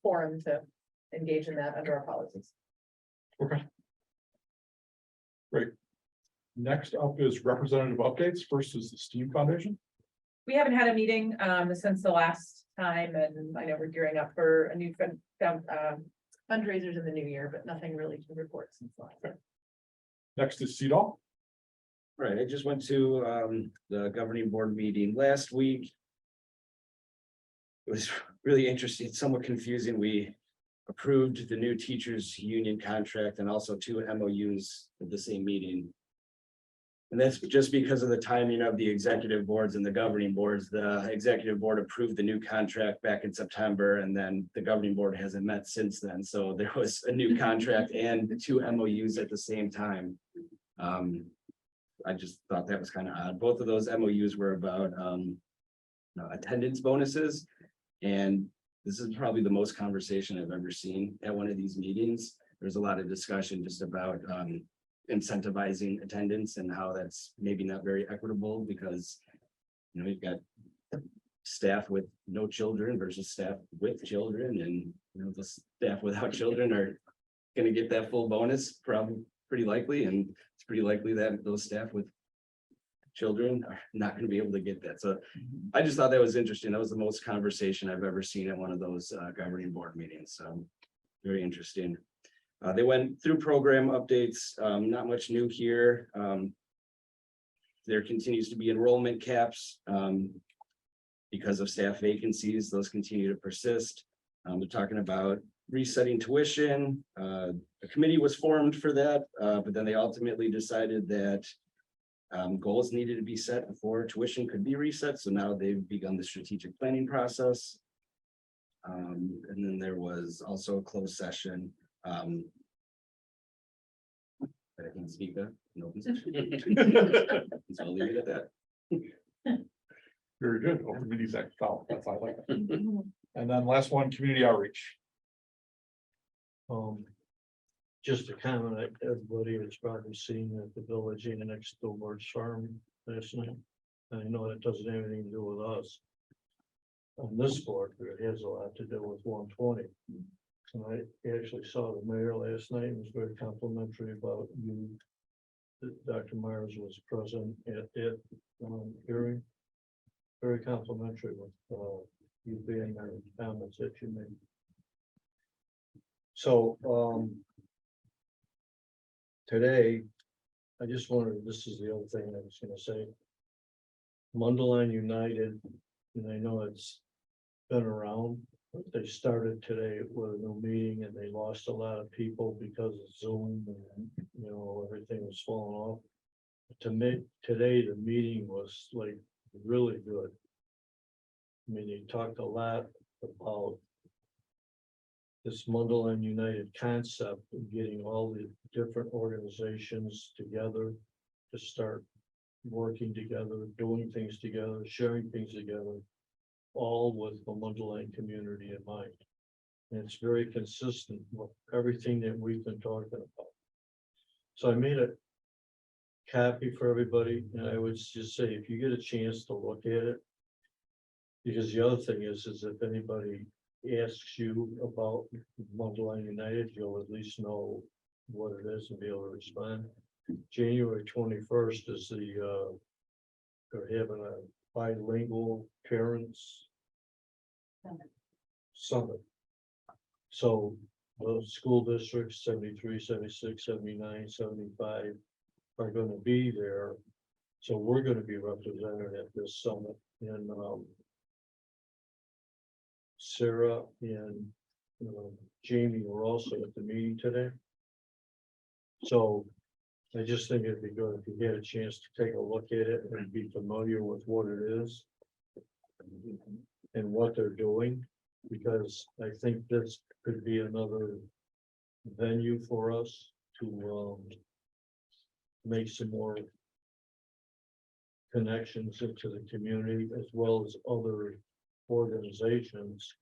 forum to engage in that under our policies. Okay. Great. Next up is representative updates. First is the STEAM Foundation. We haven't had a meeting since the last time, and I know we're gearing up for a new fundraisers in the new year, but nothing really to report since last. Next is CEDAW. Right, I just went to the governing board meeting last week. It was really interesting, somewhat confusing. We approved the new teachers union contract and also 2 MOUs at the same meeting. And that's just because of the timing of the executive boards and the governing boards. The executive board approved the new contract back in September, and then the governing board hasn't met since then. So there was a new contract and 2 MOUs at the same time. I just thought that was kind of odd. Both of those MOUs were about attendance bonuses. And this is probably the most conversation I've ever seen at one of these meetings. There's a lot of discussion just about incentivizing attendance and how that's maybe not very equitable, because you've got staff with no children versus staff with children, and the staff without children are going to get that full bonus, probably pretty likely, and it's pretty likely that those staff with children are not going to be able to get that. So I just thought that was interesting. That was the most conversation I've ever seen at one of those governing board meetings. So very interesting. They went through program updates, not much new here. There continues to be enrollment caps because of staff vacancies. Those continue to persist. They're talking about resetting tuition. A committee was formed for that, but then they ultimately decided that goals needed to be set before tuition could be reset. So now they've begun the strategic planning process. And then there was also a closed session. I can speak that in open session. So I'll leave it at that. Very good. Open Meetings Act. That's, I like that. And then last one, community outreach. Just a comment, everybody has probably seen at the village in the next door farm last night. I know that doesn't have anything to do with us. On this board, but it has a lot to do with 120. And I actually saw the mayor last night and was very complimentary about you. Dr. Myers was present at that hearing. Very complimentary with you being there, and comments that you made. So today, I just wanted, this is the other thing I was gonna say. Mundelein United, and I know it's been around, but they started today with a new meeting and they lost a lot of people because of Zoom and, everything was falling off. To me, today, the meeting was like really good. I mean, they talked a lot about this Mundelein United concept of getting all the different organizations together to start working together, doing things together, sharing things together, all with the Mundelein community in mind. And it's very consistent with everything that we've been talking about. So I made a copy for everybody, and I would just say, if you get a chance to look at it. Because the other thing is if anybody asks you about Mundelein United, you'll at least know what it is and be able to respond. January 21st is they're having a bilingual parents summit. So the school districts 73, 76, 79, 75 are gonna be there. So we're gonna be represented at this summit, and Sarah and Jamie were also at the meeting today. So I just think it'd be good if you get a chance to take a look at it and be familiar with what it is and what they're doing, because I think this could be another venue for us to make some more connections into the community as well as other organizations.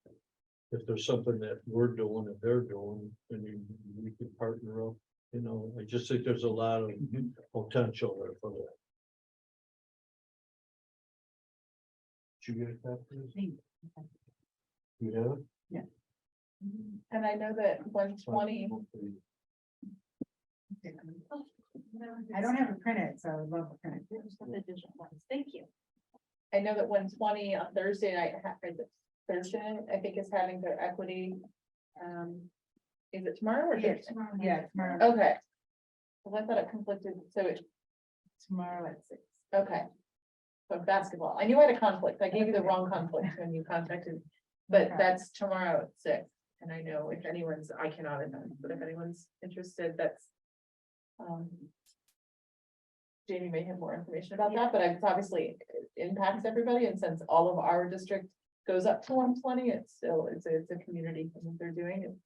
If there's something that we're doing that they're doing, then we could partner up. I just think there's a lot of potential there for that. Did you get that? You have it? And I know that 120, I don't have it printed, so I would love to print it. Thank you. I know that 120 on Thursday night, Thursday, I think is having their equity. Is it tomorrow or Thursday? Yeah, tomorrow, Okay. Well, I thought it conflicted, so it, tomorrow at 6. okay. So basketball, I knew I had a conflict, I gave you the wrong conflict when you contacted, but Okay. that's tomorrow at 6. And I know if anyone's, I cannot attend, but if anyone's interested, that's. Jamie may have more information about that, but it's obviously it impacts everybody, and since all of our district goes up to 120, it's still, it's a community thing that they're doing, it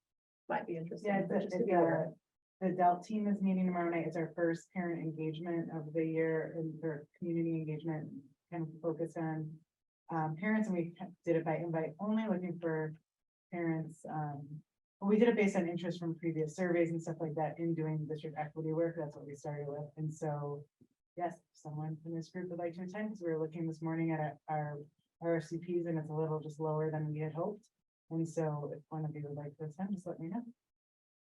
might be interesting. Yeah, but just to be aware. the adult team is meeting tomorrow night. It's our first parent engagement of the year and for community engagement, kind of focus on parents, and we did it by invite only, looking for parents. We did it based on interest from previous surveys and stuff like that in doing district equity work. That's what we started with. And so, yes, someone from this group would like to attend, because we were looking this morning at our RSCPs and it's a little just lower than we had hoped. And so if one of you would like to attend, just let me know.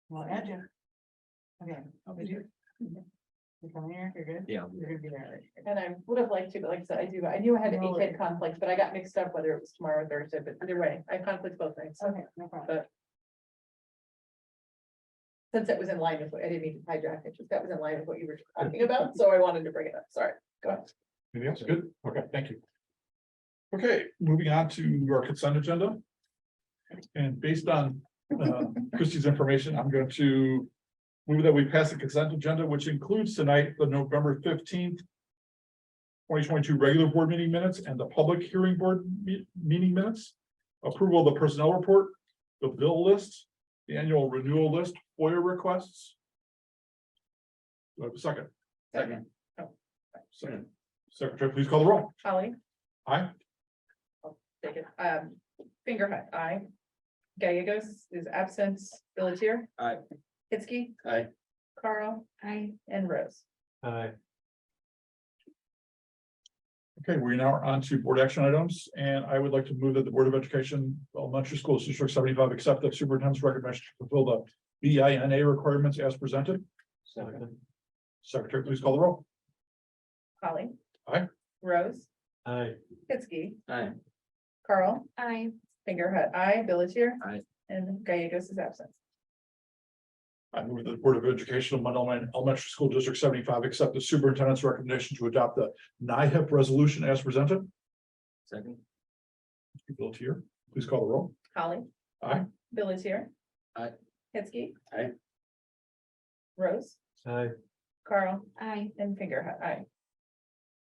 We'll add you. Okay, did you? You're coming here, you're good? Yeah. You're gonna be there, right? And I would have liked to, but like I said, I knew I had No a kid conflict, but I got mixed up whether it was tomorrow or Thursday, but either way, I have conflicts both nights. Okay, no problem. But. Since it was in line with what, I didn't mean to hijack it, just that was in line with what you were talking about, so I wanted to bring it up, sorry, go ahead. Anything else? Good. Okay, thank you. Okay, moving on to our consent agenda. And based on Christie's information, I'm going to move that we pass the consent agenda, which includes tonight the November 15th. 2022 regular board meeting minutes and the public hearing board meeting minutes. Approval of the personnel report, the bill list, the annual renewal list, FOIA requests. Do I have a second? Second. Second. Secretary, please call the roll. Holly? Aye. Take it, Finger Hut, aye. Gallegos is absent, Billatier. Aye. Hitzke. Aye. Carl. Aye. And Rose. Aye. Okay, we now are on to board action items, and I would like to move that the Board of Education, Elementary Schools District 75, accept the superintendent's recommendation to fulfill the BINA requirements as presented. Second. Secretary, please call the roll. Holly. Aye. Rose. Aye. Hitzke. Aye. Carl. Aye. Finger Hut, aye. Billatier. Aye. And Gallegos is absent. I move that the Board of Education of Mundelein Elementary School District 75 accept the superintendent's recommendation to adopt the NIHIP resolution as presented. Second. Billatier, please call the roll. Holly. Aye. Billatier. Aye. Hitzke. Aye. Rose. Aye. Carl. Aye. And Finger Hut, aye.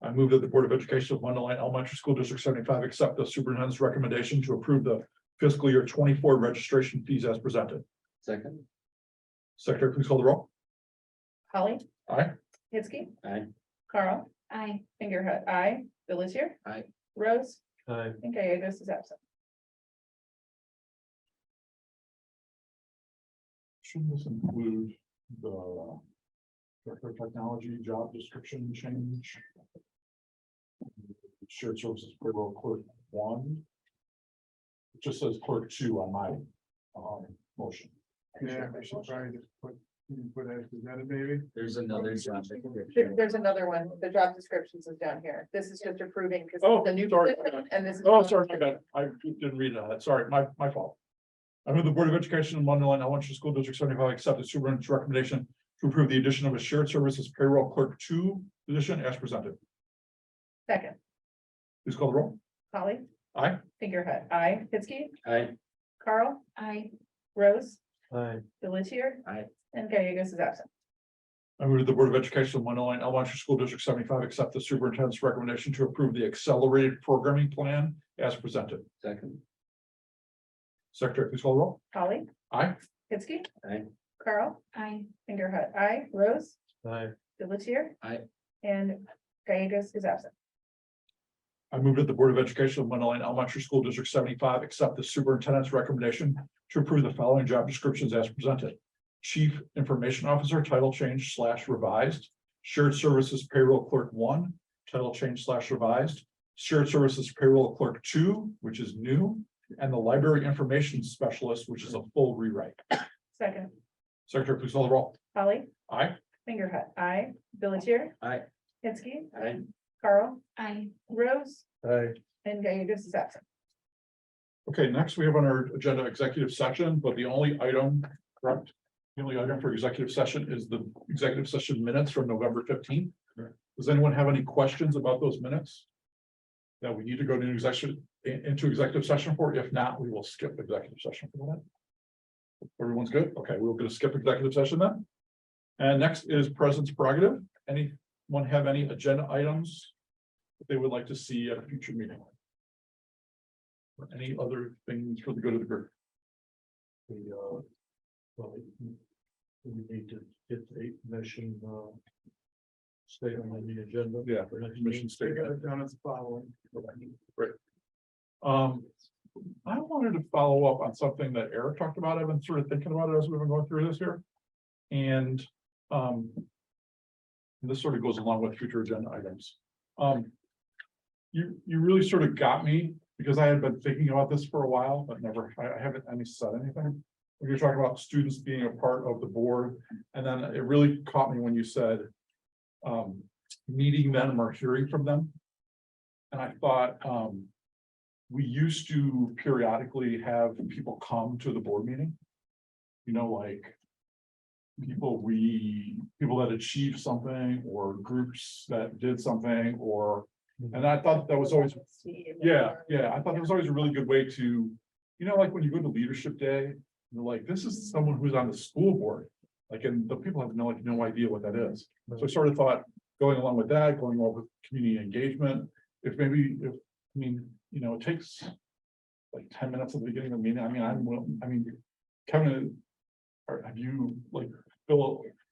I move that the Board of Education of Mundelein Elementary School District 75 accept the superintendent's recommendation to approve the fiscal year 24 registration fees as presented. Second. Secretary, please call the roll. Holly. Aye. Hitzke. Aye. Carl, Aye. Fingerhut, aye. Bill is here. Aye. Rose Aye. and Gallegos is absent. Should this include the director of technology job description change? Shared services payroll clerk 1. It just says clerk 2 on my motion. Yeah, I should probably just put, you can put as presented maybe. There's another job. There's another one. The job descriptions is down here. This is just approving because Oh, the new sorry. position and this is. Oh, sorry, I got it. I didn't read that. Sorry, my fault. I move the Board of Education in Mundelein Elementary School District 75 accept the superintendent's recommendation to approve the addition of a shared services payroll clerk 2 position as presented. Second, Please call the roll. Polly, Aye. Fingerhut, aye. Pitzke, Aye. Carl, Aye. Rose, Aye. Bill is here. Aye. And Gallegos is absent. I move the Board of Education of Mundelein Elementary School District 75 accept the superintendent's recommendation to approve the accelerated programming plan as presented. Second. Secretary, please call the roll. Polly, Aye. Pitzke. Aye. Carl, Aye. Fingerhut, aye. Rose, Aye. Bill is here. Aye. And Gallegos is absent. I move that the Board of Education of Mundelein Elementary School District 75 accept the superintendent's recommendation to approve the following job descriptions as presented. Chief Information Officer, title change / revised. Shared Services Payroll Clerk 1, title change / revised. Shared Services Payroll Clerk 2, which is new, and the Library Information Specialist, which is a full rewrite. Second, Secretary, please call the roll. Polly, Aye. Fingerhut, aye. Bill is here. Aye. Pitzke, Aye. Carl, Aye. Rose, Aye. and Gallegos is absent. Okay, next we have on our agenda executive session, but the only item, correct? The only item for executive session is the executive session minutes from November 15th. Does anyone have any questions about those minutes? That we need to go to into executive session for? If not, we will skip executive session for that. Everyone's good? Okay, we're gonna skip executive session then. And next is president's prerogative. Anyone have any agenda items that they would like to see at a future meeting? Or any other things for the good of the group? Well, we need to get the mission, statement on the agenda. Yeah, for next mission meeting. I got statement. it down as following. Great. I wanted to follow up on something that Eric talked about. I've been sort of thinking about it as we've been going through this here. And this sort of goes along with future agenda items. You really sort of got me because I had been thinking about this for a while, but I haven't said anything. When you're talking about students being a part of the board, and then it really caught me when you said meeting them or hearing from them. And I thought, we used to periodically have people come to the board meeting. You know, like people that achieved something or groups that did something and I thought that was always, yeah, I thought that was always a really good way to, you know, like when you go to leadership day, you're like, this is someone who's on the school board. Like, and the people have no idea what that is. So I sort of thought going along with that, going along with community engagement, if it takes like 10 minutes at the beginning of the meeting. Kevin, have you like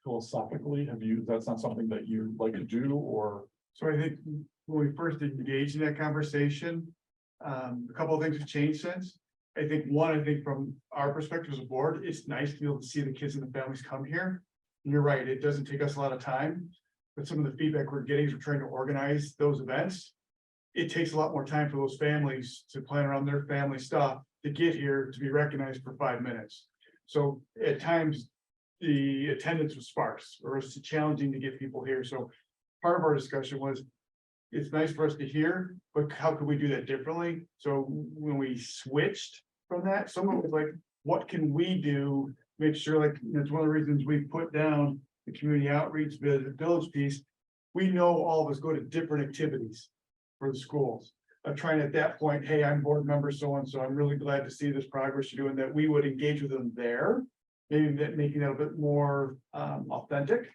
philosophically, that's not something that you like to do or? So I think when we first engaged in that conversation, a couple of things have changed since. I think from our perspective as a board, it's nice to be able to see the kids and the families come here. And you're right, it doesn't take us a lot of time, but some of the feedback we're getting as we're trying to organize those events. It takes a lot more time for those families to plan around their family stuff to get here to be recognized for 5 minutes. So at times, the attendance was sparse or it's challenging to get people here. So part of our discussion was, it's nice for us to hear, but how could we do that differently? So when we switched from that, someone was like, what can we do? Make sure, like, that's one of the reasons we put down the community outreach, the village piece. We know all of us go to different activities for the schools. I'm trying at that point, hey, I'm board member so-and-so, I'm really glad to see this progress you're doing, that we would engage with them there. Maybe making that a bit more authentic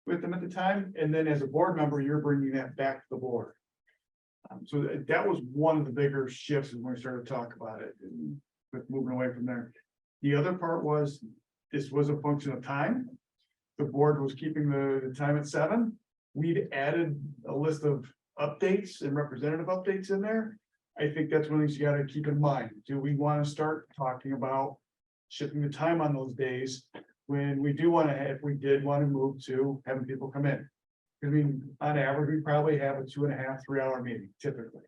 with them at the time. And then as a board member, you're bringing that back to the board. So that was one of the bigger shifts when we started to talk about it and with moving away from there. The other part was, this was a function of time. The board was keeping the time at 7. we'd added a list of updates and representative updates in there. I think that's one of the things you gotta keep in mind. Do we want to start talking about shifting the time on those days? When we do want to, if we did want to move to having people come in. I mean, on average, we probably have a 2.5, 3 hour meeting typically.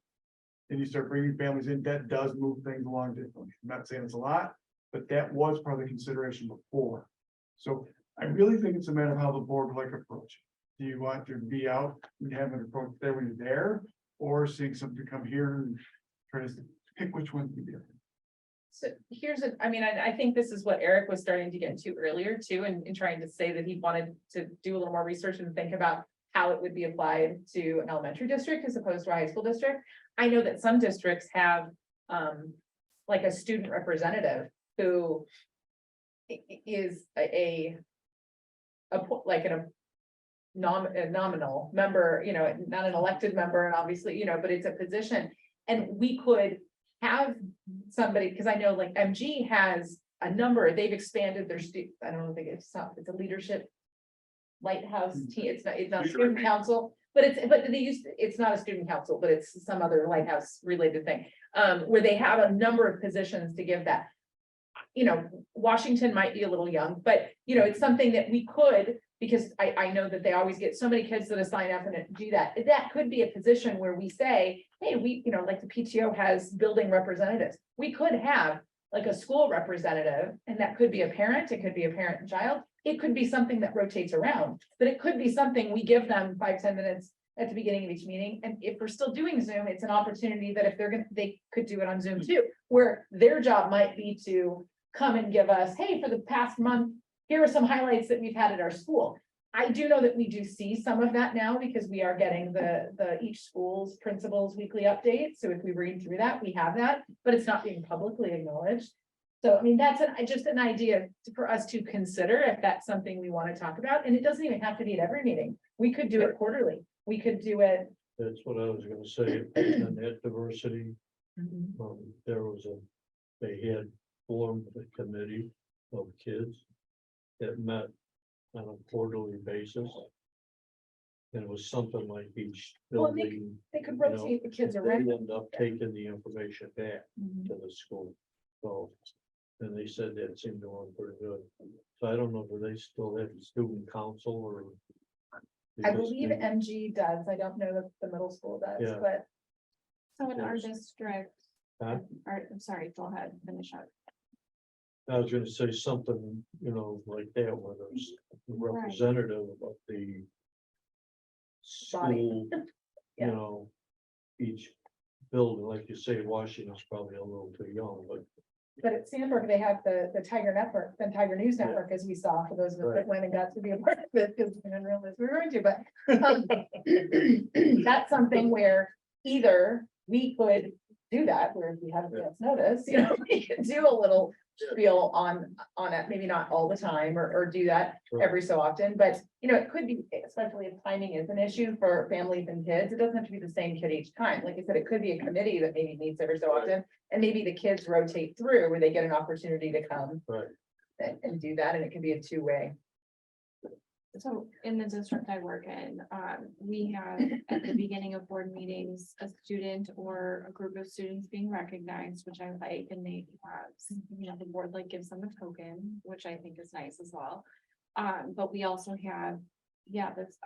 And you start bringing families in, that does move things along differently. I'm not saying it's a lot, but that was part of the consideration before. So I really think it's a matter of how the board would like to approach it. Do you want to be out and have an approach there when you're there? Or seeing something come here and try to pick which one to be different? So here's I mean, I think this is what Eric was starting to get into earlier too, and trying to say that he wanted to do a little more research and think about how it would be applied to an elementary district as opposed to a high school district. I know that some districts have like a student representative who is a nominal member, you know, not an elected member, and obviously, you know, but it's a position. And we could have somebody, because I know like MG has a number, they've expanded their I don't think it's a leadership lighthouse team, it's not student council, but it's not a student council, but it's some other lighthouse related thing. Where they have a number of positions to give that. You know, Washington might be a little young, but you know, it's something that we could, because I know that they always get so many kids that sign up and do that. That could be a position where we say, hey, we, you know, like the PTO has building representatives. We could have like a school representative, and that could be a parent, it could be a parent and child. It could be something that rotates around, but it could be something we give them 5-10 minutes at the beginning of each meeting. And if we're still doing Zoom, it's an opportunity that if they could do it on Zoom too, where their job might be to come and give us, hey, for the past month, here are some highlights that we've had at our school. I do know that we do see some of that now because we are getting the each school's principal's weekly updates. So if we read through that, we have that, but it's not being publicly acknowledged. So, I mean, that's just an idea for us to consider if that's something we want to talk about. And it doesn't even have to be at every meeting. We could do it quarterly. We could do it. That's what I was gonna say, and that diversity, they had formed a committee of kids that met on a quarterly basis. And it was something like each Well, building. They could you know, rotate the kids They around. end up taking the information back to the school, so. And they said that seemed to work pretty good, so I don't know, do they still have a student council or? I believe MG does. I don't know if the middle school does, Yeah. but So in our Yes. district, Huh? I'm sorry, go ahead, finish up. I was gonna say something, you know, like that, where there's a Right. representative of the Body. school, you Yeah. know, each building, like you say, Washington's probably a little too young, but at Sandburg, they have the Tiger Network, the Tiger News Yeah. Network, as we saw, for those of us Right. that went and got to be a part of it, because we didn't realize we were going to, but that's something where either we could do that, where if we have advance notice, you know, we could do a little spiel on it, maybe not all the time, or do that Right. every so often, but you know, it could be, especially if timing is an issue for families and kids, it doesn't have to be the same kid each time. Like I said, it could be a committee that maybe meets every so often, and maybe the kids rotate through where they get an opportunity to come Right. and do that, and it can be a two-way. So in the district I work in, we have at the beginning of board meetings, a student or a group of students being recognized, which I like, and they, you know, the board like gives them a token, which I think is nice as well. But we also have, this,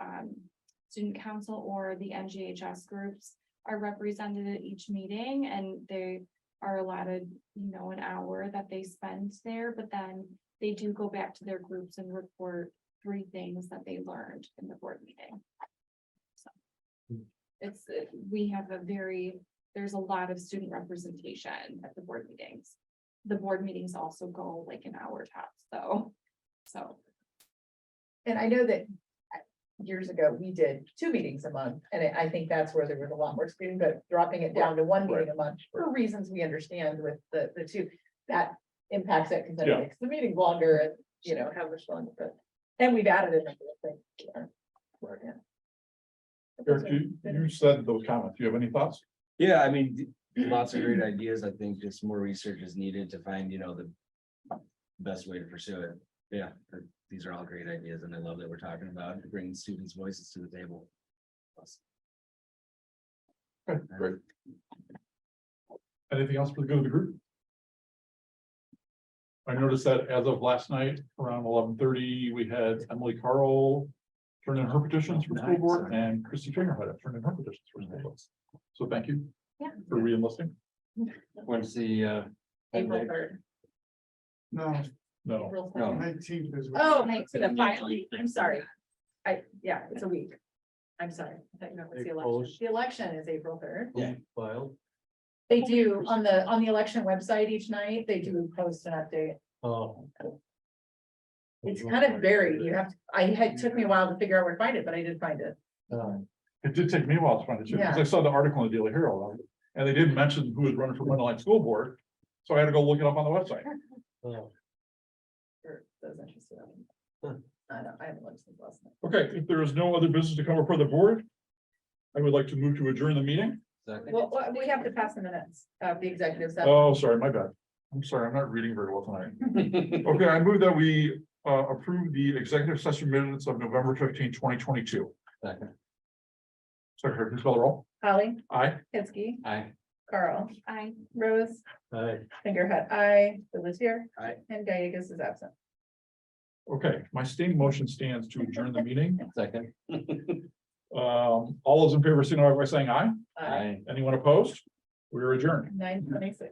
student council or the NGHS groups are represented at each meeting, and they are allotted, you know, an hour that they spend there, but then they do go back to their groups and report 3 things that they learned in the board meeting. So we have there's a lot of student representation at the board meetings. The board meetings also go like an hour tops, so. And I know that years ago, we did 2 meetings a month, and I think that's where there was a lot more student, but dropping it down to 1 meeting a month for reasons we understand with the 2, that impacts it because then Yeah. it makes the meeting longer and, you know, how much longer, but. And we've added a number of things. Eric, you said those comments. Do you have any thoughts? Yeah, I mean, lots of great ideas. I think just more research is needed to find, you know, the best way to pursue it. Yeah, these are all great ideas and I love that we're talking about bringing students' voices to the table. Okay, great. Anything else for the good of the group? I noticed that as of last night, around 11:30, we had Emily Carl turn in her petitions for school board and Christy Trainer had turned in her petitions for school board. So thank you. Yeah. For re-enlisting. When's the April 3rd. No, No, April No. 3rd. 19th is. Oh, for the filing, I'm sorry. Yeah, it's a week. I'm sorry. I thought you meant it was the They election. closed. The election is April 3rd. Yeah. Filed. They do on the election website each night, they do post an update. Oh. It's kind of varied. You have, took me a while to figure out where to find it, but I did find it. it did take me a while to find it too, because I saw the article in the Daily Herald. And they didn't mention who was running for Mundelein School Board. So I had to go look it up on the website. Oh. For those interested. Huh. I haven't looked since last night. Okay, if there is no other business to come before the board, I would like to move to adjourn the meeting. Well, we have to pass the minutes of the executive session. Oh, sorry, my bad. I'm sorry, I'm not reading very well tonight. Okay, I move that we approve the executive session minutes of November 15, 2022. Second. Secretary, please call the roll. Holly, Aye. Hitzke, Aye. Carl, Rose, Hi. Fingerhut, I, Bill is here. Aye. And Gallegos is absent. Okay, my standing motion stands to adjourn the meeting. Second. All those in favor, signify by saying aye. Aye. Anyone opposed? We are adjourned. 9:26.